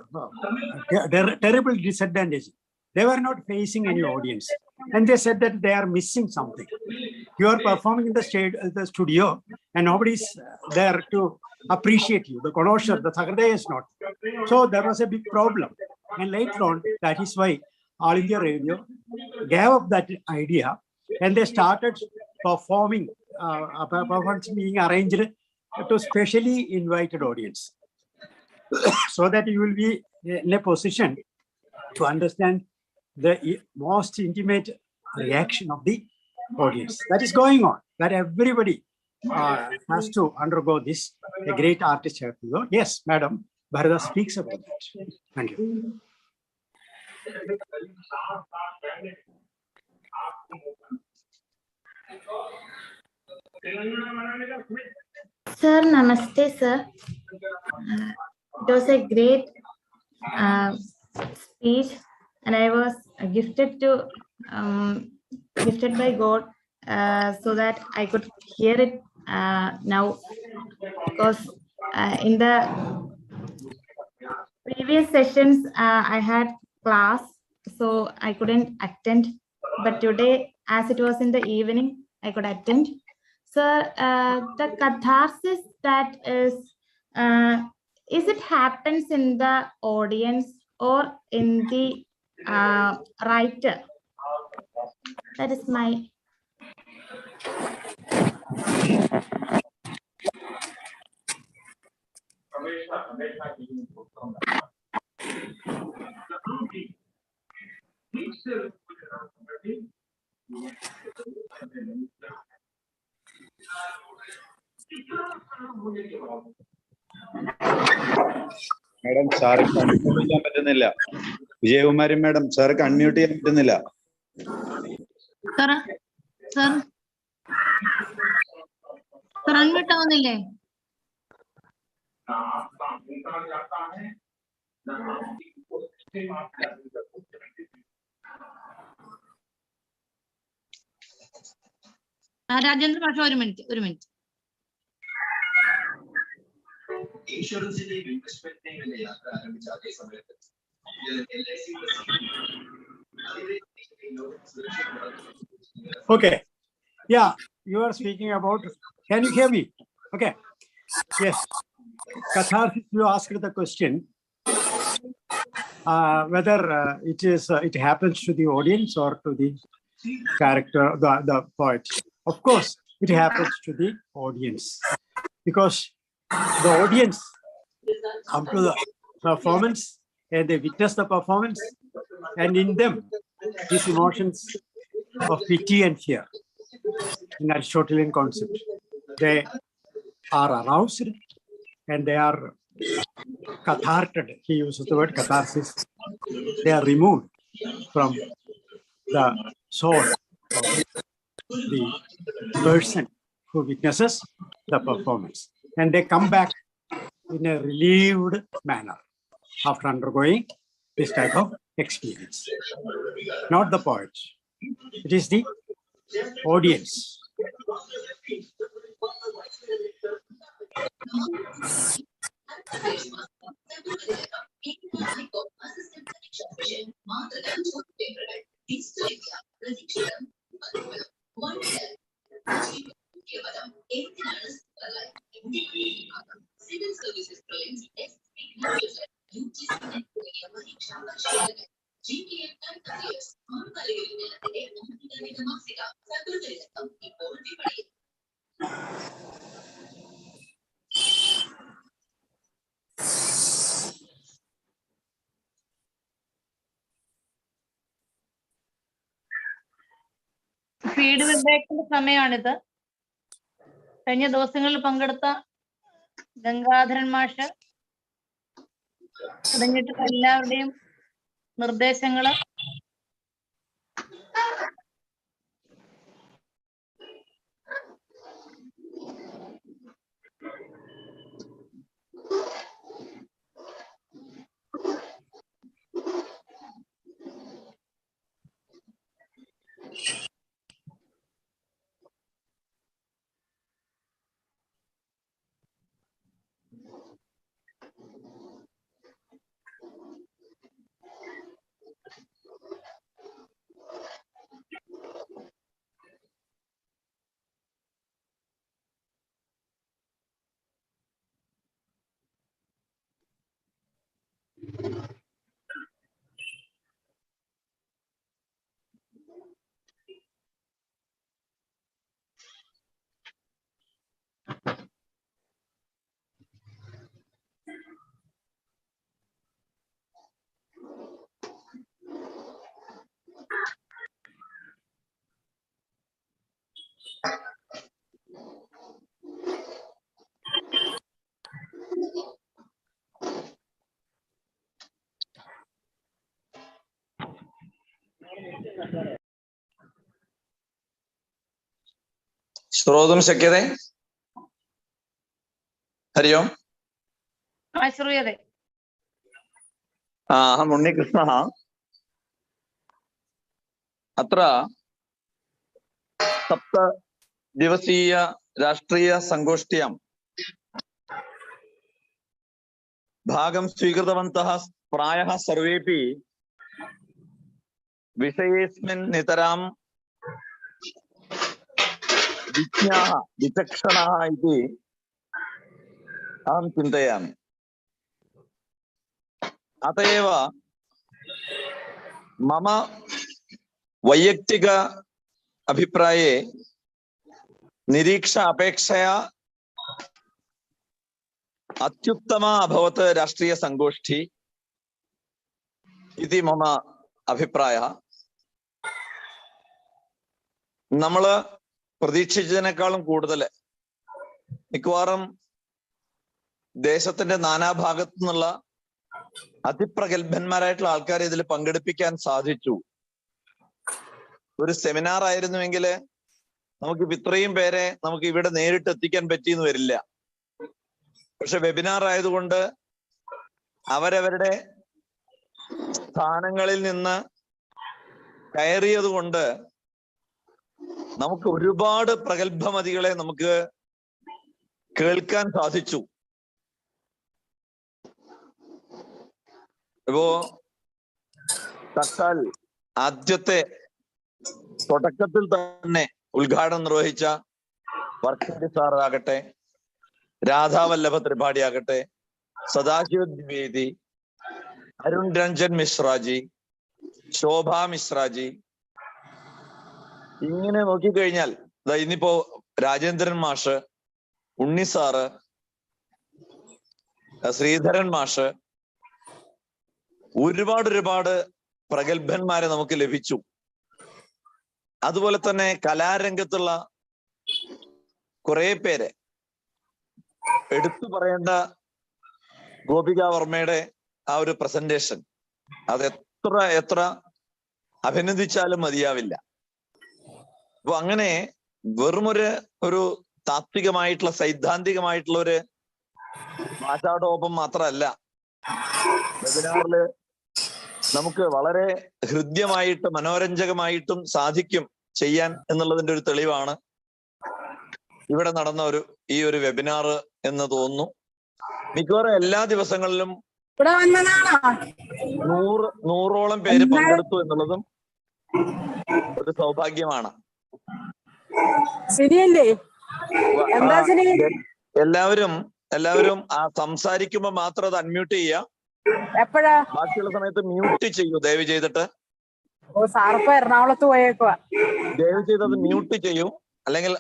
terrible disadvantage. They were not facing any audience, and they said that they are missing something. You are performing in the studio, and nobody's there to appreciate you. The connoisseur, the Sagradaya is not. So there was a big problem. And later on, that is why All India Radio gave up that idea, and they started performing, performance being arranged to specially invited audience, so that you will be in a position to understand the most intimate reaction of the audience. That is going on, that everybody has to undergo this. A great artist has to go. Yes, Madam, Bharata speaks about that. Thank you. Sir, namaste, sir. It was a great speech, and I was gifted by God so that I could hear it now, because in the previous sessions I had class, so I couldn't attend. But today, as it was in the evening, I could attend. Sir, the catharsis that is it happens in the audience or in the writer? That is my. Madam, sir, unmute ചെയ്യാൻ പറ്റുന്നില്ല. Vijayakumari madam, sir unmute ചെയ്യാൻ പറ്റുന്നില്ല. Sir, unmute ആവുന്നില്ലേ? Rajendra ഭാഷ, ഒരു minute. ഇൻഷുറൻസിന്റെയും ഇൻവെസ്റ്റ്മെന്റിന്റെയും യാത്ര ആരംഭിച്ച അതേ സമയത്ത് Okay. Yeah, you are speaking about. Can you hear me? Okay. Yes. Catharsis, you asked the question whether it happens to the audience or to the character, the poet. Of course, it happens to the audience, because the audience come to the performance and they witness the performance, and in them these emotions of pity and fear, in Aristotelian concept, they are aroused and they are catharted. He uses the word catharsis. They are removed from the soul of the person who witnesses the performance. And they come back in a relieved manner after undergoing this type of experience. Not the poets. It is the audience. ഫീഡ്ബാക്കിന്റെ സമയമാണിത്. കഴിഞ്ഞ ദിവസങ്ങളിൽ പങ്കെടുത്ത ഗംഗാധരൻ മാഷ് തുടങ്ങിയിട്ടുള്ള എല്ലാവരുടെയും നിർദ്ദേശങ്ങള് श्रोतुं शक्यते? हरि ओम्। श्रूयते। अहम् उन्निकृष्णः। अत्र सप्तदिवसीय राष्ट्रीयसङ्गोष्ठ्यां भागं स्वीकृतवन्तः प्रायः सर्वेपि विषयेऽस्मिन् नितरां विज्ञाः विचक्षणाः इति अहं चिन्तयामि। अत एव मम वैयक्तिक अभिप्राये निरीक्षा अपेक्षया अत्युत्तमा अभवत् राष्ट्रीयसङ्गोष्ठी इति मम अभिप्रायः। നമ്മള് പ്രതീക്ഷിച്ചതിനേക്കാളും കൂടുതൽ മിക്കവാറും ദേശത്തിന്റെ നാനാഭാഗത്തു നിന്നുള്ള അതിപ്രഗത്ഭന്മാരായിട്ടുള്ള ആൾക്കാരെ ഇതിൽ പങ്കെടുപ്പിക്കാൻ സാധിച്ചു. ഒരു സെമിനാർ ആയിരുന്നുവെങ്കിൽ നമുക്ക് ഇത്രയും പേരെ നമുക്ക് ഇവിടെ നേരിട്ട് എത്തിക്കാൻ പറ്റിയെന്ന് വരില്ല. പക്ഷെ വെബിനാർ ആയതുകൊണ്ട് അവരവരുടെ സ്ഥാനങ്ങളിൽ നിന്ന് കയറിയത് കൊണ്ട് നമുക്ക് ഒരുപാട് പ്രഗത്ഭമതികളെ നമുക്ക് കേൾക്കാൻ സാധിച്ചു. ഇപ്പോ തട്ടാൽ ആദ്യത്തെ തുടക്കത്തിൽ തന്നെ ഉദ്ഘാടനം നിർവഹിച്ച വർക്കരി സാറാകട്ടെ, രാധാവല്ലഭ ത്രിപാഠി ആകട്ടെ, സദാശിവ ദ്വിവേദി, അരുൺ രഞ്ജൻ മിശ്രാജി, ശോഭ മിശ്രാജി, ഇങ്ങനെ നോക്കിക്കഴിഞ്ഞാൽ ഇന്നിപ്പോ രാജേന്ദ്രൻ മാഷ്, ഉണ്ണി സാറ്, ശ്രീധരൻ മാഷ്, ഒരുപാട് പ്രഗത്ഭന്മാരെ നമുക്ക് ലഭിച്ചു. അതുപോലെ തന്നെ കലാരംഗത്തുള്ള കുറെ പേരെ എടുത്തു പറയേണ്ട ഗോപിക വർമ്മയുടെ ആ ഒരു പ്രസന്റേഷൻ, അത് എത്ര അഭിനന്ദിച്ചാലും മതിയാവില്ല. അപ്പൊ അങ്ങനെ വെറുമൊരു താത്വികമായിട്ടുള്ള സൈദ്ധാന്തികമായിട്ടുള്ള ഒരു ഭാഷാടോപം മാത്രമല്ല, വെബിനാറില് നമുക്ക് വളരെ ഹൃദ്യമായിട്ട് മനോരഞ്ജകമായിട്ടും സാധിക്കും ചെയ്യാൻ എന്നുള്ളതിന്റെ ഒരു തെളിവാണ് ഇവിടെ നടന്ന ഈ ഒരു വെബിനാർ എന്ന് തോന്നുന്നു. മിക്കവാറും എല്ലാ ദിവസങ്ങളിലും 100ഓളം പേര് പങ്കെടുത്തു എന്നുള്ളതും ഒരു സൗഭാഗ്യമാണ്. എല്ലാവരും ആ സംസാരിക്കുമ്പോ മാത്രം അത് അൺമ്യൂട്ട് ചെയ്യുക. ബാക്കിയുള്ള സമയത്ത് മ്യൂട്ട് ചെയ്യൂ ദയവ് ചെയ്തിട്ട്. എറണാകുളത്ത് പോയേക്കുവാ. ദയവ് ചെയ്ത് അത് മ്യൂട്ട് ചെയ്യൂ, അല്ലെങ്കിൽ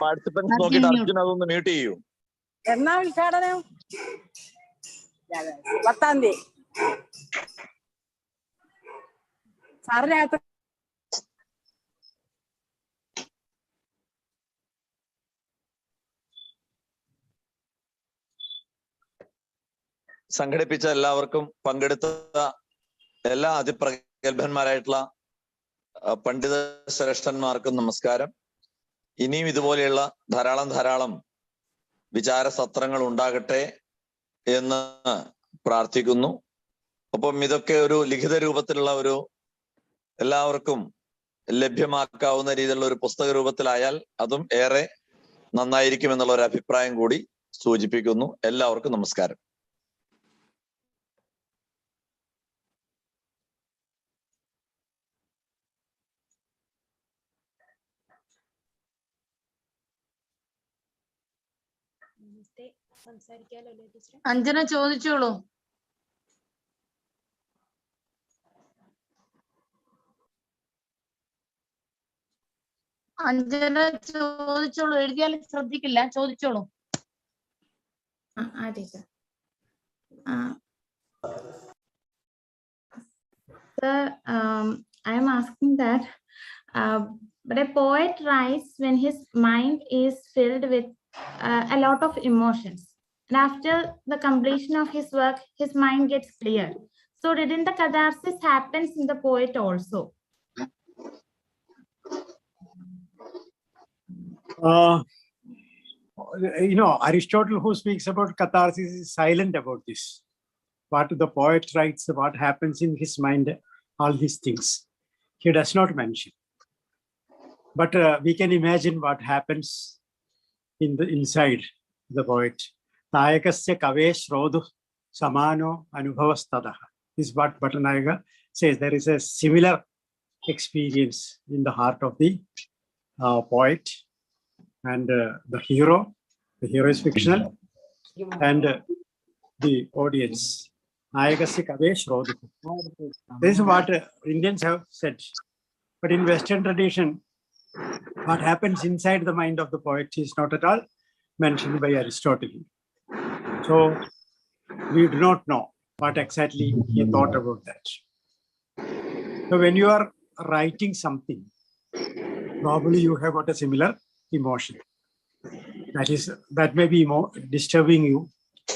പാർട്ടിസിപ്പൻസ് നോക്കിയിട്ട് അർജുൻ അതൊന്ന് മ്യൂട്ട് ചെയ്യൂ. എന്നാ ഉദ്ഘാടനം? 10-ാം തീയതി. സാറിനകത്ത് സംഘടിപ്പിച്ച എല്ലാവർക്കും, പങ്കെടുത്ത എല്ലാ അതിപ്രഗത്ഭന്മാരായിട്ടുള്ള പണ്ഡിത ശ്രേഷ്ഠന്മാർക്കും നമസ്കാരം. ഇനിയും ഇതുപോലെയുള്ള ധാരാളം വിചാര സത്രങ്ങൾ ഉണ്ടാകട്ടെ എന്ന് പ്രാർത്ഥിക്കുന്നു. ഒപ്പം ഇതൊക്കെ ഒരു ലിഖിത രൂപത്തിലുള്ള എല്ലാവർക്കും ലഭ്യമാക്കാവുന്ന രീതിയിലുള്ള ഒരു പുസ്തക രൂപത്തിലായാൽ അതും ഏറെ നന്നായിരിക്കും എന്നുള്ള ഒരു അഭിപ്രായം കൂടി സൂചിപ്പിക്കുന്നു. എല്ലാവർക്കും നമസ്കാരം. അഞ്ജന ചോദിച്ചോളൂ. അഞ്ജന ചോദിച്ചോളൂ, എഴുതിയാലും ശ്രദ്ധിക്കില്ല. ചോദിച്ചോളൂ. Sir, I am asking that, but a poet writes when his mind is filled with a lot of emotions, and after the completion of his work, his mind gets clear. So, didn't the catharsis happens in the poet also? Aristotle, who speaks about catharsis, is silent about this. What the poet writes, what happens in his mind, all these things, he does not mention. But we can imagine what happens inside the poet. Nayakasya kave shrodhu samano anubhavastadaha. This is what Bhattanayaga says. There is a similar experience in the heart of the poet and the hero. The hero is fictional, and the audience. Nayakasya kave shrodhu. This is what Indians have said. But in Western tradition, what happens inside the mind of the poet is not at all mentioned by Aristotle. So we do not know what exactly he thought about that. So when you are writing something, probably you have got a similar emotion. That may be more disturbing you.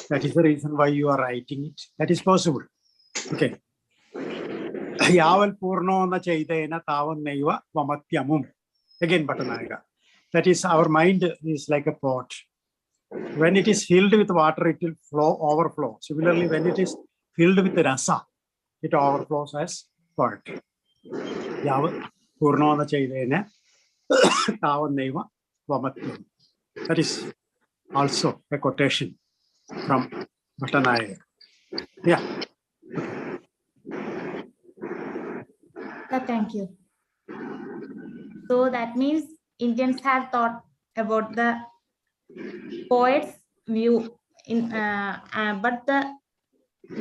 That is the reason why you are writing it. That is possible. Okay. Yaval purno na chaitena tavan naiva vamatyamum. Again, Bhattanayaga. That is, our mind is like a pot. When it is filled with water, it will overflow. Similarly, when it is filled with rasa, it overflows as poetry. Yaval purno na chaitena tavan naiva vamatyamum. That is also a quotation from Bhattanayaga. Yeah. Thank you. So that means Indians have thought about the poet's view, but the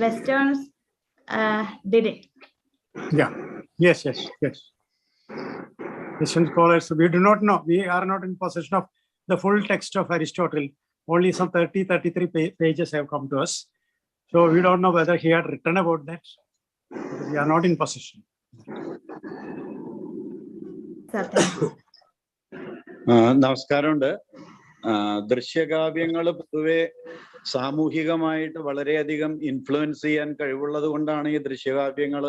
Westerns didn't. Yeah. Yes. Western scholars, we do not know. We are not in possession of the full text of Aristotle. Only some 33 pages have come to us. So we don't know whether he had written about that. We are not in possession. നമസ്കാരമുണ്ട്. ദൃശ്യകാവ്യങ്ങൾ പൊതുവെ സാമൂഹികമായിട്ട് വളരെയധികം influence ചെയ്യാൻ കഴിവുള്ളത് കൊണ്ടാണ് ഈ ദൃശ്യകാവ്യങ്ങൾ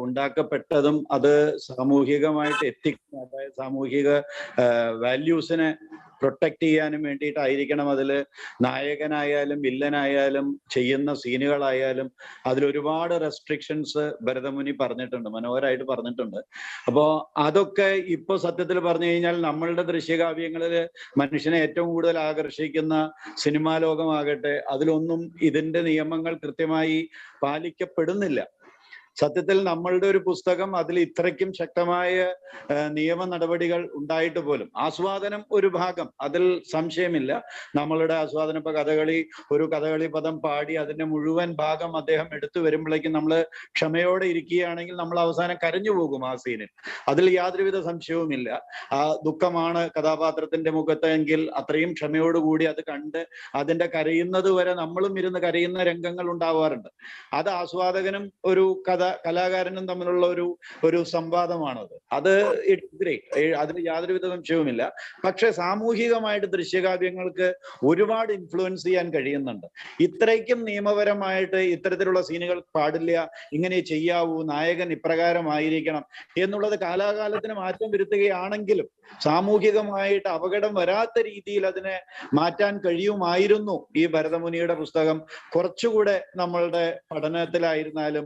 ഉണ്ടാക്കപ്പെട്ടതും അത് സാമൂഹികമായിട്ട് അതായത് സാമൂഹിക വാല്യൂസിനെ protect ചെയ്യാനും വേണ്ടിയിട്ടായിരിക്കണം അതിൽ നായകനായാലും വില്ലനായാലും ചെയ്യുന്ന സീനുകളായാലും അതിലൊരുപാട് റെസ്ട്രിക്ഷൻസ് ഭരതമുനി പറഞ്ഞിട്ടുണ്ട്, മനോഹരമായിട്ട് പറഞ്ഞിട്ടുണ്ട്. അപ്പോൾ അതൊക്കെ ഇപ്പോൾ സത്യത്തിൽ പറഞ്ഞു കഴിഞ്ഞാൽ നമ്മളുടെ ദൃശ്യകാവ്യങ്ങളിൽ മനുഷ്യനെ ഏറ്റവും കൂടുതൽ ആകർഷിക്കുന്ന സിനിമാ ലോകമാകട്ടെ അതിലൊന്നും ഇതിന്റെ നിയമങ്ങൾ കൃത്യമായി പാലിക്കപ്പെടുന്നില്ല. സത്യത്തിൽ നമ്മളുടെ ഒരു പുസ്തകം അതിൽ ഇത്രയ്ക്കും ശക്തമായ നിയമ നടപടികൾ ഉണ്ടായിട്ട് പോലും ആസ്വാദനം ഒരു ഭാഗം, അതിൽ സംശയമില്ല. നമ്മളുടെ ആസ്വാദനം ഇപ്പൊ ഒരു കഥകളി പദം പാടി അതിന്റെ മുഴുവൻ ഭാഗം അദ്ദേഹം എടുത്തു വരുമ്പോഴേക്കും നമ്മൾ ക്ഷമയോടെ ഇരിക്കുകയാണെങ്കിൽ നമ്മൾ അവസാനം കരഞ്ഞു പോകും ആ സീനിൽ. അതിൽ യാതൊരുവിധ സംശയവുമില്ല. ആ ദുഃഖമാണ് കഥാപാത്രത്തിന്റെ മുഖത്തെങ്കിൽ അത്രയും ക്ഷമയോടുകൂടി അത് കണ്ട് അതിന്റെ കരയുന്നത് വരെ നമ്മളും ഇരുന്ന് കരയുന്ന രംഗങ്ങൾ ഉണ്ടാവാറുണ്ട്. അത് ആസ്വാദകനും ഒരു കലാകാരനും തമ്മിലുള്ള ഒരു സംവാദമാണത്. അത് ഇറ്റ്സ് ഗ്രേറ്റ്, അതിൽ യാതൊരുവിധ സംശയവുമില്ല. പക്ഷെ സാമൂഹികമായിട്ട് ദൃശ്യകാവ്യങ്ങൾക്ക് ഒരുപാട് ഇൻഫ്ലുവൻസ് ചെയ്യാൻ കഴിയുന്നുണ്ട്. ഇത്രയ്ക്കും നിയമപരമായിട്ട് ഇത്തരത്തിലുള്ള സീനുകൾ പാടില്ല, ഇങ്ങനെ ചെയ്യാവൂ, നായകൻ ഇപ്രകാരമായിരിക്കണം എന്നുള്ളത് കാലാകാലത്തിന് മാറ്റം വരുത്തുകയാണെങ്കിലും സാമൂഹികമായിട്ട് അപകടം വരാത്ത രീതിയിൽ അതിനെ മാറ്റാൻ കഴിയുമായിരുന്നു ഈ ഭരതമുനിയുടെ പുസ്തകം കുറച്ചുകൂടെ നമ്മളുടെ പഠനത്തിലായിരുന്നാലും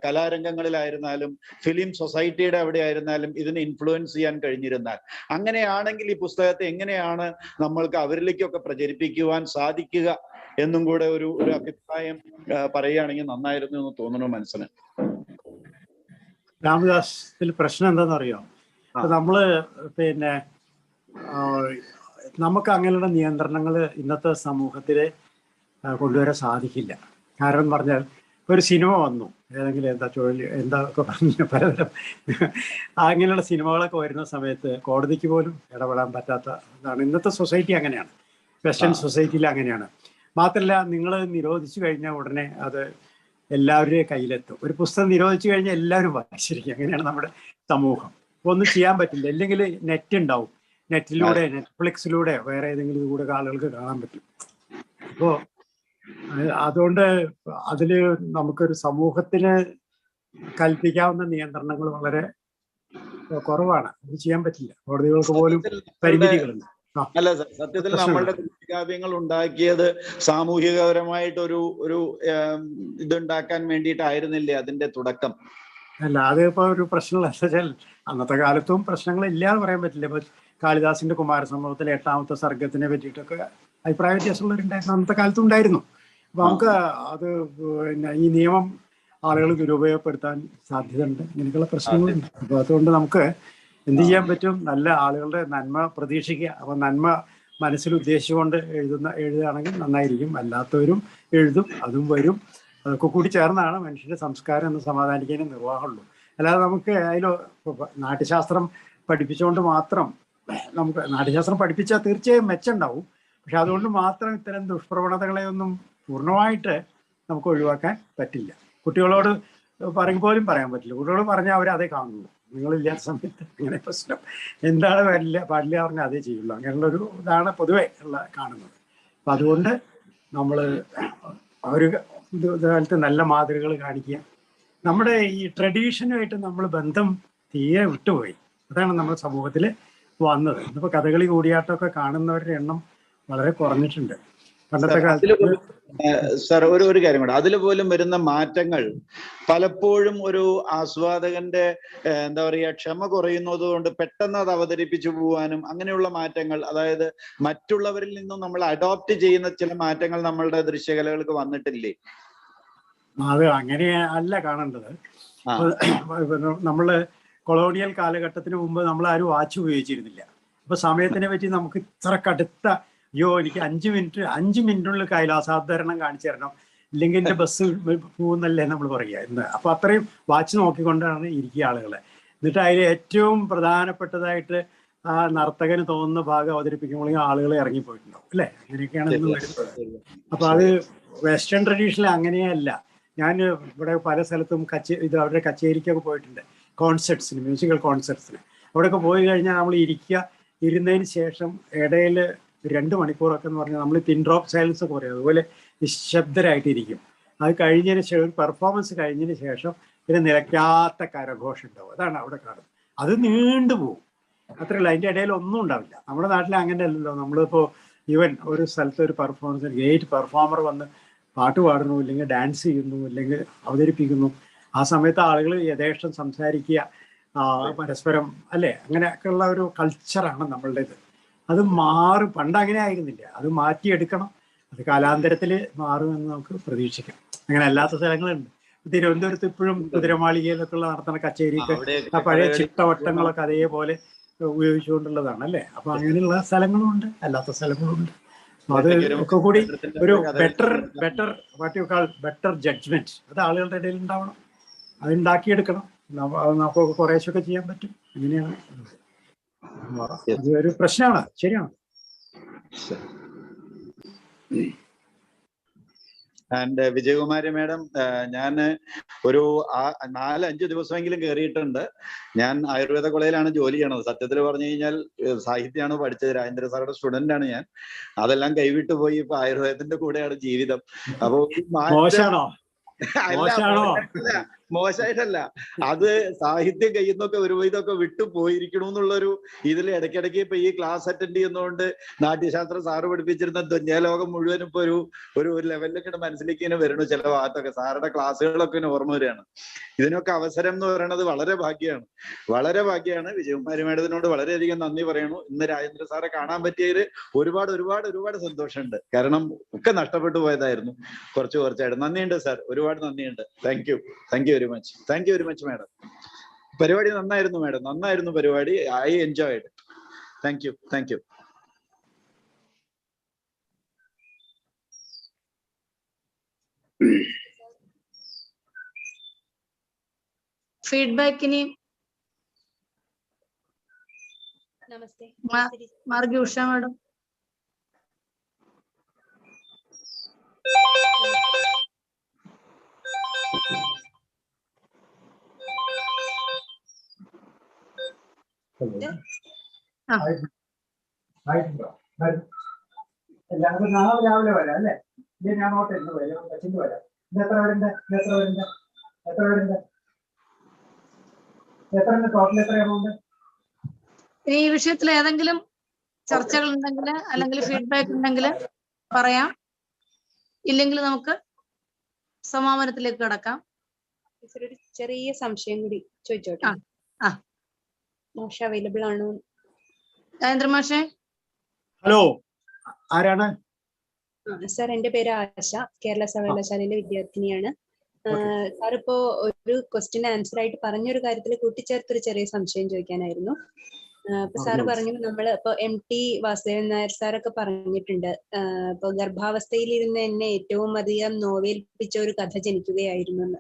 കലാരംഗങ്ങളിലായിരുന്നാലും ഫിലിം സൊസൈറ്റിയുടെ അവിടെ ആയിരുന്നാലും ഇതിനെ ഇൻഫ്ലുവൻസ് ചെയ്യാൻ കഴിഞ്ഞിരുന്നാൽ. അങ്ങനെയാണെങ്കിൽ ഈ പുസ്തകത്തെ എങ്ങനെയാണ് നമ്മൾക്ക് അവരിലേക്കൊക്കെ പ്രചരിപ്പിക്കുവാൻ സാധിക്കുക എന്നും കൂടെ ഒരു അഭിപ്രായം പറയുകയാണെങ്കിൽ നന്നായിരുന്നു എന്ന് തോന്നുന്നു മനസ്സിന്. രാമദാസ്, ഇതിൽ പ്രശ്നം എന്താണെന്ന് അറിയാം, നമ്മള് നമുക്ക് അങ്ങനെയുള്ള നിയന്ത്രണങ്ങൾ ഇന്നത്തെ സമൂഹത്തിൽ കൊണ്ടുവരാൻ സാധിക്കില്ല. കാരണം പറഞ്ഞാൽ ഒരു സിനിമ വന്നു, ഏതെങ്കിലും എന്തൊക്കെ പറഞ്ഞു പലതരം അങ്ങനെയുള്ള സിനിമകളൊക്കെ വരുന്ന സമയത്ത് കോടതിക്ക് പോലും ഇടപെടാൻ പറ്റാത്ത ഇതാണ് ഇന്നത്തെ സൊസൈറ്റി. അങ്ങനെയാണ്, വെസ്റ്റേൺ സൊസൈറ്റിയിൽ അങ്ങനെയാണ്. മാത്രമല്ല, നിങ്ങൾ നിരോധിച്ചു കഴിഞ്ഞാൽ ഉടനെ അത് എല്ലാവരുടെയും കയ്യിലെത്തും. ഒരു പുസ്തകം നിരോധിച്ചു കഴിഞ്ഞാൽ എല്ലാവരും വായിച്ചിരിക്കും. അങ്ങനെയാണ് നമ്മുടെ സമൂഹം. ഒന്നും ചെയ്യാൻ പറ്റില്ല. അല്ലെങ്കിൽ നെറ്റ് ഉണ്ടാവും, നെറ്റിലൂടെ നെറ്റ്ഫ്ലിക്സിലൂടെ വേറെ ഏതെങ്കിലും കൂടെ ആളുകൾക്ക് കാണാൻ പറ്റും. അപ്പോൾ അതുകൊണ്ട് അതില് നമുക്കൊരു സമൂഹത്തിന് കൽപ്പിക്കാവുന്ന നിയന്ത്രണങ്ങൾ വളരെ കുറവാണ്. അത് ചെയ്യാൻ പറ്റില്ല. കോടതികൾക്ക് പോലും പരിമിതികളുണ്ട്. അല്ല സർ, സത്യത്തിൽ നമ്മളുടെ ദൃശ്യകാവ്യങ്ങൾ ഉണ്ടാക്കിയത് സാമൂഹികപരമായിട്ടൊരു ഇതുണ്ടാക്കാൻ വേണ്ടിയിട്ടായിരുന്നില്ലേ അതിന്റെ തുടക്കം? അല്ല, അതിപ്പോ ഒരു പ്രശ്നമുള്ള വെച്ചാൽ അന്നത്തെ കാലത്തും പ്രശ്നങ്ങളില്ല എന്ന് പറയാൻ പറ്റില്ല. ഇപ്പൊ കാളിദാസിന്റെ കുമാരസംഭവത്തിലെ 8ാമത്തെ സർഗത്തിനെ പറ്റിയിട്ടൊക്കെ അഭിപ്രായ വ്യത്യാസമുള്ളവരുണ്ടായിരുന്നു, അന്നത്തെ കാലത്തും ഉണ്ടായിരുന്നു. അപ്പൊ നമുക്ക് അത് ഈ നിയമം ആളുകൾ ദുരുപയോഗപ്പെടുത്താൻ സാധ്യതയുണ്ട്, ഇങ്ങനെയൊക്കെയുള്ള പ്രശ്നങ്ങളുണ്ട്. അപ്പൊ അതുകൊണ്ട് നമുക്ക് എന്ത് ചെയ്യാൻ പറ്റും? നല്ല ആളുകളുടെ നന്മ പ്രതീക്ഷിക്കുക. അപ്പൊ നന്മ മനസ്സിൽ ഉദ്ദേശിച്ചുകൊണ്ട് എഴുതുകയാണെങ്കിൽ നന്നായിരിക്കും. അല്ലാത്തവരും എഴുതും, അതും വരും. അതൊക്കെ കൂടി ചേർന്നാണ് മനുഷ്യന്റെ സംസ്കാരം എന്ന് സമാധാനിക്കാനും നിർവാഹമുള്ളൂ. അല്ലാതെ നമുക്ക് നാട്യശാസ്ത്രം പഠിപ്പിച്ചുകൊണ്ട് മാത്രം നമുക്ക് നാട്യശാസ്ത്രം പഠിപ്പിച്ചാൽ തീർച്ചയായും മെച്ചമുണ്ടാവും. പക്ഷെ അതുകൊണ്ട് മാത്രം ഇത്തരം ദുഷ്പ്രവണതകളെ ഒന്നും പൂർണ്ണമായിട്ട് നമുക്ക് ഒഴിവാക്കാൻ പറ്റില്ല. കുട്ടികളോട് പോലും പറയാൻ പറ്റില്ല. കുട്ടികളോട് പറഞ്ഞാൽ അവർ അതേ കാണുള്ളൂ. നിങ്ങളില്ലാത്ത സമയത്ത് അങ്ങനെ പ്രശ്നം എന്താണ് പാടില്ല പറഞ്ഞാൽ അതേ ചെയ്യുള്ളൂ. അങ്ങനെയുള്ളൊരു ഇതാണ് പൊതുവെ കാണുന്നത്. അപ്പം അതുകൊണ്ട് നമ്മൾ ഒരു കാലത്ത് നല്ല മാതൃകകൾ കാണിക്കുക. നമ്മുടെ ഈ ട്രഡീഷനുമായിട്ട് നമ്മൾ ബന്ധം തീരെ വിട്ടുപോയി. അതാണ് നമ്മുടെ സമൂഹത്തിൽ വന്നത്. ഇന്നിപ്പോൾ കഥകളി കൂടിയാട്ടമൊക്കെ കാണുന്നവരുടെ എണ്ണം വളരെ കുറഞ്ഞിട്ടുണ്ട്. പണ്ടത്തെ കാലത്ത് സാർ ഒരു കാര്യം കൂടെ, അതിൽ പോലും വരുന്ന മാറ്റങ്ങൾ പലപ്പോഴും ഒരു ആസ്വാദകന്റെ എന്താ പറയുക ക്ഷമ കുറയുന്നത് കൊണ്ട് പെട്ടെന്ന് അത് അവതരിപ്പിച്ചു പോവാനും അങ്ങനെയുള്ള മാറ്റങ്ങൾ, അതായത് മറ്റുള്ളവരിൽ നിന്നും നമ്മൾ അഡോപ്റ്റ് ചെയ്യുന്ന ചില മാറ്റങ്ങൾ നമ്മളുടെ ദൃശ്യകലകൾക്ക് വന്നിട്ടില്ലേ? അത് അങ്ങനെ അല്ല കാണേണ്ടത്. നമ്മള് കൊളോണിയൽ കാലഘട്ടത്തിന് മുമ്പ് നമ്മൾ ആരും വാച്ച് ഉപയോഗിച്ചിരുന്നില്ല. അപ്പൊ സമയത്തിനെ പറ്റി നമുക്ക് ഇത്ര കടുത്ത എനിക്ക് 5 മിനിറ്റിനുള്ളിൽ കൈലാസാവതരണം കാണിച്ചു തരണം, ഇല്ലെങ്കിൽ എൻ്റെ ബസ് പോകുന്നല്ലേ നമ്മൾ പറയുക ഇന്ന്. അപ്പൊ അത്രയും വാച്ച് നോക്കിക്കൊണ്ടാണ് ഇരിക്കുക ആളുകളെ. എന്നിട്ട് അതിൽ ഏറ്റവും പ്രധാനപ്പെട്ടതായിട്ട് ആ നർത്തകന് തോന്നുന്ന ഭാഗം അവതരിപ്പിക്കുമ്പോഴേക്കും ആളുകൾ ഇറങ്ങിപ്പോയിട്ടുണ്ടാവും, അല്ലേ? അങ്ങനെയൊക്കെയാണ് ഇന്ന് വരുന്നത്. അപ്പൊ അത് വെസ്റ്റേൺ ട്രഡീഷനിൽ അങ്ങനെയല്ല. ഞാൻ ഇവിടെ പല സ്ഥലത്തും അവരുടെ കച്ചേരിക്കൊക്കെ പോയിട്ടുണ്ട്, കോൺസെർട്സിന്, മ്യൂസിക്കൽ കോൺസെർട്സിന്. അവിടെയൊക്കെ പോയി കഴിഞ്ഞാൽ നമ്മൾ ഇരുന്നതിന് ശേഷം ഇടയിൽ 2 മണിക്കൂറൊക്കെ എന്ന് പറഞ്ഞാൽ നമ്മൾ പിൻ ഡ്രോപ്പ് സൈലൻസ് ഒക്കെ പറയും, അതുപോലെ നിശബ്ദരായിട്ടിരിക്കും. അത് കഴിഞ്ഞതിന് ശേഷം പെർഫോമൻസ് കഴിഞ്ഞതിന് ശേഷം പിന്നെ നിലയ്ക്കാത്ത കരഘോഷം ഉണ്ടാവും. അതാണ് അവിടെ കാണുന്നത്. അത് നീണ്ടുപോകും, അത്രയല്ല, അതിൻ്റെ ഇടയിൽ ഒന്നും ഉണ്ടാവില്ല. നമ്മുടെ നാട്ടിൽ അങ്ങനെ അല്ലല്ലോ. നമ്മളിപ്പോൾ ഈവൻ ഒരു സ്ഥലത്ത് ഒരു പെർഫോമൻസ് ഗ്രേറ്റ് പെർഫോമർ വന്ന് പാട്ട് പാടുന്നു, ഇല്ലെങ്കിൽ ഡാൻസ് ചെയ്യുന്നു, ഇല്ലെങ്കിൽ അവതരിപ്പിക്കുന്നു, ആ സമയത്ത് ആളുകൾ യഥേഷ്ടം സംസാരിക്കുക, പരസ്പരം അല്ലേ, അങ്ങനെയൊക്കെയുള്ള ഒരു കൾച്ചറാണ് നമ്മളുടേത്. അത് മാറും. പണ്ട് അങ്ങനെ ആയിരുന്നില്ല, അത് മാറ്റിയെടുക്കണം. അത് കാലാന്തരത്തിൽ മാറുമെന്ന് നമുക്ക് പ്രതീക്ഷിക്കാം. അങ്ങനെ അല്ലാത്ത സ്ഥലങ്ങളുണ്ട്. തിരുവനന്തപുരത്ത് ഇപ്പോഴും കുതിരമാളികയിലൊക്കെ ഉള്ള നടത്തുന്ന കച്ചേരിക്ക് ആ പഴയ ചിട്ടവട്ടങ്ങളൊക്കെ അതേപോലെ ഉപയോഗിച്ചുകൊണ്ടുള്ളതാണ് അല്ലേ. അപ്പൊ അങ്ങനെയുള്ള സ്ഥലങ്ങളുണ്ട്, അല്ലാത്ത സ്ഥലങ്ങളുണ്ട്. അത് ഒക്കെ കൂടി ഒരു better what you call better judgement അത് ആളുകളുടെ ഇടയിൽ ഉണ്ടാവണം. അത് ഉണ്ടാക്കിയെടുക്കണം. അത് നമുക്ക് കുറേശ്ശൊക്കെ ചെയ്യാൻ പറ്റും. അങ്ങനെയാണ്. അത് ഒരു പ്രശ്നമാണ്. ശരിയാണ്. ആൻഡ് വിജയകുമാരി മാഡം, ഞാൻ ഒരു 4-5 ദിവസമെങ്കിലും കയറിയിട്ടുണ്ട്. ഞാൻ ആയുർവേദ കോളേജിലാണ് ജോലി ചെയ്യണത്. സത്യത്തിൽ പറഞ്ഞു കഴിഞ്ഞാൽ സാഹിത്യമാണ് പഠിച്ചത്. രാജേന്ദ്ര സാറുടെ സ്റ്റുഡന്റ് ആണ് ഞാൻ. അതെല്ലാം കൈവിട്ടു പോയി. ഇപ്പൊ ആയുർവേദത്തിന്റെ കൂടെയാണ് ജീവിതം. അപ്പൊ മോശമായിട്ടല്ല, അത് സാഹിത്യം കയ്യിൽ നിന്നൊക്കെ ഒരു ഇതൊക്കെ വിട്ടു പോയിരിക്കണമെന്നുള്ളൊരു ഇതിൽ ഇടയ്ക്കിടയ്ക്ക് ഇപ്പൊ ഈ ക്ലാസ് അറ്റൻഡ് ചെയ്യുന്നതുകൊണ്ട് നാട്യശാസ്ത്രം സാറ് പഠിപ്പിച്ചിരുന്ന ധ്വന്യാലോകം മുഴുവനും ഇപ്പൊ ഒരു ലെവലിലൊക്കെ മനസ്സിലേക്ക് ഇങ്ങനെ വരണു. ചില ഭാഗത്തൊക്കെ സാറുടെ ക്ലാസ്സുകളൊക്കെ ഇങ്ങനെ ഓർമ്മ വരികയാണ്. ഇതിനൊക്കെ അവസരം എന്ന് പറയുന്നത് വളരെ ഭാഗ്യമാണ്, വളരെ ഭാഗ്യമാണ്. വിജയകുമാരി മാഡത്തിനോട് വളരെയധികം നന്ദി പറയണു. ഇന്ന് രാജേന്ദ്ര സാറെ കാണാൻ പറ്റിയതിൽ ഒരുപാട് സന്തോഷമുണ്ട്. കാരണം ഒക്കെ നഷ്ടപ്പെട്ടു പോയതായിരുന്നു കുറച്ചായിട്ട്. നന്ദിയുണ്ട് സാർ, ഒരുപാട് നന്ദിയുണ്ട്. Thank you very much madam. പരിപാടി നന്നായിരുന്നു മാഡം, നന്നായിരുന്നു പരിപാടി. I enjoyed. Thank you. ഫീഡ്ബാക്കിന് നമസ്തേ. മാർഗി ഉഷ മാഡം. എല്ലാവർക്കും നാളെ രാവിലെ വരാം അല്ലേ? ഞാൻ നോട്ടെ വരാം. എത്ര പേരുണ്ട്? ടോട്ടൽ എത്ര എമൗണ്ട്? ഈ വിഷയത്തിൽ ഏതെങ്കിലും ചർച്ചകൾ ഉണ്ടെങ്കിൽ അല്ലെങ്കിൽ ഫീഡ്ബാക്ക് ഉണ്ടെങ്കിൽ പറയാം. ഇല്ലെങ്കിൽ നമുക്ക് സമാപനത്തിലേക്ക് കടക്കാം. ഒരു ചെറിയ സംശയം കൂടി ചോദിച്ചോട്ടെ? മോശ അവൈലബിൾ ആണോ? രാജേന്ദ്ര മാഷേ. ഹലോ, ആരാണ്? സാർ, എന്റെ പേര് ആശ, കേരള സർവകലാശാലയിലെ വിദ്യാർത്ഥിനിയാണ്. സാർ ഇപ്പോ ഒരു ക്വസ്റ്റ്യൻ ആൻസർ ആയിട്ട് പറഞ്ഞൊരു കാര്യത്തിൽ കൂട്ടിച്ചേർത്തൊരു ചെറിയ സംശയം ചോദിക്കാനായിരുന്നു. ഇപ്പൊ സാറ് പറഞ്ഞു, നമ്മള് ഇപ്പൊ MT വാസുദേവൻ നായർ സാറൊക്കെ പറഞ്ഞിട്ടുണ്ട്, ഇപ്പൊ ഗർഭാവസ്ഥയിലിരുന്ന് എന്നെ ഏറ്റവും അധികം നോവേൽപ്പിച്ച ഒരു കഥ ജനിക്കുകയായിരുന്നു എന്ന്,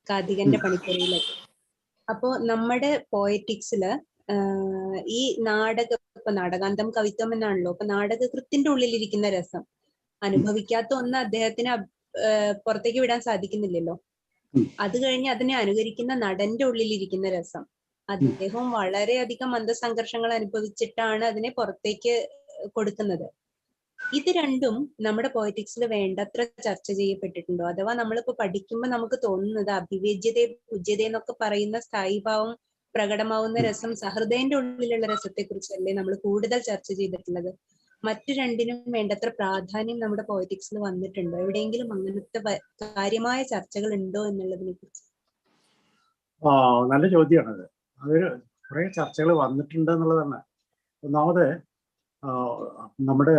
കാർത്തികന്റെ പണിപ്പുരയിലൊക്കെ. അപ്പോ നമ്മുടെ പോയറ്റിക്സില് ഈ ഇപ്പൊ നാടകാന്തം കവിത്വം എന്നാണല്ലോ. അപ്പൊ നാടകകൃത്തിന്റെ ഉള്ളിലിരിക്കുന്ന രസം അനുഭവിക്കാത്ത ഒന്ന് അദ്ദേഹത്തിന് പുറത്തേക്ക് വിടാൻ സാധിക്കുന്നില്ലല്ലോ. അത് കഴിഞ്ഞ് അതിനെ അനുകരിക്കുന്ന നടന്റെ ഉള്ളിലിരിക്കുന്ന രസം, അദ്ദേഹം വളരെയധികം അന്തസംഘർഷങ്ങൾ അനുഭവിച്ചിട്ടാണ് അതിനെ പുറത്തേക്ക് കൊടുക്കുന്നത്. ഇത് രണ്ടും നമ്മുടെ പോയറ്റിക്സിൽ വേണ്ടത്ര ചർച്ച ചെയ്യപ്പെട്ടിട്ടുണ്ടോ? അഥവാ നമ്മളിപ്പോ പഠിക്കുമ്പോൾ നമുക്ക് തോന്നുന്നത് അഭിവേജ്യത, പൂജ്യത എന്നൊക്കെ പറയുന്ന സ്ഥായീഭാവം പ്രകടമാവുന്ന രസം സഹൃദയന്റെ ഉള്ളിലുള്ള രസത്തെ കുറിച്ചല്ലേ നമ്മൾ കൂടുതൽ ചർച്ച ചെയ്തിട്ടുള്ളത്? മറ്റു രണ്ടിനും വേണ്ടത്ര പ്രാധാന്യം നമ്മുടെ പോയറ്റിക്സിൽ വന്നിട്ടുണ്ടോ? എവിടെയെങ്കിലും അങ്ങനത്തെ കാര്യമായ ചർച്ചകൾ ഉണ്ടോ എന്നുള്ളതിനെ കുറിച്ച്? നല്ല ചോദ്യമാണത്. അതൊരു കുറെ ചർച്ചകൾ വന്നിട്ടുണ്ട് എന്നുള്ളതാണ്. ഒന്നാമത് നമ്മുടെ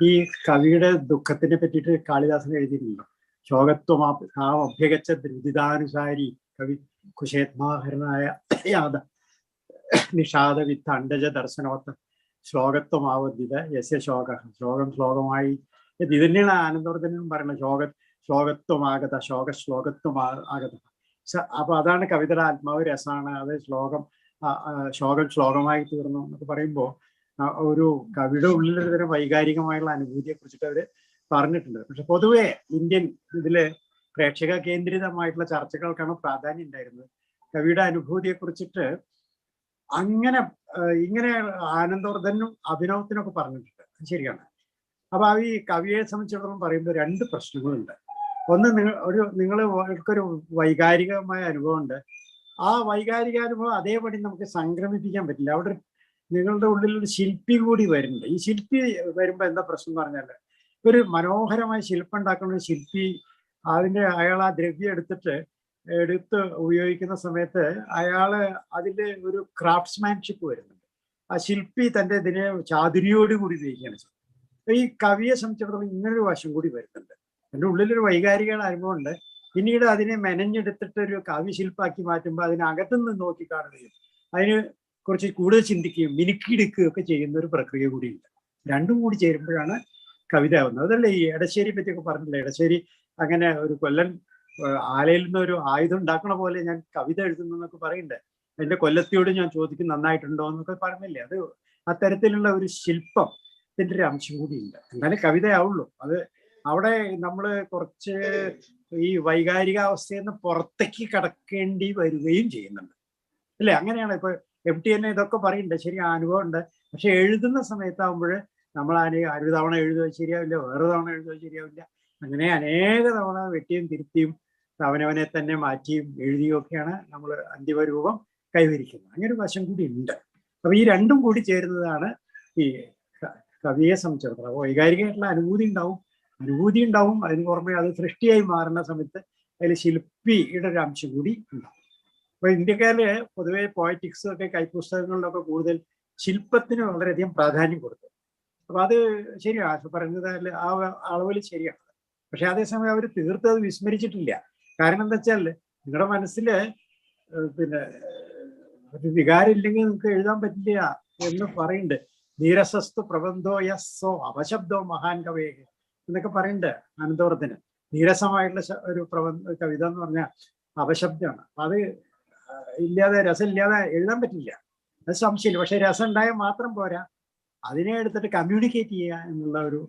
ഈ കവിയുടെ ദുഃഖത്തിനെ പറ്റിയിട്ട് കാളിദാസൻ എഴുതിയിട്ടുണ്ടല്ലോ. ശോകത്വമാഭ്യഗച്ച ദ്രുതിതാനുസാരി കവി കുശേത്മാഹരനായ നിഷാദ വിത്ത് അണ്ടജ ദർശനോത്ത ശ്ലോകത്വമാവദ്ധിത യസ്യ ശോക. ശ്ലോകമായി ഇത് തന്നെയാണ് ആനന്ദവർദ്ധനും പറയുന്നത്. ശ്ലോകത്വമാകത, ശ്ലോകത്വമാകത. അപ്പൊ അതാണ് കവിതയുടെ ആത്മാവ്, രസമാണ് അത്. ശ്ലോകമായി തീർന്നു എന്നൊക്കെ പറയുമ്പോൾ ഒരു കവിയുടെ ഉള്ളിലൊരു തരം വൈകാരികമായുള്ള അനുഭൂതിയെ കുറിച്ചിട്ട് അവര് പറഞ്ഞിട്ടുണ്ട്. പക്ഷെ പൊതുവെ ഇന്ത്യൻ ഇതില് പ്രേക്ഷക കേന്ദ്രിതമായിട്ടുള്ള ചർച്ചകൾക്കാണ് പ്രാധാന്യം ഉണ്ടായിരുന്നത്. കവിയുടെ അനുഭൂതിയെ കുറിച്ചിട്ട് ഇങ്ങനെ ആനന്ദവർദ്ധനും അഭിനവത്തിനൊക്കെ പറഞ്ഞിട്ടുണ്ട്. ശരിയാണ്. അപ്പൊ ഈ കവിയെ സംബന്ധിച്ചിടത്തോളം പറയുമ്പോൾ രണ്ട് പ്രശ്നങ്ങളുണ്ട്. ഒന്ന്, നിങ്ങൾക്കൊരു വൈകാരികമായ അനുഭവം ഉണ്ട്. ആ വൈകാരികാനുഭവം അതേപടി നമുക്ക് സംക്രമിപ്പിക്കാൻ പറ്റില്ല. അവിടെ നിങ്ങളുടെ ഉള്ളിൽ ഒരു ശില്പി കൂടി വരുന്നുണ്ട്. ഈ ശില്പി വരുമ്പോൾ എന്താ പ്രശ്നം എന്ന് പറഞ്ഞാൽ, ഒരു മനോഹരമായ ശില്പം ഉണ്ടാക്കുന്ന ഒരു ശില്പി അയാൾ ആ ദ്രവ്യം എടുത്ത് ഉപയോഗിക്കുന്ന സമയത്ത് അയാള് അതിൻ്റെ ഒരു ക്രാഫ്റ്റ്സ്മാൻഷിപ്പ് വരുന്നുണ്ട്. ആ ശില്പി തൻ്റെ ഇതിനെ ചാതുരിയോട് കൂടി ഉപയോഗിക്കുകയാണ് ചെയ്യുന്നത്. ഈ കവിയെ സംബന്ധിച്ചിടത്തോളം ഇങ്ങനൊരു വശം കൂടി വരുന്നുണ്ട്. എൻ്റെ ഉള്ളിലൊരു വൈകാരിക അനുഭവം ഉണ്ട്. പിന്നീട് അതിനെ മെനഞ്ഞെടുത്തിട്ട് ഒരു കാവ്യശില്പാക്കി മാറ്റുമ്പോൾ അതിനകത്തുനിന്ന് നോക്കിക്കാണുകയും അതിന് കുറച്ച് കൂടുതൽ ചിന്തിക്കുകയും മിനുക്കിയെടുക്കുകയും ഒക്കെ ചെയ്യുന്ന ഒരു പ്രക്രിയ കൂടിയുണ്ട്. രണ്ടും കൂടി ചേരുമ്പോഴാണ് കവിത ആവുന്നത്. അതല്ലേ ഈ എടശ്ശേരി പറ്റിയൊക്കെ പറഞ്ഞില്ലേ, എടശ്ശേരി അങ്ങനെ ഒരു കൊല്ലൻ ആലയിൽ നിന്ന് ഒരു ആയുധം ഉണ്ടാക്കണ പോലെ ഞാൻ കവിത എഴുതുന്നു എന്നൊക്കെ പറയുന്നുണ്ട്. എൻ്റെ കൊല്ലത്തിയോട് ഞാൻ ചോദിക്കും നന്നായിട്ടുണ്ടോ എന്നൊക്കെ പറഞ്ഞില്ലേ. അത് അത്തരത്തിലുള്ള ഒരു ശില്പത്തിന്റെ ഒരു അംശം കൂടിയുണ്ട്. എന്നാലേ കവിതയാവുള്ളൂ. അത് അവിടെ നമ്മൾ കുറച്ച് ഈ വൈകാരികാവസ്ഥയിൽ നിന്ന് പുറത്തേക്ക് കടക്കേണ്ടി വരികയും ചെയ്യുന്നുണ്ട് അല്ലേ? അങ്ങനെയാണ്. ഇപ്പൊ MT തന്നെ ഇതൊക്കെ പറയുന്നുണ്ട്, ശരി, അനുഭവം ഉണ്ട്. പക്ഷെ എഴുതുന്ന സമയത്താകുമ്പോൾ നമ്മൾ ഒരു തവണ എഴുതുക ശരിയാവില്ല, വേറെ തവണ എഴുതുക ശരിയാവില്ല. അങ്ങനെ അനേക തവണ വെട്ടിയും തിരുത്തിയും അവനവനെ തന്നെ മാറ്റിയും എഴുതിയും ഒക്കെയാണ് നമ്മൾ അന്തിമ രൂപം കൈവരിക്കുന്നത്. അങ്ങനെ ഒരു വശം കൂടി ഉണ്ട്. അപ്പൊ ഈ രണ്ടും കൂടി ചേരുന്നതാണ് ഈ കവിയെ സംബന്ധിച്ചിടത്തോളം. വൈകാരികമായിട്ടുള്ള അനുഭൂതി ഉണ്ടാവും. അതിന് പുറമെ അത് സൃഷ്ടിയായി മാറുന്ന സമയത്ത് അതിൽ ശില്പിയുടെ ഒരു അംശം കൂടി ഉണ്ടാവും. അപ്പൊ ഇന്ത്യക്കാരില് പൊതുവെ പോയറ്റിക്സ് ഒക്കെ കൈപ്പുസ്തകങ്ങളിലൊക്കെ കൂടുതൽ ശില്പത്തിന് വളരെയധികം പ്രാധാന്യം കൊടുത്തു. അപ്പൊ അത് ശരിയാണ് പറയുന്നത്, ആ അളവിൽ ശരിയാണ്. പക്ഷെ അതേസമയം അവർ തീർത്ത് അത് വിസ്മരിച്ചിട്ടില്ല. കാരണം എന്താ വെച്ചാൽ നിങ്ങളുടെ മനസ്സില് പിന്നെ ഒരു വികാരം ഇല്ലെങ്കിൽ നിങ്ങൾക്ക് എഴുതാൻ പറ്റില്ല എന്ന് പറയുന്നുണ്ട്. നീരസസ്തു പ്രബന്ധോ യസ്സോ അപശബ്ദോ മഹാൻ കവേ എന്നൊക്കെ പറയുന്നുണ്ട് അനന്തപുരത്തിന്. നീരസമായിട്ടുള്ള ഒരു കവിത എന്ന് പറഞ്ഞാൽ അപശബ്ദമാണ്. അത് രസമില്ലാതെ എഴുതാൻ പറ്റില്ല, അത് സംശയമില്ല. പക്ഷെ രസം ഉണ്ടായാൽ മാത്രം പോരാ, അതിനെ എടുത്തിട്ട് കമ്മ്യൂണിക്കേറ്റ് ചെയ്യുക എന്നുള്ള ഒരു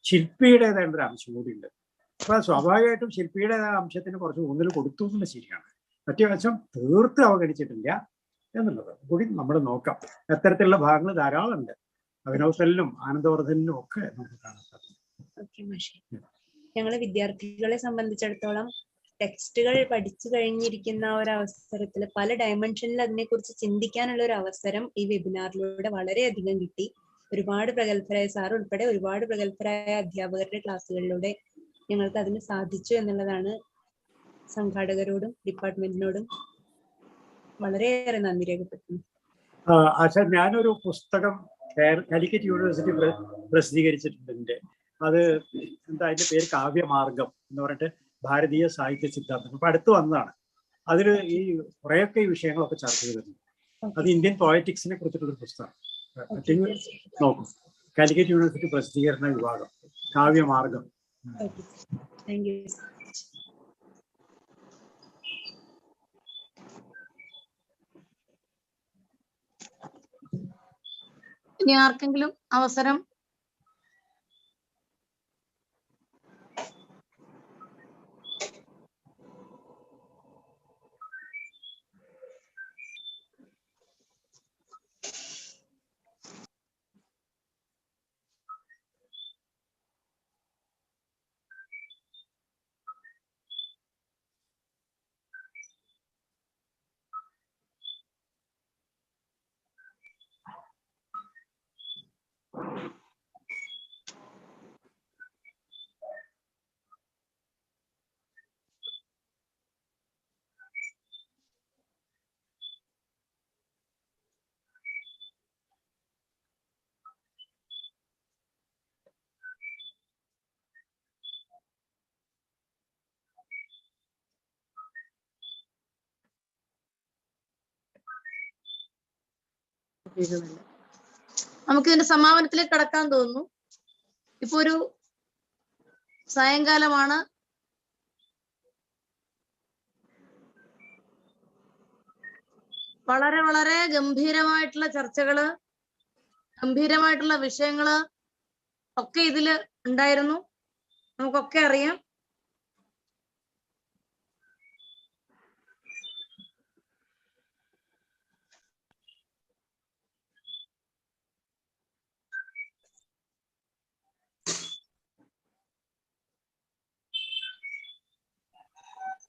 ശില്പിയുടേതായിട്ടുള്ള ഒരു അംശം കൂടി ഉണ്ട്. അപ്പൊ സ്വാഭാവികമായിട്ടും ശില്പിയുടേതായ അംശത്തിന് കുറച്ച് ഊന്നൽ കൊടുത്തു എന്നുള്ള ശരിയാണ്. മറ്റേ വശം തീർത്ത് അവഗണിച്ചിട്ടില്ല എന്നുള്ളത് കൂടി നമ്മൾ നോക്കാം. അത്തരത്തിലുള്ള ഭാഗങ്ങൾ ധാരാളം ഉണ്ട്. അഭിനവസലിനും ആനന്ദവർദ്ധനും ഒക്കെ നമുക്ക് കാണാൻ സാധിക്കും. ഞങ്ങള് വിദ്യാർത്ഥികളെ സംബന്ധിച്ചിടത്തോളം ടെക്സ്റ്റുകൾ പഠിച്ചു കഴിഞ്ഞിരിക്കുന്ന ഒരവസരത്തിൽ പല ഡയമെൻഷനിൽ അതിനെക്കുറിച്ച് ചിന്തിക്കാനുള്ള ഒരു അവസരം ഈ വെബിനാറിലൂടെ വളരെയധികം കിട്ടി. ഒരുപാട് പ്രഗത്ഭരായ സാർ ഉൾപ്പെടെ ഒരുപാട് പ്രഗത്ഭരായ അധ്യാപകരുടെ ക്ലാസ്സുകളിലൂടെ ഞങ്ങൾക്ക് അതിന് സാധിച്ചു എന്നുള്ളതാണ് സംഘാടകരോടും ഡിപ്പാർട്ട്മെന്റിനോടും വളരെയേറെ നന്ദി രേഖപ്പെടുത്തുന്നു. ഞാനൊരു പുസ്തകം കാലിക്കറ്റ് യൂണിവേഴ്സിറ്റി പ്രസിദ്ധീകരിച്ചിട്ടുണ്ട്. അത് എന്താ, അതിന്റെ പേര് കാവ്യമാർഗം എന്ന് പറഞ്ഞിട്ട് ഭാരതീയ സാഹിത്യ സിദ്ധാന്തം. അപ്പൊ അടുത്ത് വന്നതാണ്. അതിൽ ഈ കുറേയൊക്കെ ഈ വിഷയങ്ങളൊക്കെ ചർച്ച ചെയ്തിട്ടുണ്ട്. അത് ഇന്ത്യൻ പോയറ്റിക്സിനെ കുറിച്ചിട്ടുള്ള പുസ്തകം നോക്കും. കാലിക്കറ്റ് യൂണിവേഴ്സിറ്റി പ്രസിദ്ധീകരണ വിഭാഗം, കാവ്യമാർഗം. ഇനി ആർക്കെങ്കിലും അവസരം? നമുക്ക് ഇതിന്റെ സമാപനത്തിലേക്ക് കടക്കാൻ തോന്നുന്നു. ഇപ്പൊ ഒരു സായങ്കാലമാണ്. വളരെ വളരെ ഗംഭീരമായിട്ടുള്ള ചർച്ചകള്, ഗംഭീരമായിട്ടുള്ള വിഷയങ്ങള് ഒക്കെ ഇതില് ഉണ്ടായിരുന്നു. നമുക്കൊക്കെ അറിയാം.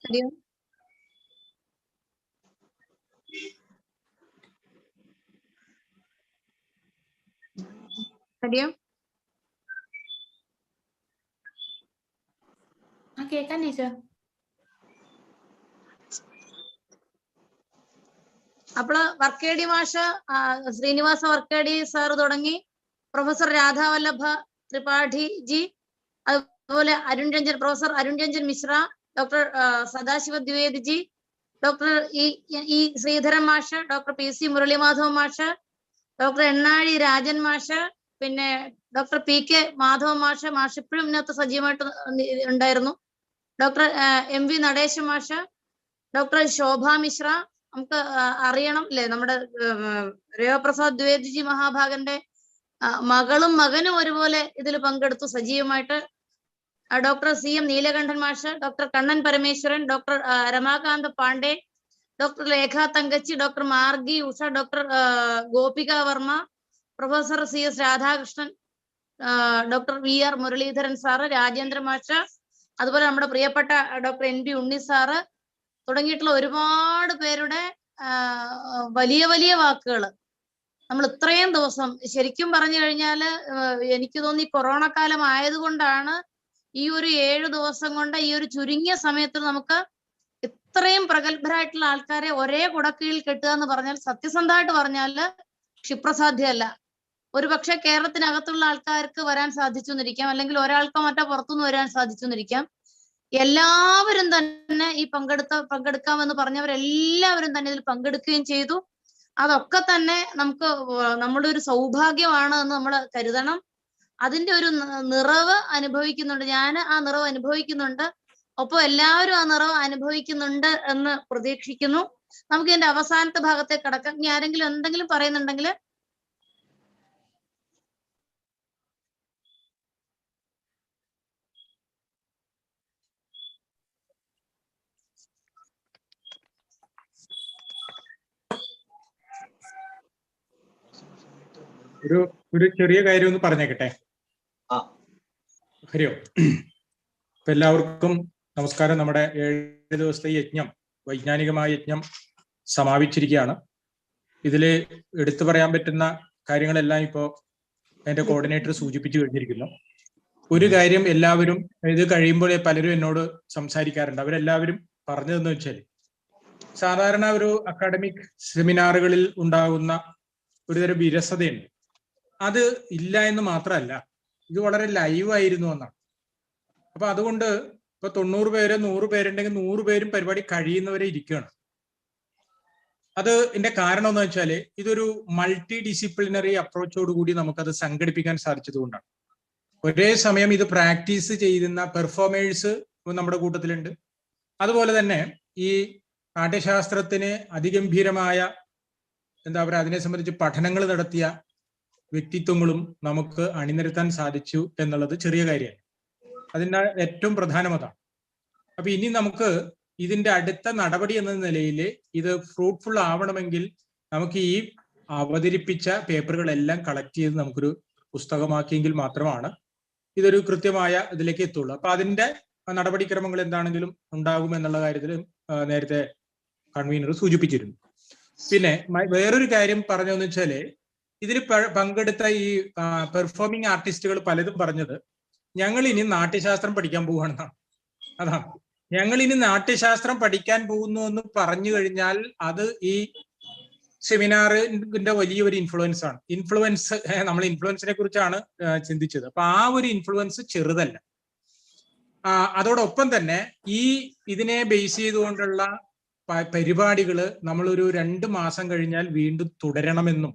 ഹരിയോ ഹരിയോ കേൾക്കാൻ ടീച്ചർ. അപ്പോൾ വർക്കേടി മാഷ് ശ്രീനിവാസ വർക്കേടി സാർ തുടങ്ങി പ്രൊഫസർ രാധാവല്ലഭ ത്രിപാഠി ജി, അതുപോലെ professor Arun Ranjan Mishra, doctor Sadashiva Dwivedi G, doctor E Sreedharan മാഷ്, ഡോക്ടർ PC മുരളീമാധവ മാഷ്, ഡോക്ടർ എണ്ണാഴി രാജൻ മാഷ്, പിന്നെ ഡോക്ടർ PK മാധവ മാഷ് ഇപ്പോഴും ഇതിനകത്ത് സജീവമായിട്ട് ഉണ്ടായിരുന്നു, ഡോക്ടർ MV നടേശൻ മാഷ്, ഡോക്ടർ ശോഭ മിശ്ര. നമുക്ക് അറിയണം അല്ലേ, നമ്മുടെ രേവപ്രസാദ് ദ്വിവേദിജി മഹാഭാഗന്റെ മകളും മകനും ഒരുപോലെ ഇതിൽ പങ്കെടുത്തു സജീവമായിട്ട്. ഡോക്ടർ CM നീലകണ്ഠൻ മാഷ്, doctor Kannan Parameswaran, doctor Ramakanta Pandey, doctor Lekha Thankachi, doctor Margi Usha, doctor Gopika Varma, professor CS Radhakrishnan, doctor VR Muraleedharan sir, Rajendra മാഷ്, അതുപോലെ നമ്മുടെ പ്രിയപ്പെട്ട ഡോക്ടർ NB ഉണ്ണി സാറ് തുടങ്ങിയിട്ടുള്ള ഒരുപാട് പേരുടെ വലിയ വലിയ വാക്കുകൾ നമ്മൾ ഇത്രയും ദിവസം ശരിക്കും പറഞ്ഞു കഴിഞ്ഞാല് എനിക്ക് തോന്നി കൊറോണ കാലം ആയതുകൊണ്ടാണ് ഈ ഒരു 7 ദിവസം കൊണ്ട് ഈ ഒരു ചുരുങ്ങിയ സമയത്ത് നമുക്ക് ഇത്രയും പ്രഗത്ഭരായിട്ടുള്ള ആൾക്കാരെ ഒരേ കുടക്കീഴിൽ കെട്ടുക എന്ന് പറഞ്ഞാൽ സത്യസന്ധമായിട്ട് പറഞ്ഞാല് ക്ഷിപ്രസാധ്യമല്ല. ഒരു പക്ഷെ കേരളത്തിനകത്തുള്ള ആൾക്കാർക്ക് വരാൻ സാധിച്ചു എന്നിരിക്കാം, അല്ലെങ്കിൽ ഒരാൾക്കോ മറ്റോ പുറത്തുനിന്ന് വരാൻ സാധിച്ചു എന്നിരിക്കാം. എല്ലാവരും തന്നെ ഈ പങ്കെടുക്കാമെന്ന് പറഞ്ഞവരെല്ലാവരും തന്നെ ഇതിൽ പങ്കെടുക്കുകയും ചെയ്തു. അതൊക്കെ തന്നെ നമുക്ക് നമ്മുടെ ഒരു സൗഭാഗ്യമാണ് എന്ന് നമ്മൾ കരുതണം. അതിന്റെ ഒരു നിറവ് അനുഭവിക്കുന്നുണ്ട്, ഞാൻ ആ നിറവ് അനുഭവിക്കുന്നുണ്ട്, ഒപ്പം എല്ലാവരും ആ നിറവ് അനുഭവിക്കുന്നുണ്ട് എന്ന് പ്രതീക്ഷിക്കുന്നു. നമുക്ക് ഇതിന്റെ അവസാനത്തെ ഭാഗത്തേക്ക് കടക്കാം. ഇനി ആരെങ്കിലും എന്തെങ്കിലും പറയുന്നുണ്ടെങ്കിൽ ഒരു ചെറിയ കാര്യം ഒന്ന് പറഞ്ഞേക്കട്ടെ. ഹരിയോ. ഇപ്പൊ എല്ലാവർക്കും നമസ്കാരം. നമ്മുടെ 7 ദിവസത്തെ യജ്ഞം, വൈജ്ഞാനികമായ യജ്ഞം സമാപിച്ചിരിക്കുകയാണ്. ഇതില് എടുത്തു പറയാൻ പറ്റുന്ന കാര്യങ്ങളെല്ലാം ഇപ്പോൾ അതിന്റെ കോർഡിനേറ്റർ സൂചിപ്പിച്ചു കഴിഞ്ഞിരിക്കുന്നു. ഒരു കാര്യം എല്ലാവരും ഇത് കഴിയുമ്പോൾ പലരും എന്നോട് സംസാരിക്കാറുണ്ട്. അവരെല്ലാവരും പറഞ്ഞതെന്ന് വെച്ചാൽ, സാധാരണ ഒരു അക്കാഡമിക് സെമിനാറുകളിൽ ഉണ്ടാകുന്ന ഒരുതരം വിരസതയുണ്ട്. അത് ഇല്ല എന്ന് മാത്രമല്ല, ഇത് വളരെ ലൈവായിരുന്നു എന്നാണ്. അപ്പൊ അതുകൊണ്ട് ഇപ്പൊ 90 പേര് 100 പേരുണ്ടെങ്കിൽ 100 പേരും പരിപാടി കഴിയുന്നവരെ ഇരിക്കുകയാണ്. അത് ഇതിന്റെ കാരണം എന്ന് വെച്ചാല് ഇതൊരു മൾട്ടി ഡിസിപ്ലിനറി അപ്രോച്ചോടുകൂടി നമുക്കത് സംഘടിപ്പിക്കാൻ സാധിച്ചതുകൊണ്ടാണ്. ഒരേ സമയം ഇത് പ്രാക്ടീസ് ചെയ്യുന്ന പെർഫോമേഴ്സ് നമ്മുടെ കൂട്ടത്തിലുണ്ട്. അതുപോലെ തന്നെ ഈ നാട്യശാസ്ത്രത്തിന് അതിഗംഭീരമായ എന്താ പറയുക, അതിനെ സംബന്ധിച്ച് പഠനങ്ങൾ നടത്തിയ വ്യക്തിത്വങ്ങളും നമുക്ക് അണിനിരത്താൻ സാധിച്ചു എന്നുള്ളത് ചെറിയ കാര്യമാണ്. അതിൻ്റെ ഏറ്റവും പ്രധാനം അതാണ്. അപ്പൊ ഇനി നമുക്ക് ഇതിന്റെ അടുത്ത നടപടി എന്ന നിലയിൽ ഇത് ഫ്രൂട്ട്ഫുൾ ആവണമെങ്കിൽ നമുക്ക് ഈ അവതരിപ്പിച്ച പേപ്പറുകളെല്ലാം കളക്ട് ചെയ്ത് നമുക്കൊരു പുസ്തകമാക്കിയെങ്കിൽ മാത്രമാണ് ഇതൊരു കൃത്യമായ ഇതിലേക്ക് എത്തുള്ളൂ. അപ്പൊ അതിന്റെ നടപടിക്രമങ്ങൾ എന്താണെങ്കിലും ഉണ്ടാകും എന്നുള്ള കാര്യത്തിൽ നേരത്തെ കൺവീനർ സൂചിപ്പിച്ചിരുന്നു. പിന്നെ വേറൊരു കാര്യം പറഞ്ഞതെന്ന് വെച്ചാല്, ഇതിൽ പങ്കെടുത്ത ഈ പെർഫോമിംഗ് ആർട്ടിസ്റ്റുകൾ പലതും പറഞ്ഞത് ഞങ്ങൾ ഇനി നാട്യശാസ്ത്രം പഠിക്കാൻ പോവുകയാണെന്നാണ്. അതാണ്, ഞങ്ങൾ ഇനി നാട്യശാസ്ത്രം പഠിക്കാൻ പോകുന്നു എന്ന് പറഞ്ഞു കഴിഞ്ഞാൽ അത് ഈ സെമിനാറിന്റെ വലിയൊരു ഇൻഫ്ലുവൻസ് ആണ്. നമ്മൾ ഇൻഫ്ലുവൻസിനെ കുറിച്ചാണ് ചിന്തിച്ചത്. അപ്പൊ ആ ഒരു ഇൻഫ്ലുവൻസ് ചെറുതല്ല. അതോടൊപ്പം തന്നെ ഇതിനെ ബേസ് ചെയ്തുകൊണ്ടുള്ള പരിപാടികള് നമ്മളൊരു 2 മാസം കഴിഞ്ഞാൽ വീണ്ടും തുടരണമെന്നും,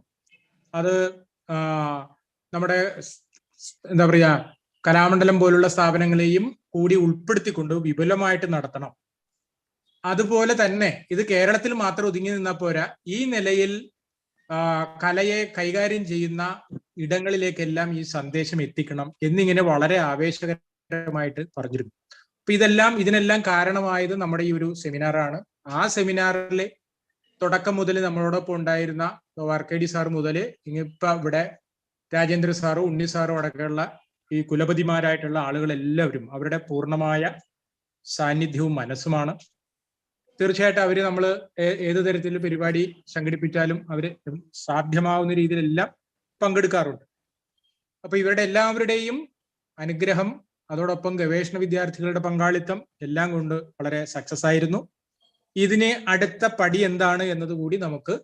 അത് നമ്മുടെ എന്താ പറയാ കലാമണ്ഡലം പോലുള്ള സ്ഥാപനങ്ങളെയും കൂടി ഉൾപ്പെടുത്തിക്കൊണ്ട് വിപുലമായിട്ട് നടത്തണം. അതുപോലെ തന്നെ ഇത് കേരളത്തിൽ മാത്രം ഒതുങ്ങി നിന്നാൽ പോരാ, ഈ നിലയിൽ കലയെ കൈകാര്യം ചെയ്യുന്ന ഇടങ്ങളിലേക്കെല്ലാം ഈ സന്ദേശം എത്തിക്കണം എന്നിങ്ങനെ വളരെ ആവേശകരമായിട്ട് പറഞ്ഞിരുന്നു. അപ്പൊ ഇതിനെല്ലാം കാരണമായത് നമ്മുടെ ഈ ഒരു സെമിനാറാണ്. ആ സെമിനാറിലെ തുടക്കം മുതൽ നമ്മളോടൊപ്പം ഉണ്ടായിരുന്ന വർക്കേടി സാർ മുതൽ ഇപ്പൊ ഇവിടെ രാജേന്ദ്ര സാറും ഉണ്ണി സാറും അടക്കമുള്ള ഈ കുലപതിമാരായിട്ടുള്ള ആളുകളെല്ലാവരും അവരുടെ പൂർണ്ണമായ സാന്നിധ്യവും മനസ്സുമാണ് തീർച്ചയായിട്ടും അവര് നമ്മൾ ഏത് തരത്തിൽ പരിപാടി സംഘടിപ്പിച്ചാലും അവര് സാധ്യമാവുന്ന രീതിയിലെല്ലാം പങ്കെടുക്കാറുണ്ട്. അപ്പൊ ഇവരുടെ എല്ലാവരുടെയും അനുഗ്രഹം, അതോടൊപ്പം ഗവേഷണ വിദ്യാർത്ഥികളുടെ പങ്കാളിത്തം എല്ലാം കൊണ്ട് വളരെ സക്സസ് ആയിരുന്നു. ഇതിന് അടുത്ത പടി എന്താണ് എന്നതുകൂടി നമുക്ക്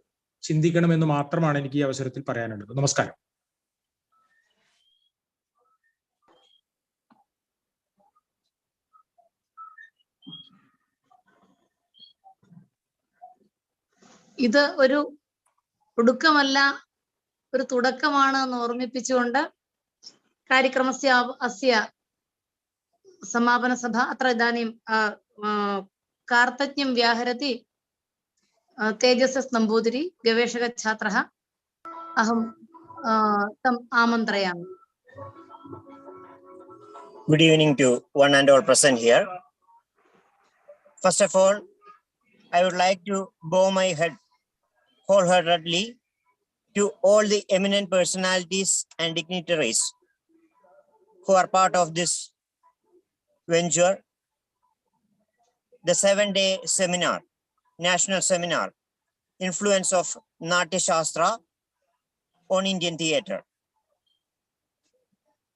ചിന്തിക്കണമെന്ന് മാത്രമാണ് എനിക്ക് ഈ അവസരത്തിൽ പറയാനുള്ളത്. നമസ്കാരം. ഇത് ഒരു ഒടുക്കമല്ല, ഒരു തുടക്കമാണ് എന്ന് ഓർമ്മിപ്പിച്ചുകൊണ്ട് കാര്യക്രമസ്യ അസ്യ സമാപന സഭ അത്ര ഇതാനും കാർത്തജ്ഞം വ്യാഹരതി തേജസ്സസ് നമ്പൂതിരി ഗവേഷക ഛാത്രः അഹം തം ആമന്ത്രയാമി. Good evening to one and all present here. First of all, I would like to bow my head wholeheartedly to all the eminent personalities and dignitaries who are part of this venture, the 7-day seminar, national seminar, influence of Natyashastra on Indian theatre.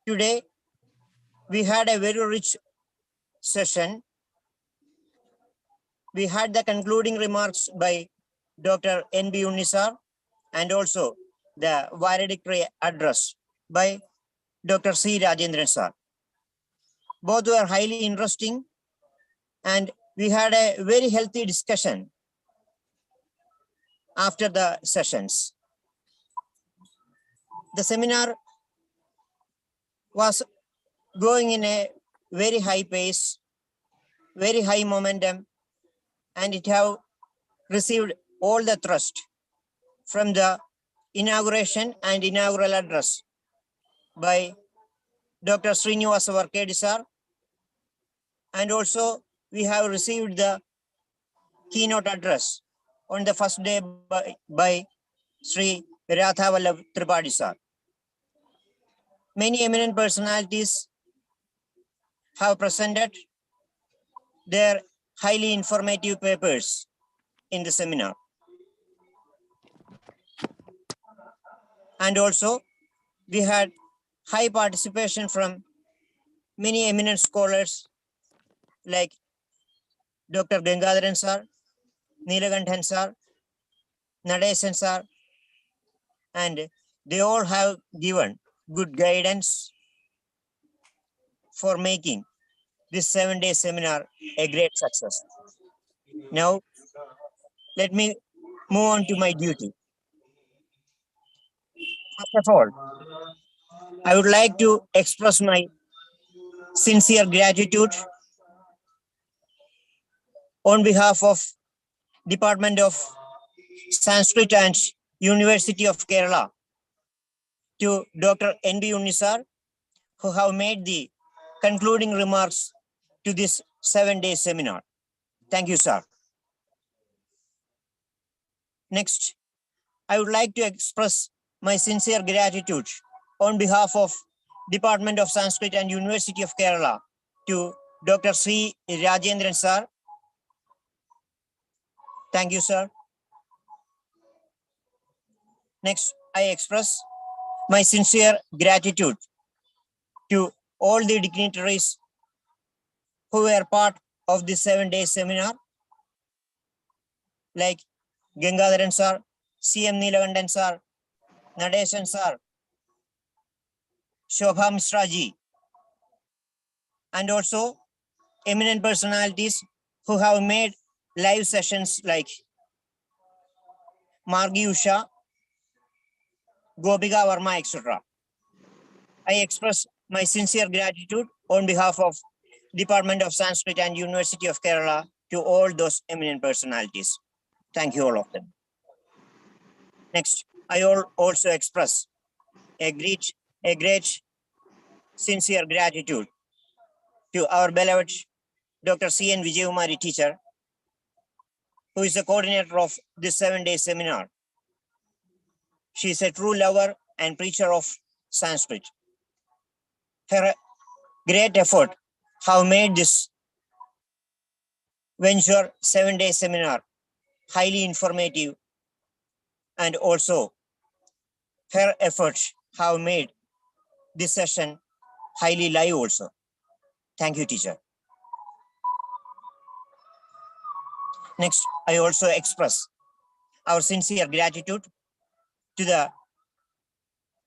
Today, we had a very rich session. We had the concluding remarks by Dr. N.B. Unnisar and also the valedictory address by Dr. C. Rajendran sir. Both were highly interesting and we had a very healthy discussion after the sessions. The seminar was going in a very high pace, very high momentum, and it have received all the thrust from the inauguration and inaugural address by Dr. Srinivasa Varkedi sir, and also we have received the keynote address on the first day by Sri Radha Vallabh Tripathi sir. Many eminent personalities have presented their highly informative papers in the seminar. And also, we had high participation from many eminent scholars like Dr. Gangadharan sir, Neelakanthan sir, Nadeshan sir, and they all have given good guidance for making this 7-day seminar a great success. Now, let me move on to my duty. First of all, I would like to express my sincere gratitude on behalf of Department of Sanskrit and University of Kerala to Dr. N.B. Unnisar, who have made the concluding remarks to this 7-day seminar. Thank you, sir. Next, I would like to express my sincere gratitude on behalf of Department of Sanskrit and University of Kerala to Dr. C. Rajendran sir. Thank you, sir. Next, I express my sincere gratitude to all the dignitaries who were part of this 7-day seminar, like Gangadharan sir, C.M. Neelakantan sir, Nadeshan sir, Shobha Mishra ji, and also eminent personalities who have made live sessions like Margi Usha, Gopika Verma, etc. I express my sincere gratitude on behalf of Department of Sanskrit and University of Kerala to all those eminent personalities. Thank you, all of them. Next, I also express a great sincere gratitude to our beloved Dr. C.N. Vijayumari teacher, who is the coordinator of this 7-day seminar. She is a true lover and preacher of Sanskrit. Her great effort have made this venture 7-day seminar, highly informative, and also her efforts have made this session highly live also. Thank you, teacher. Next, I also express our sincere gratitude to the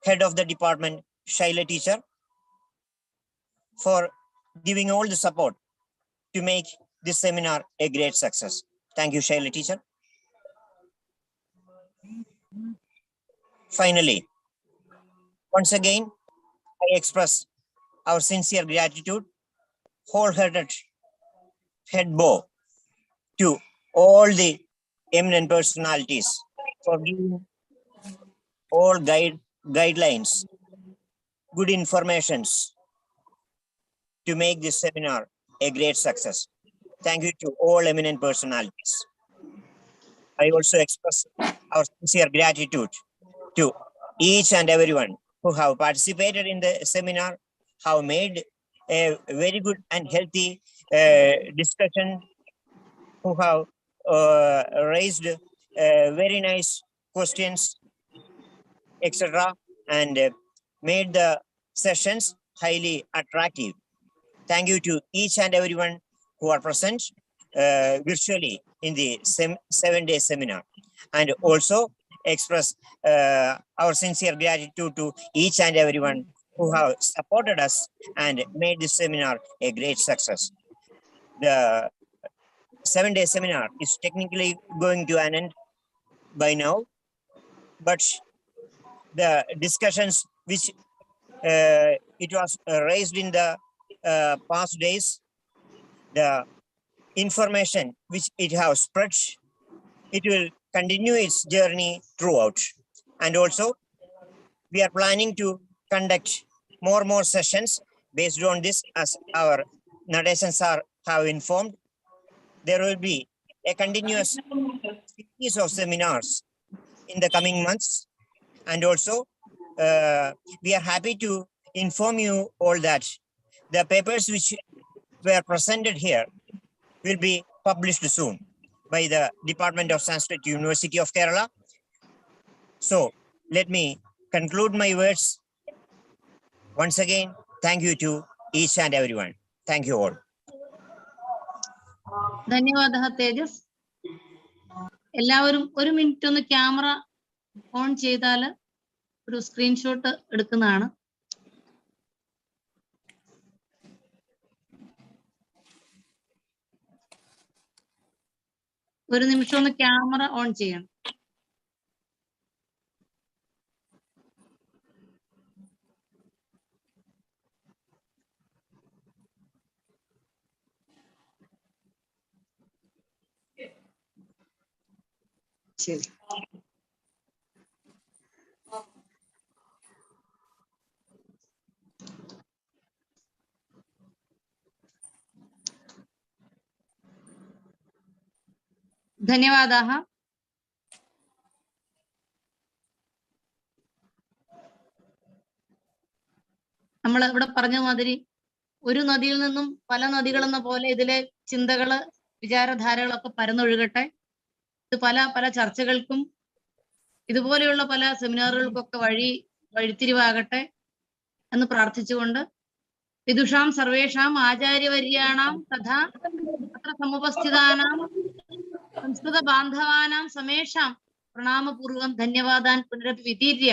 head of the department, Shaila teacher, for giving all the support to make this seminar a great success. Thank you, Shaila teacher. Finally, once again, I express our sincere gratitude, wholehearted head bow to all the eminent personalities for giving all guidelines, good informations to make this seminar a great success. Thank you to all eminent personalities. I also express our sincere gratitude to each and everyone who have participated in the seminar, have made a very good and healthy discussion, who have raised very nice questions, etc., and made the sessions highly attractive. Thank you to each and everyone who are present virtually in the 7-day seminar, and also express our sincere gratitude to each and everyone who have supported us and made this seminar a great success. The 7-day seminar is technically going to an end by now, but the discussions which it was raised in the past days, the information which it has spread, it will continue its journey throughout. And also, we are planning to conduct more sessions based on this, as our Natyashastra sir have informed. There will be a continuous series of seminars in the coming months. And also, we are happy to inform you all that the papers which were presented here will be published soon by the Department of Sanskrit, University of Kerala. So let me conclude my words. Once again, thank you to each and everyone. Thank you all. ധന്യവാദ തേജസ്. എല്ലാവരും ഒരു minute ഒന്ന് camera on ചെയ്താൽ ഒരു screenshot എടുക്കുന്നതാണ്. ഒരു നിമിഷം ഒന്ന് camera on ചെയ്യണം. ശരി. ധന്യവാദാः. നമ്മൾ ഇവിടെ പറഞ്ഞ മാതിരി ഒരു നദിയിൽ നിന്നും പല നദികളെന്ന പോലെ ഇതിലെ ചിന്തകള്, വിചാരധാരകളൊക്കെ പരന്നൊഴുകട്ടെ. ഇത് പല ചർച്ചകൾക്കും ഇതുപോലെയുള്ള പല സെമിനാറുകൾക്കൊക്കെ വഴിത്തിരിവാകട്ടെ എന്ന് പ്രാർത്ഥിച്ചുകൊണ്ട് വിദുഷാം സർവേഷാം ആചാര്യവര്യാണാം തഥാ അത്ര സമുപസ്ഥിതാനാം സംസ്കൃത ബാന്ധവാനാം സമേഷാം പ്രണാമപൂർവം ധന്യവാദാൻ പുനരപി വിതീര്യ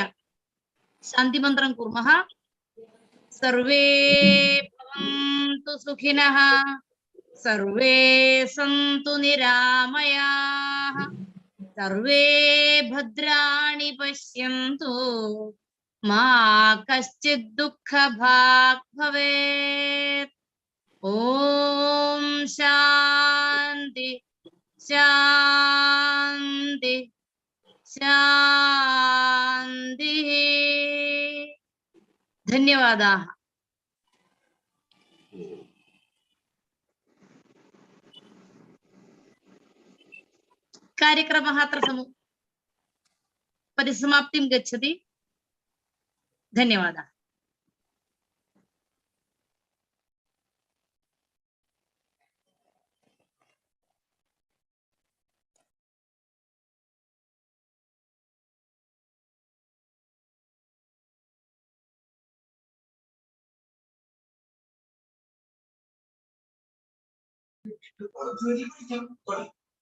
ശാന്തിമന്ത്രം കുർമഃ. സർവേ ഭവന്തു സുഖിനഃ, സർവേ സന്തു നിരാമയാഃ, സർവേ ഭദ്രാണി പശ്യന്തു, മാ കശ്ചിത് ദുഃഖഭാഗ് ഭവേത്. ഓം ശാന്തി ശാന്തി ശാന്തി. ധന്യവാദാः. कार्यक्रमः अत्र परिसमाप्तिं गच्छति. धन्यवादाः.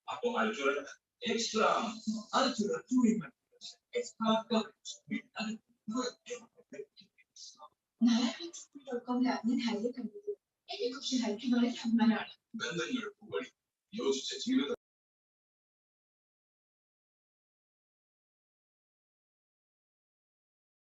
അപ്പൊ extra Ultimately extra admin highlight കണ്ടത് എന്നെ കുറിച്ച് ഹൈക്ക് വളരെ അഭിമാനമാണ്. ബന്ധങ്ങൾ വഴി യോജിച്ച ജീവിതം